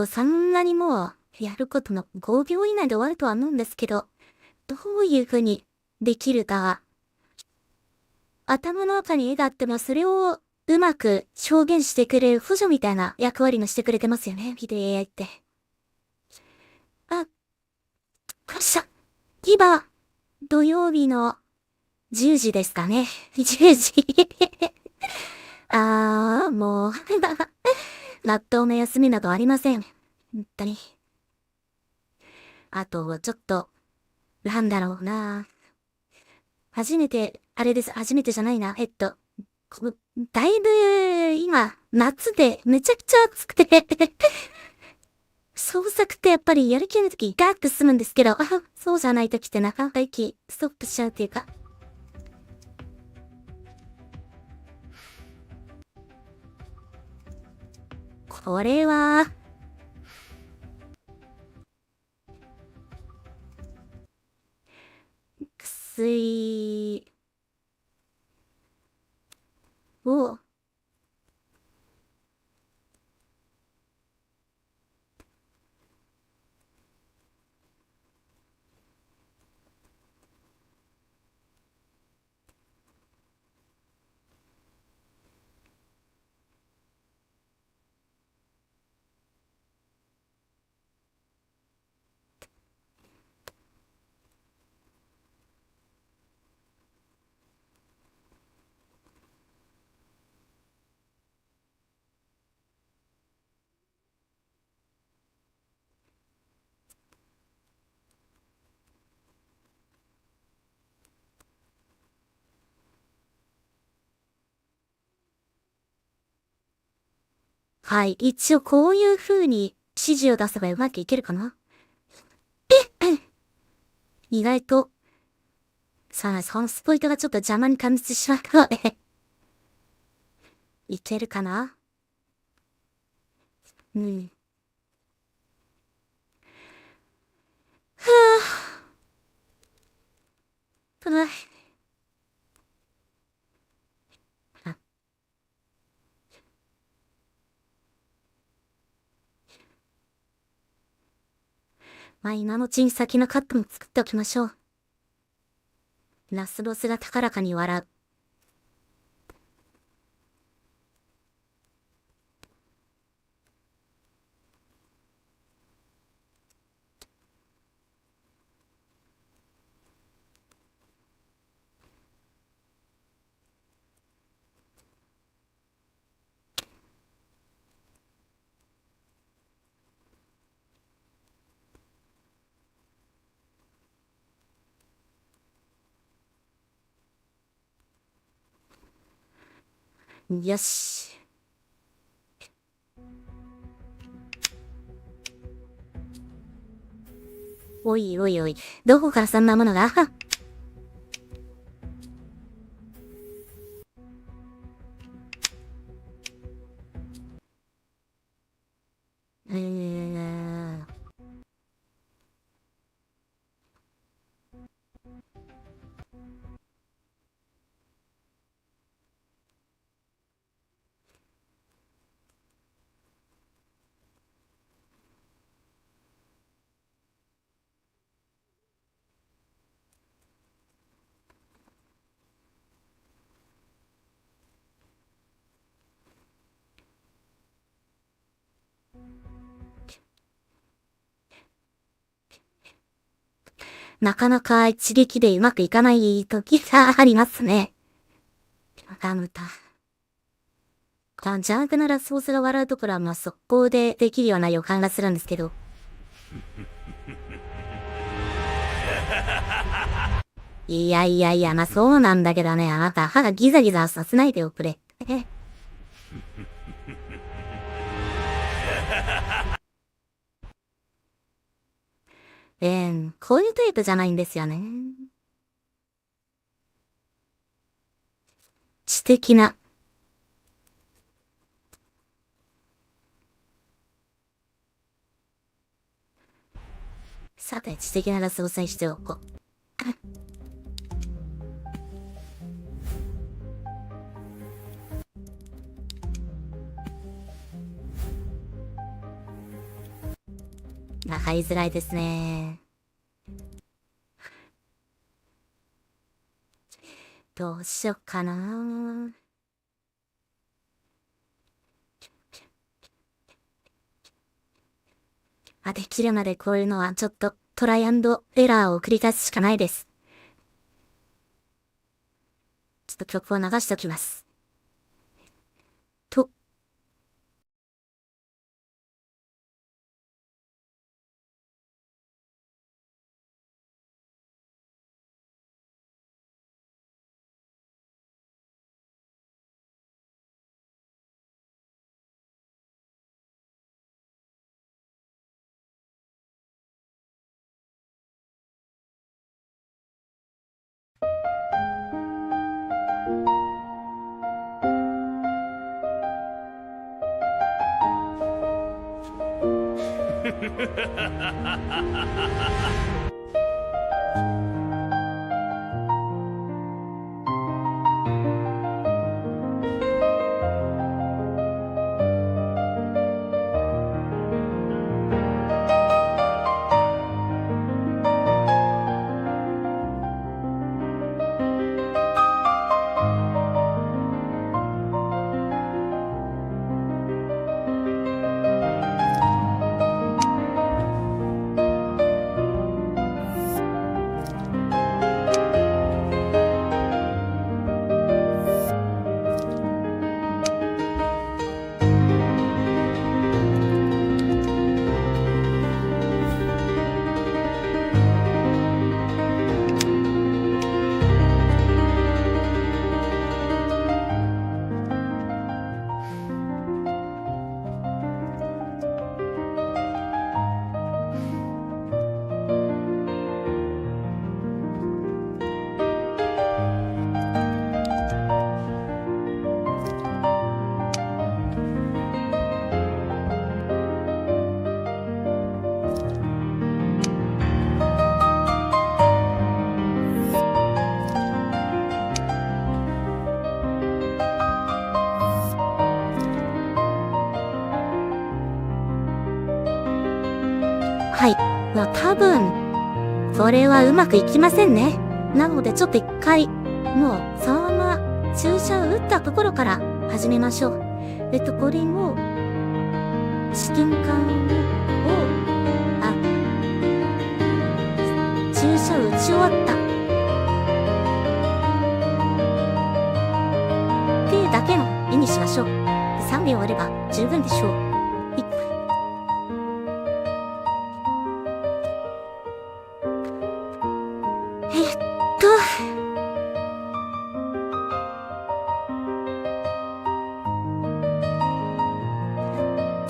Speaker 1: そんなにもう、やることの5秒以内で終わるとは思うんですけど、どういう風にできるか、頭の中に絵があってもそれをうまく表現してくれる補助みたいな役割もしてくれてますよね、ビデオ AI って。よっしゃ。今、土曜日の10時ですかね。10時。もう、納豆の休みなどありません。本当に。あと、ちょっと、なんだろうな。初めてじゃないな。だいぶ、今、夏でめちゃくちゃ暑くて、創作ってやっぱりやる気の時ガーッと進むんですけど、そうじゃない時ってなかなか息ストップしちゃうっていうか。これは、薬を、はい、一応こういう風に指示を出せばうまくいけるかな。意外と、さあ、そのスポイトがちょっと邪魔に感じてしまったので、いけるかな？うん。はぁ。うわ。あ。まあ今のうちに先のカットも作っておきましょう。ラスボスが高らかに笑う。よし。おいおいおい、どこからそんなものが？なかなか一撃でうまくいかない時がありますね。ガムタ。邪悪なラスボスが笑うところはまあ速攻でできるような予感がするんですけど。いやいやいや、まあそうなんだけどね、あなた歯がギザギザさせないでおくれ。こういうタイプじゃないんですよね。知的な。さて、知的なラスボスにしておこう。入りづらいですね。どうしよっかな。できるまでこういうのはちょっとトライアンドエラーを繰り返すしかないです。ちょっと曲を流しておきます。と。多分、これはうまくいきませんね。なのでちょっと一回、もうそのまま注射を打ったところから始めましょう。これを、試験管を、注射を打ち終わった。っていうだけの絵にしましょう。3秒あれば十分でしょう。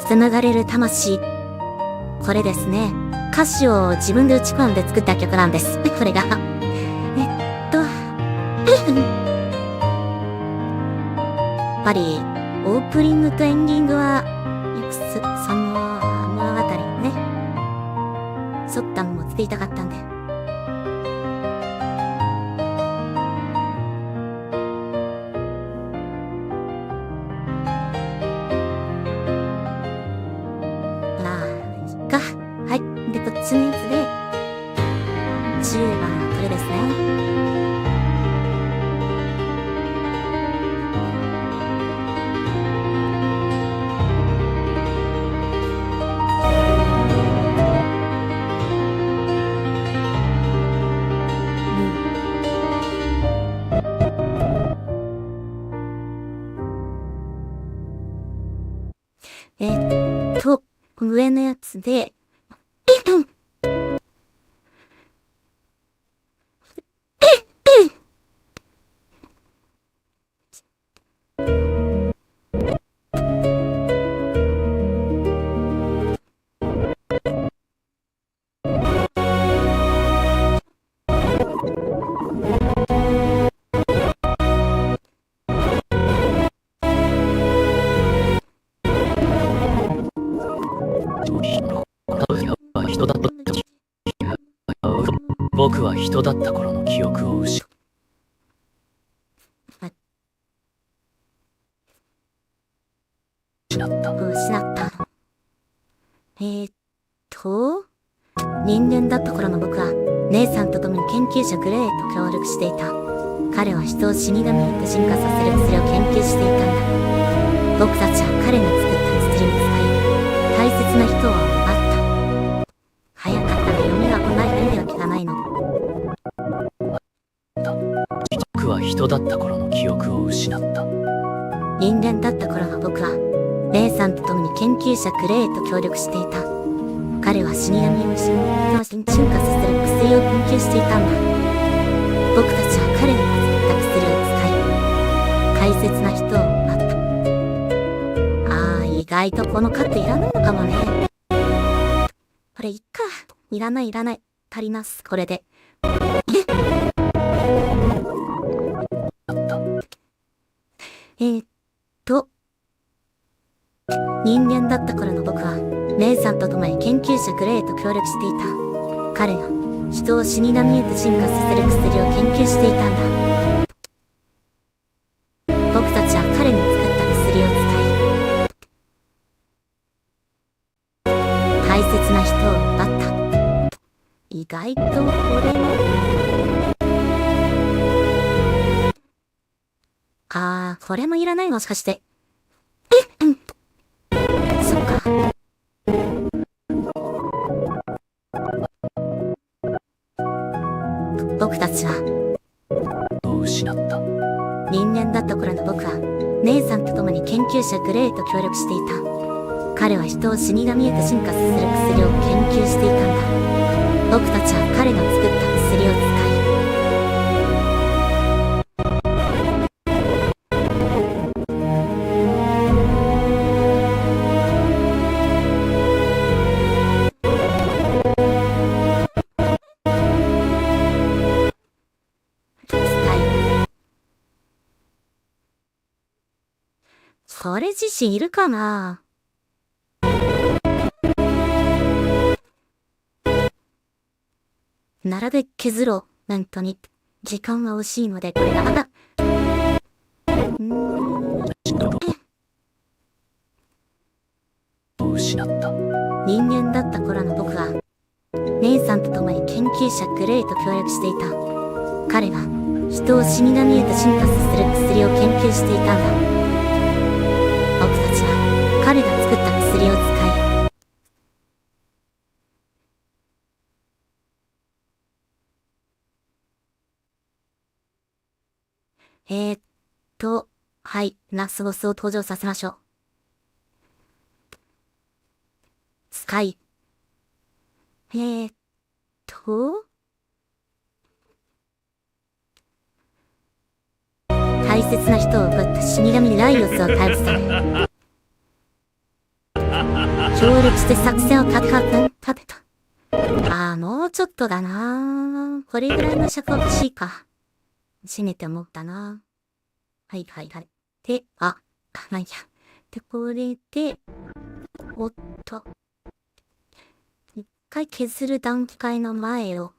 Speaker 1: 紡がれる魂。これですね。歌詞を自分で打ち込んで作った曲なんです。これが。やっぱり、オープニングとエンディングは、その物語にね、沿ったのも作りたかったんで。はい。で、こっちのやつで、10番、これですね。上のやつで、
Speaker 5: 僕は人だった頃の記憶を失った。
Speaker 1: 人間だった頃の僕は、姉さんと共に研究者グレイと協力していた。彼は人を死神へと進化させる薬を研究していたんだ。僕たちは彼の作った薬を使い、大切な人を奪った。早かったら夢が来ないわけがないの。
Speaker 5: 僕は人だった頃の記憶を失った。
Speaker 1: 人間だった頃の僕は、姉さんと共に研究者グレイと協力していた。彼は死神を進化させる薬を研究していたんだ。僕たちは彼の作った薬を使い、大切な人を奪った。意外とこのカットいらないのかもね。これいっか。いらない。足ります、これで。人間だった頃の僕は、姉さんと共に研究者グレイと協力していた。彼が人を死神へと進化させる薬を研究していたんだ。僕たちは彼の作った薬を使い、大切な人を奪った。意外とこれも。これもいらないの、もしかして。そっか。僕たちは
Speaker 5: 失った。
Speaker 1: 人間だった頃の僕は姉さんと共に研究者グレイと協力していた。彼は人を死神へと進化させる薬を研究していたんだ。僕たちは彼の作った薬を使い、それ自身いるかな？なるべく削ろう。本当に。時間が惜しいので、これが。
Speaker 5: 失った。
Speaker 1: 人間だった頃の僕は、姉さんと共に研究者グレイと協力していた。彼が人を死神へと進化させる薬を研究していたんだ。僕たちは彼が作った薬を使い、はい、ラスボスを登場させましょう。使い。大切な人を奪った死神ライオスを倒すため、協力して作戦を立てた。もうちょっとだな。これぐらいの尺は欲しいか。せめて思ったな。はい。で、まあいいや。で、これで、おっと。一回削る段階の前を。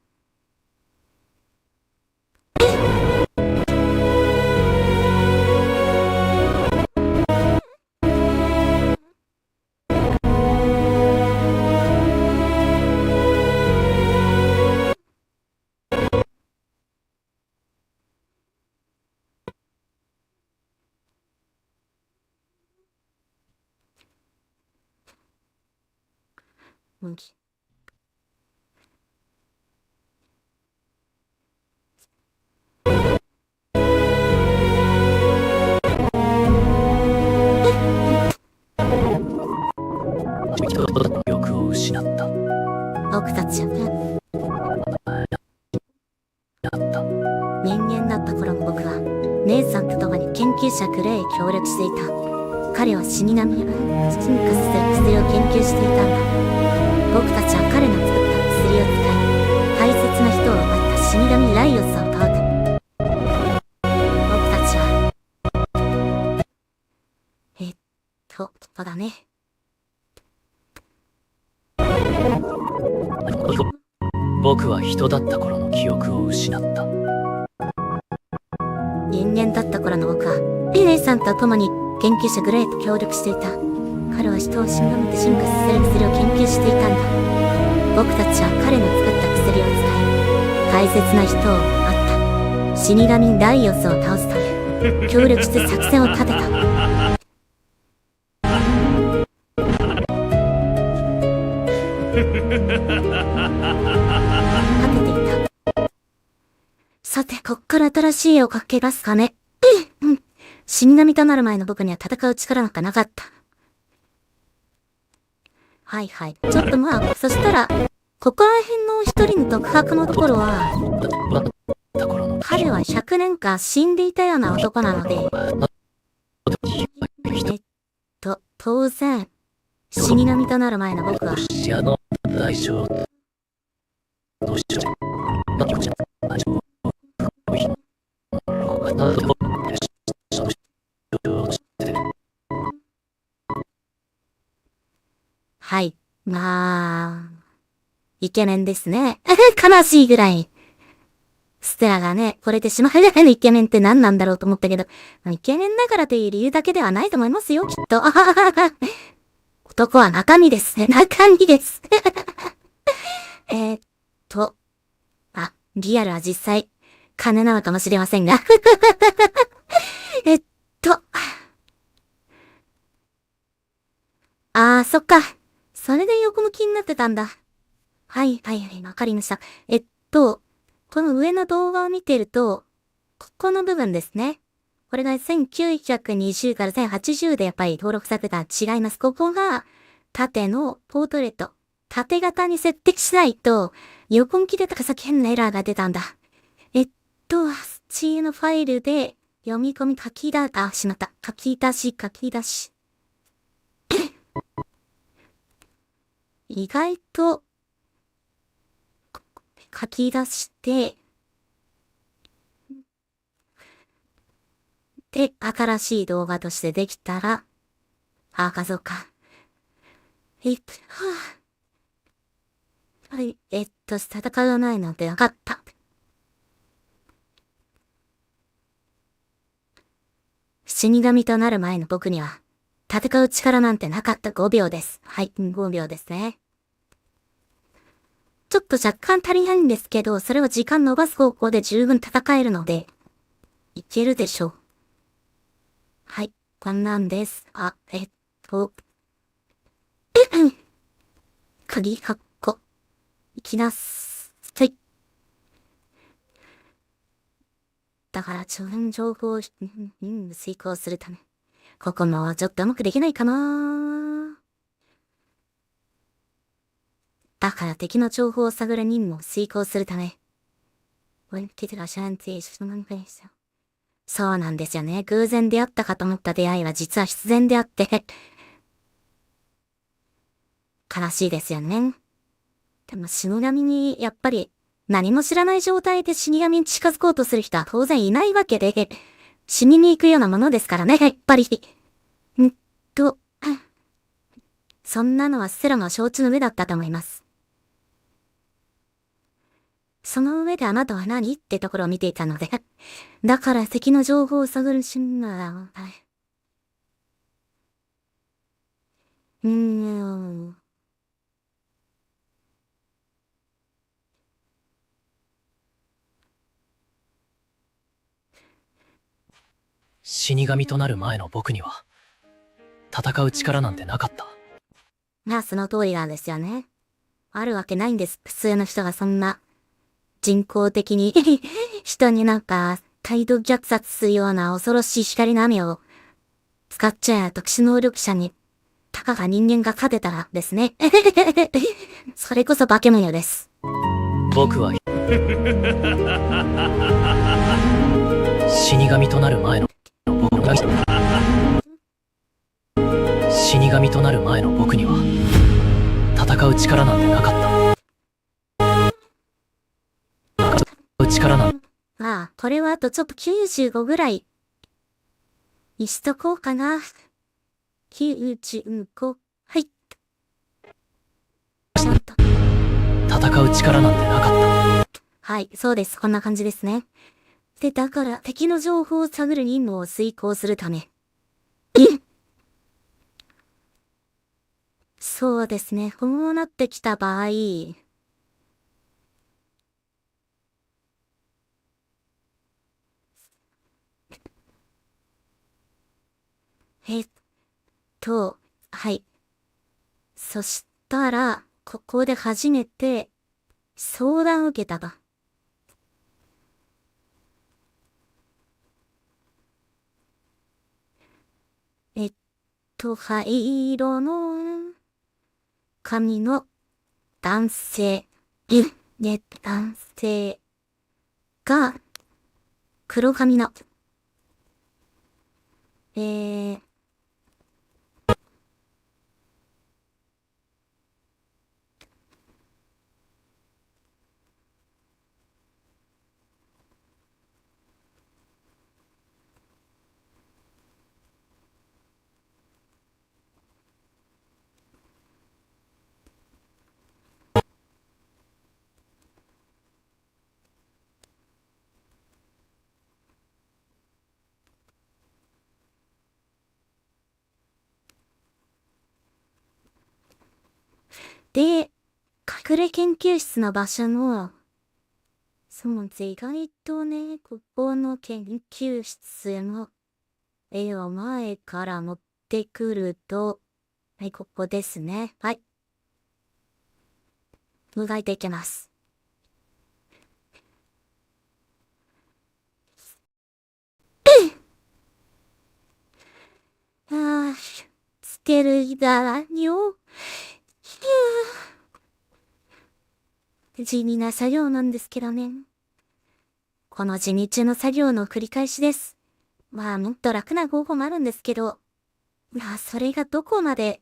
Speaker 1: 麦。
Speaker 5: 記憶を失った。
Speaker 1: 僕たちは人間だった頃の僕は姉さんと共に研究者グレイへ協力していた。彼は死神を進化させる薬を研究していたんだ。僕たちは彼の作った薬を使い、大切な人を奪った死神ライオスを倒す。僕たちはそうだね。
Speaker 5: 僕は人だった頃の記憶を失った。
Speaker 1: 人間だった頃の僕は姉さんと共に研究者グレイと協力していた。彼は人を死神で進化させる薬を研究していたんだ。僕たちは彼の作った薬を使い、大切な人を奪った死神ライオスを倒すため、協力して作戦を立てた。さて、こっから新しい絵を描け出すかね。死神となる前の僕には戦う力なんかなかった。はい。ちょっとそしたら、ここら辺の一人の独白のところは、彼は100年間死んでいたような男なので、当然、死神となる前の僕は、はい。イケメンですね。悲しいぐらい。ステラがね、これでしまうぐらいのイケメンって何なんだろうと思ったけど、イケメンだからという理由だけではないと思いますよ、きっと。男は中身ですね。中身です。リアルは実際、金なのかもしれませんが。そっか。それで横向きになってたんだ。はい、わかりました。この上の動画を見てると、ここの部分ですね。これが1920から1080でやっぱり登録されてたら違います。ここが、縦のポートレート。縦型に設定しないと、横向きで高さ変なエラーが出たんだ。C のファイルで、読み込み書き出し。意外と、書き出して、で、新しい動画としてできたら、画像か。戦わないなんてなかった。死神となる前の僕には、戦う力なんてなかった5秒です。はい、5秒ですね。ちょっと若干足りないんですけど、それは時間伸ばす方向で十分戦えるので、いけるでしょう。はい、こんなんです。鍵括弧。いきます。はい。だから、情報を、遂行するため。ここもちょっとうまくできないかな。だから敵の情報を探る任務を遂行するため。そうなんですよね。偶然出会ったかと思った出会いは実は必然であって。悲しいですよね。でも死神に、やっぱり、何も知らない状態で死神に近づこうとする人は当然いないわけで、死にに行くようなものですからね、やっぱり。そんなのはセロの承知の上だったと思います。その上であなたは何ってところを見ていたので、だから敵の情報を探る瞬間は、
Speaker 5: 死神となる前の僕には、戦う力なんてなかった。
Speaker 1: まあその通りなんですよね。あるわけないんです。普通の人がそんな、人工的に人になんか、態度虐殺するような恐ろしい光の雨を使っちゃ特殊能力者に、たかが人間が勝てたらですね。それこそ化け物です。
Speaker 5: 僕は、死神となる前の僕が、死神となる前の僕には、戦う力なんてなかった。力なんて。
Speaker 1: ああ、これはあとちょっと95ぐらい、にしとこうかな。95、はい。ちゃんと。
Speaker 5: 戦う力なんてなかった。
Speaker 1: はい、そうです。こんな感じですね。で、だから、敵の情報を探る任務を遂行するため。そうですね。こうなってきた場合、はい。そしたら、ここで初めて、相談を受けたが。灰色の髪の男性、男性が、黒髪の、で、隠れ研究室の場所の、そうです。意外とね、ここの研究室の絵を前から持ってくると、はい、ここですね。はい。磨いていきます。ああ、つけるだらよ。地味な作業なんですけどね。この地道の作業の繰り返しです。まあ、もっと楽な方法もあるんですけど、まあ、それがどこまで、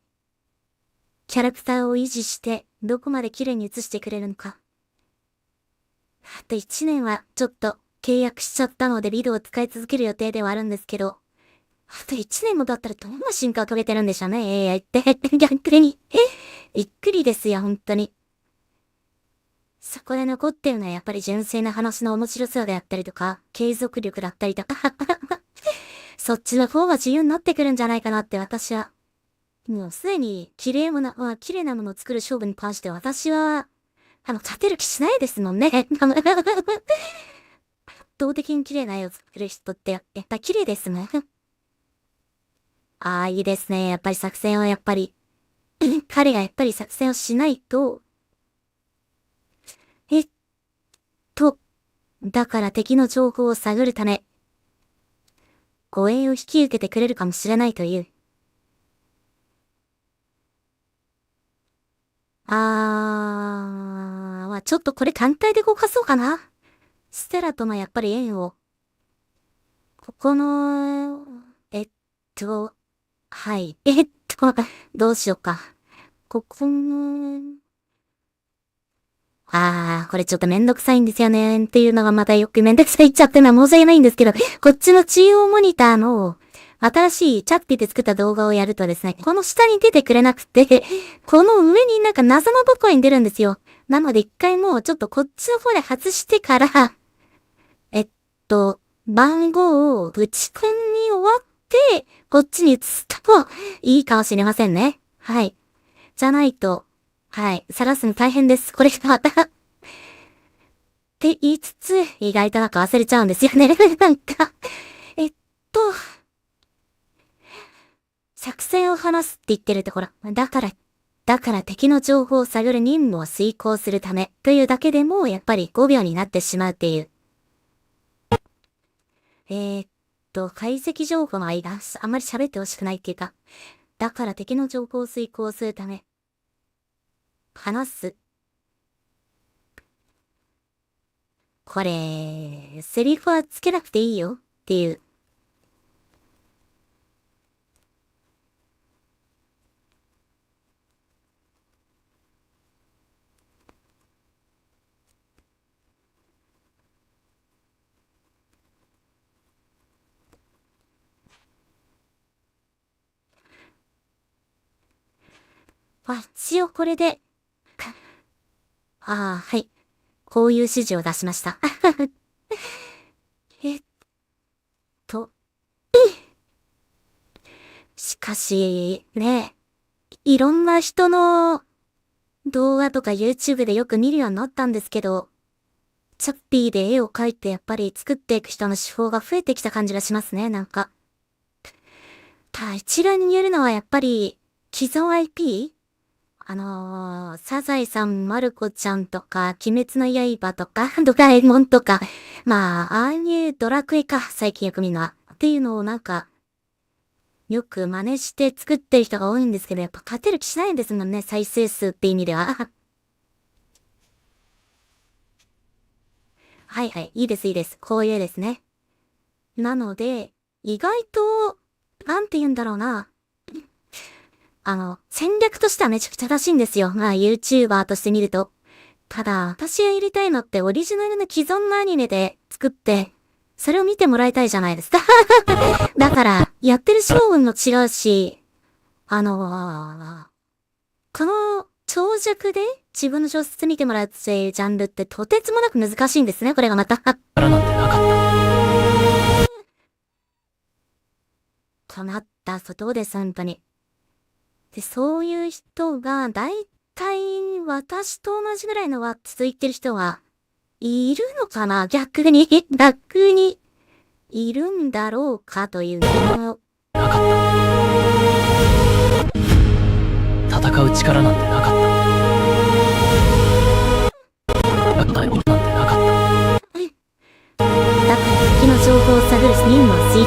Speaker 1: キャラクターを維持して、どこまで綺麗に映してくれるのか。あと1年は、ちょっと、契約しちゃったので、ビデオを使い続ける予定ではあるんですけど、あと1年もだったらどんな進化を遂げてるんでしょうね、AI って。逆に。びっくりですよ、本当に。そこで残ってるのはやっぱり純粋な話の面白さであったりとか、継続力だったりとか、そっちの方が自由になってくるんじゃないかなって私は。もうすでに綺麗なものを作る勝負に関して私は、勝てる気しないですもんね。動的に綺麗な絵を作る人って、やっぱ綺麗ですね。ああ、いいですね。やっぱり作戦はやっぱり、彼がやっぱり作戦をしないと、だから敵の情報を探るため、護衛を引き受けてくれるかもしれないという。まあちょっとこれ単体で動かそうかな。ステラとのやっぱり縁を、ここの、はい。どうしようか。ここの、これちょっとめんどくさいんですよね。っていうのがまたよくめんどくさいっちゃってのは申し訳ないんですけど、こっちの中央モニターの新しいチャッピーで作った動画をやるとですね、この下に出てくれなくて、この上になんか謎のとこに出るんですよ。なので一回もうちょっとこっちの方で外してから、番号をぶち込み終わって、こっちに移すといいかもしれませんね。はい。じゃないと、はい。晒すの大変です。これがまた。って言いつつ、意外となんか忘れちゃうんですよね。なんか。作戦を話すって言ってるところ。だから敵の情報を探る任務を遂行するためというだけでも、やっぱり5秒になってしまうっていう。解析情報の間、あんまり喋ってほしくないっていうか。だから敵の情報を遂行するため、話す。これ、セリフはつけなくていいよっていう。一応これで、はい。こういう指示を出しました。しかし、ね、いろんな人の動画とか YouTube でよく見るようになったんですけど、チャッピーで絵を描いてやっぱり作っていく人の手法が増えてきた感じがしますね、なんか。一概に言えるのはやっぱり、既存 IP？サザエさん、まる子ちゃんとか、鬼滅の刃とか、ドラえもんとか、まあ、ああいうドラクエか、最近よく見るのは。っていうのをなんか、よく真似して作ってる人が多いんですけど、やっぱ勝てる気しないんですもんね、再生数って意味では。はいはい、いいですいいです。こういう絵ですね。なので、意外と、なんて言うんだろうな。戦略としてはめちゃくちゃ正しいんですよ。まあ、YouTuber として見ると。ただ、私がやりたいのってオリジナルの既存のアニメで作って、それを見てもらいたいじゃないですか。だから、やってる将軍も違うし、この長尺で自分の小説見てもらうっていうジャンルってとてつもなく難しいんですね、これがまた。
Speaker 5: 力なんてなかった。
Speaker 1: 困ったことです、本当に。で、そういう人が、だいたい私と同じぐらいのは続いてる人はいるのかな、逆に、いるんだろうかというのを。
Speaker 5: なかった。戦う力なんてなかった。なんてなかった。
Speaker 1: だから敵の情報を探る任務を遂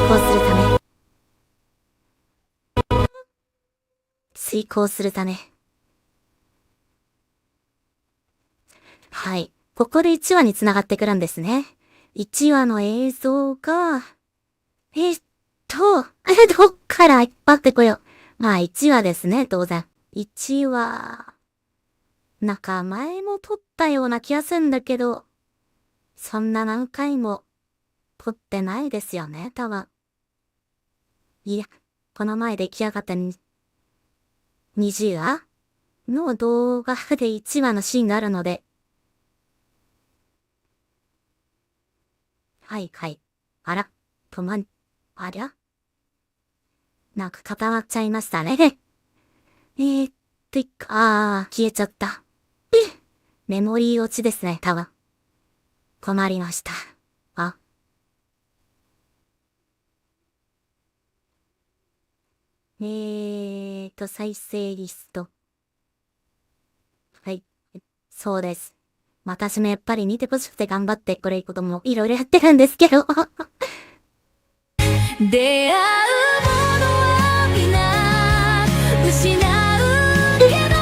Speaker 1: 行するため。はい。ここで1話に繋がってくるんですね。1話の映像が、どっから引っ張ってこよう。まあ1話ですね、当然。1話、なんか前も撮ったような気がするんだけど、そんな何回も撮ってないですよね、多分。いや、この前出来上がった20話の動画で1話のシーンがあるので、はいはい。あら、ありゃなんか固まっちゃいましたね。消えちゃった。メモリー落ちですね、多分。困りました。再生リスト。はい。そうです。私もやっぱり見てほしくて頑張ってこれこともいろいろやってるんですけど。
Speaker 6: 出会うものは皆失うけど、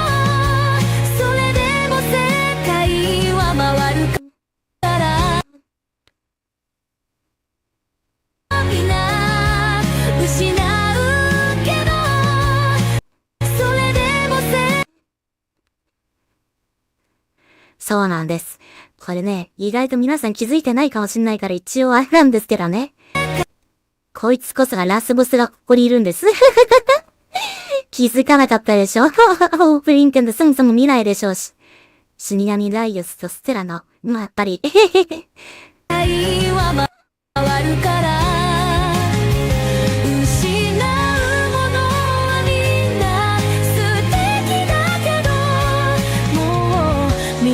Speaker 6: それでも世界は回るから皆失うけど、それでも
Speaker 1: そうなんです。これね、意外と皆さん気づいてないかもしんないから一応あれなんですけどね。こいつこそがラスボスがここにいるんです。気づかなかったでしょオープニングでそもそも見ないでしょうし。死神ライオスとステラの、やっぱり、
Speaker 6: 世界は回るから失うものはみんな素敵だけど、もうみ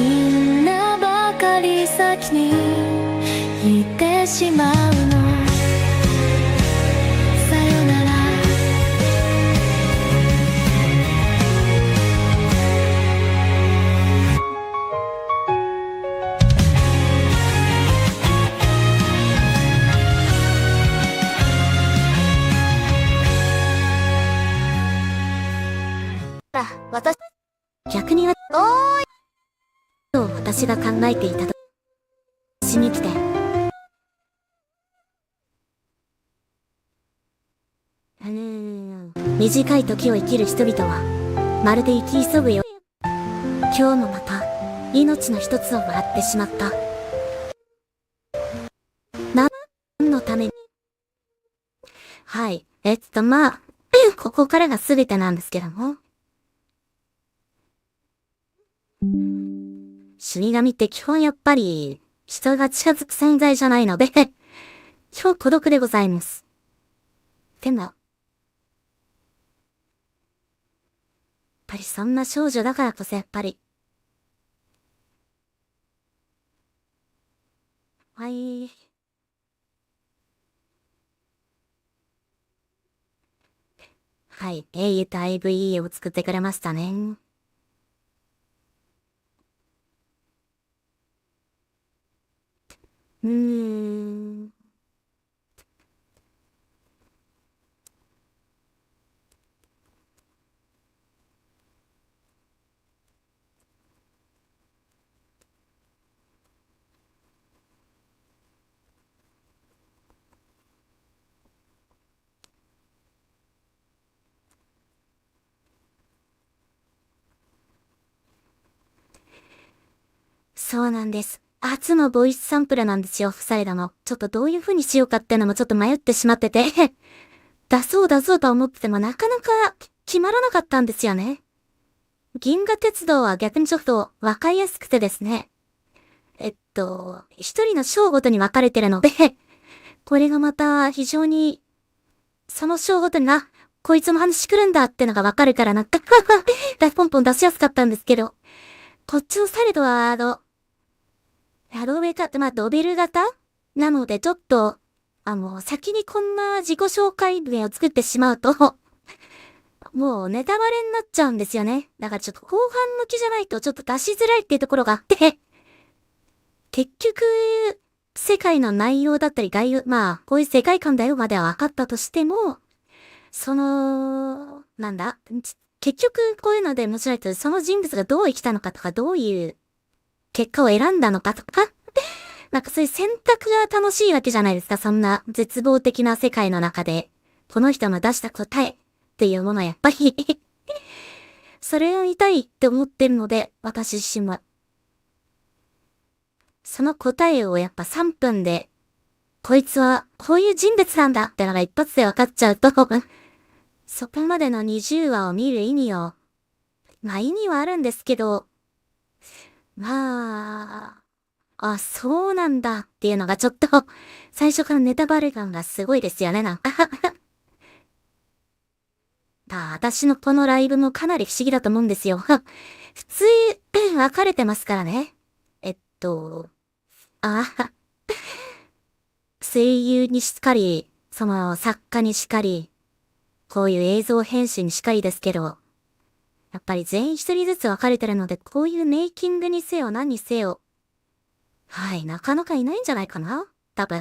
Speaker 6: んなばかり先に行ってしまうの。さよなら。
Speaker 3: 私、
Speaker 1: 逆には、と私が考えていたと、しに来て。短い時を生きる人々は、まるで生き急ぐよ。今日もまた、命の一つをもらってしまった。何のために。はい。まあ、ここからが全てなんですけども。死神って基本やっぱり、人が近づく存在じゃないので、超孤独でございます。でも、やっぱりそんな少女だからこそやっぱり。はい。はい。英雄と IVE を作ってくれましたね。そうなんです。初のボイスサンプルなんですよ、フサレダの。ちょっとどういう風にしようかってのもちょっと迷ってしまってて出そうと思っててもなかなか決まらなかったんですよね。銀河鉄道は逆にちょっとわかりやすくてですね。一人の章ごとに分かれてるのでこれがまた非常に、その章ごとにこいつも話来るんだってのがわかるからなんかポンポン出しやすかったんですけど、こっちのサレドはラドベ型、ドベル型なのでちょっと、先にこんな自己紹介文を作ってしまうともうネタバレになっちゃうんですよね。だからちょっと後半向きじゃないとちょっと出しづらいっていうところがあって結局、世界の内容だったり概要、こういう世界観だよまでは分かったとしても、結局こういうので面白いと、その人物がどう生きたのかとか、どういう結果を選んだのかとか、そういう選択が楽しいわけじゃないですか、そんな絶望的な世界の中で。この人の出した答えっていうものはやっぱりそれを見たいって思ってるので、私自身は。その答えをやっぱ3分で、こいつはこういう人物なんだってのが一発で分かっちゃうとそこまでの20話を見る意味を、意味はあるんですけど、そうなんだっていうのがちょっと、最初からネタバレ感がすごいですよね、私のこのライブもかなり不思議だと思うんですよ。普通、分かれてますからね。声優にしかり、その作家にしかり、こういう映像編集にしかりですけど、やっぱり全員一人ずつ分かれてるので、こういうメイキングにせよ何にせよ、はい、なかなかいないんじゃないかな多分。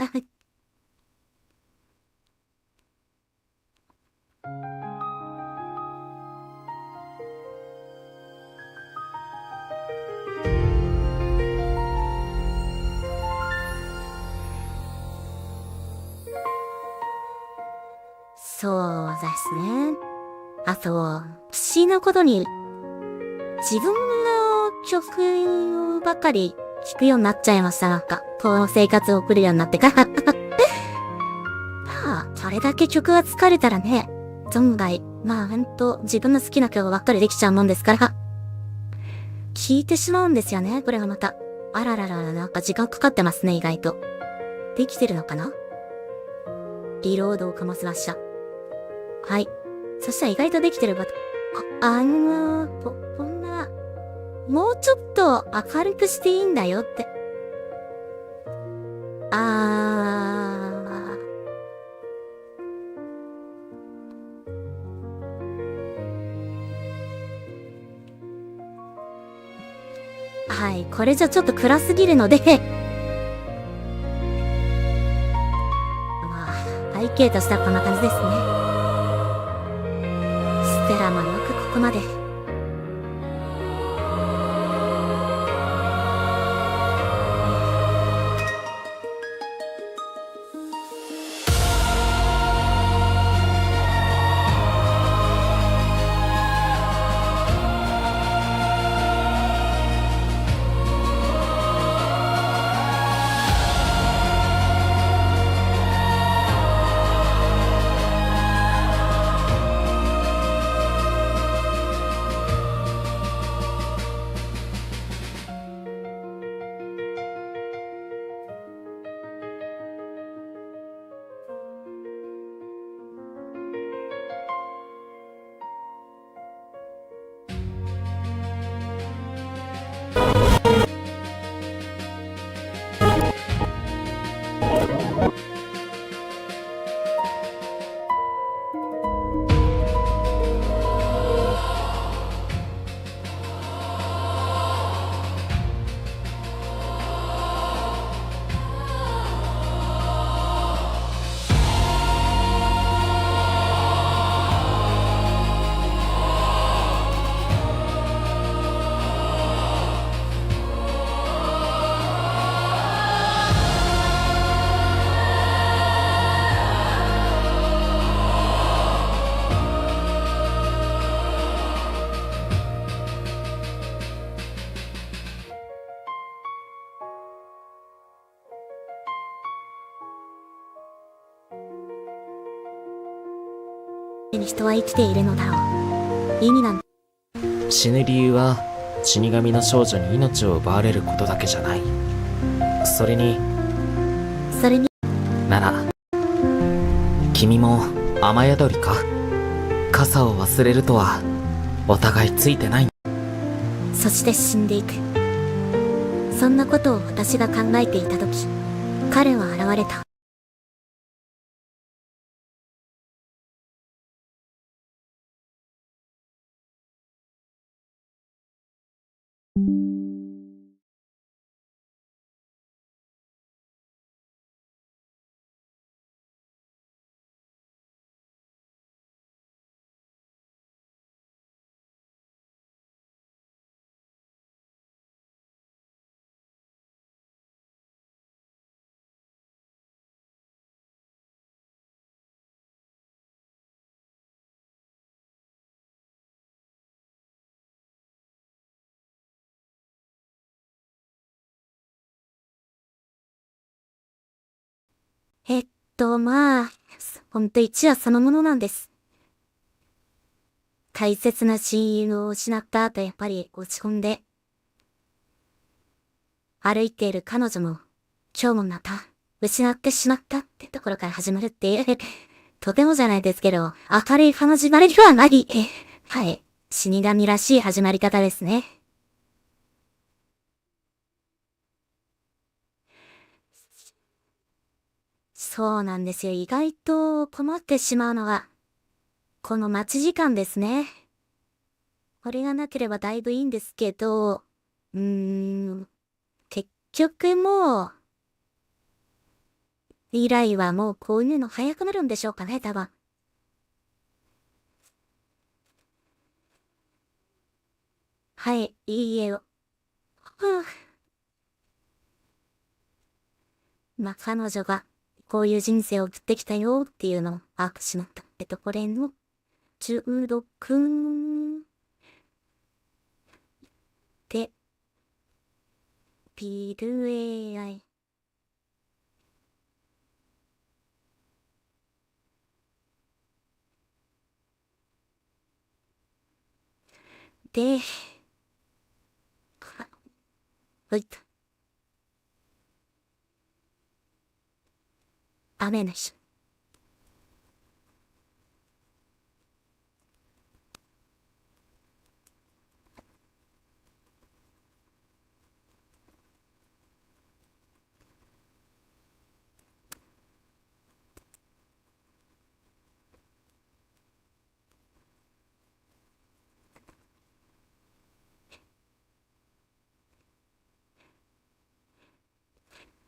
Speaker 1: そうですね。あと、不思議なことに、自分の曲ばかり聴くようになっちゃいました。なんか、この生活を送るようになってから。それだけ曲が疲れたらね、存外、ほんと、自分の好きな曲ばっかりできちゃうもんですから、聴いてしまうんですよね、これがまた。あらららら、なんか時間かかってますね、意外と。できてるのかな？リロードをかませました。はい。そしたら意外とできてるば、こんな、もうちょっと明るくしていいんだよって。はい。これじゃちょっと暗すぎるので、背景としてはこんな感じですね。ステラもよくここまで。人は生きているのだろう。意味なん
Speaker 2: 死ぬ理由は、死神の少女に命を奪われることだけじゃない。それに、なら、君も雨宿りか？傘を忘れるとは、お互いついてない。
Speaker 1: そして死んでいく。そんなことを私が考えていたとき、彼は現れた。ほんと一夜そのものなんです。大切な親友を失った後やっぱり落ち込んで、歩いている彼女も、今日もまた、失ってしまったってところから始まるっていう、とてもじゃないですけど、明るい始まりではない。はい。死神らしい始まり方ですね。そうなんですよ。意外と困ってしまうのが、この待ち時間ですね。これがなければだいぶいいんですけど、結局もう、依頼はもうこういうの早くなるんでしょうかね、多分。はい、いいえを。ふぅ。まあ、彼女が、こういう人生を送ってきたよっていうのを把握しまった。これの、16で、ビル AI。で、ほいと。雨の日。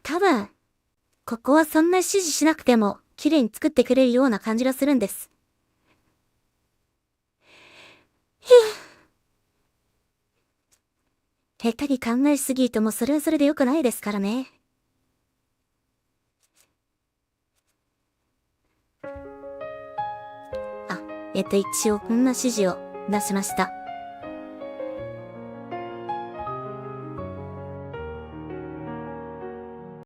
Speaker 1: 多分、ここはそんな指示しなくても、綺麗に作ってくれるような感じがするんです。下手に考えすぎてもそれはそれで良くないですからね。あ、一応こんな指示を出しました。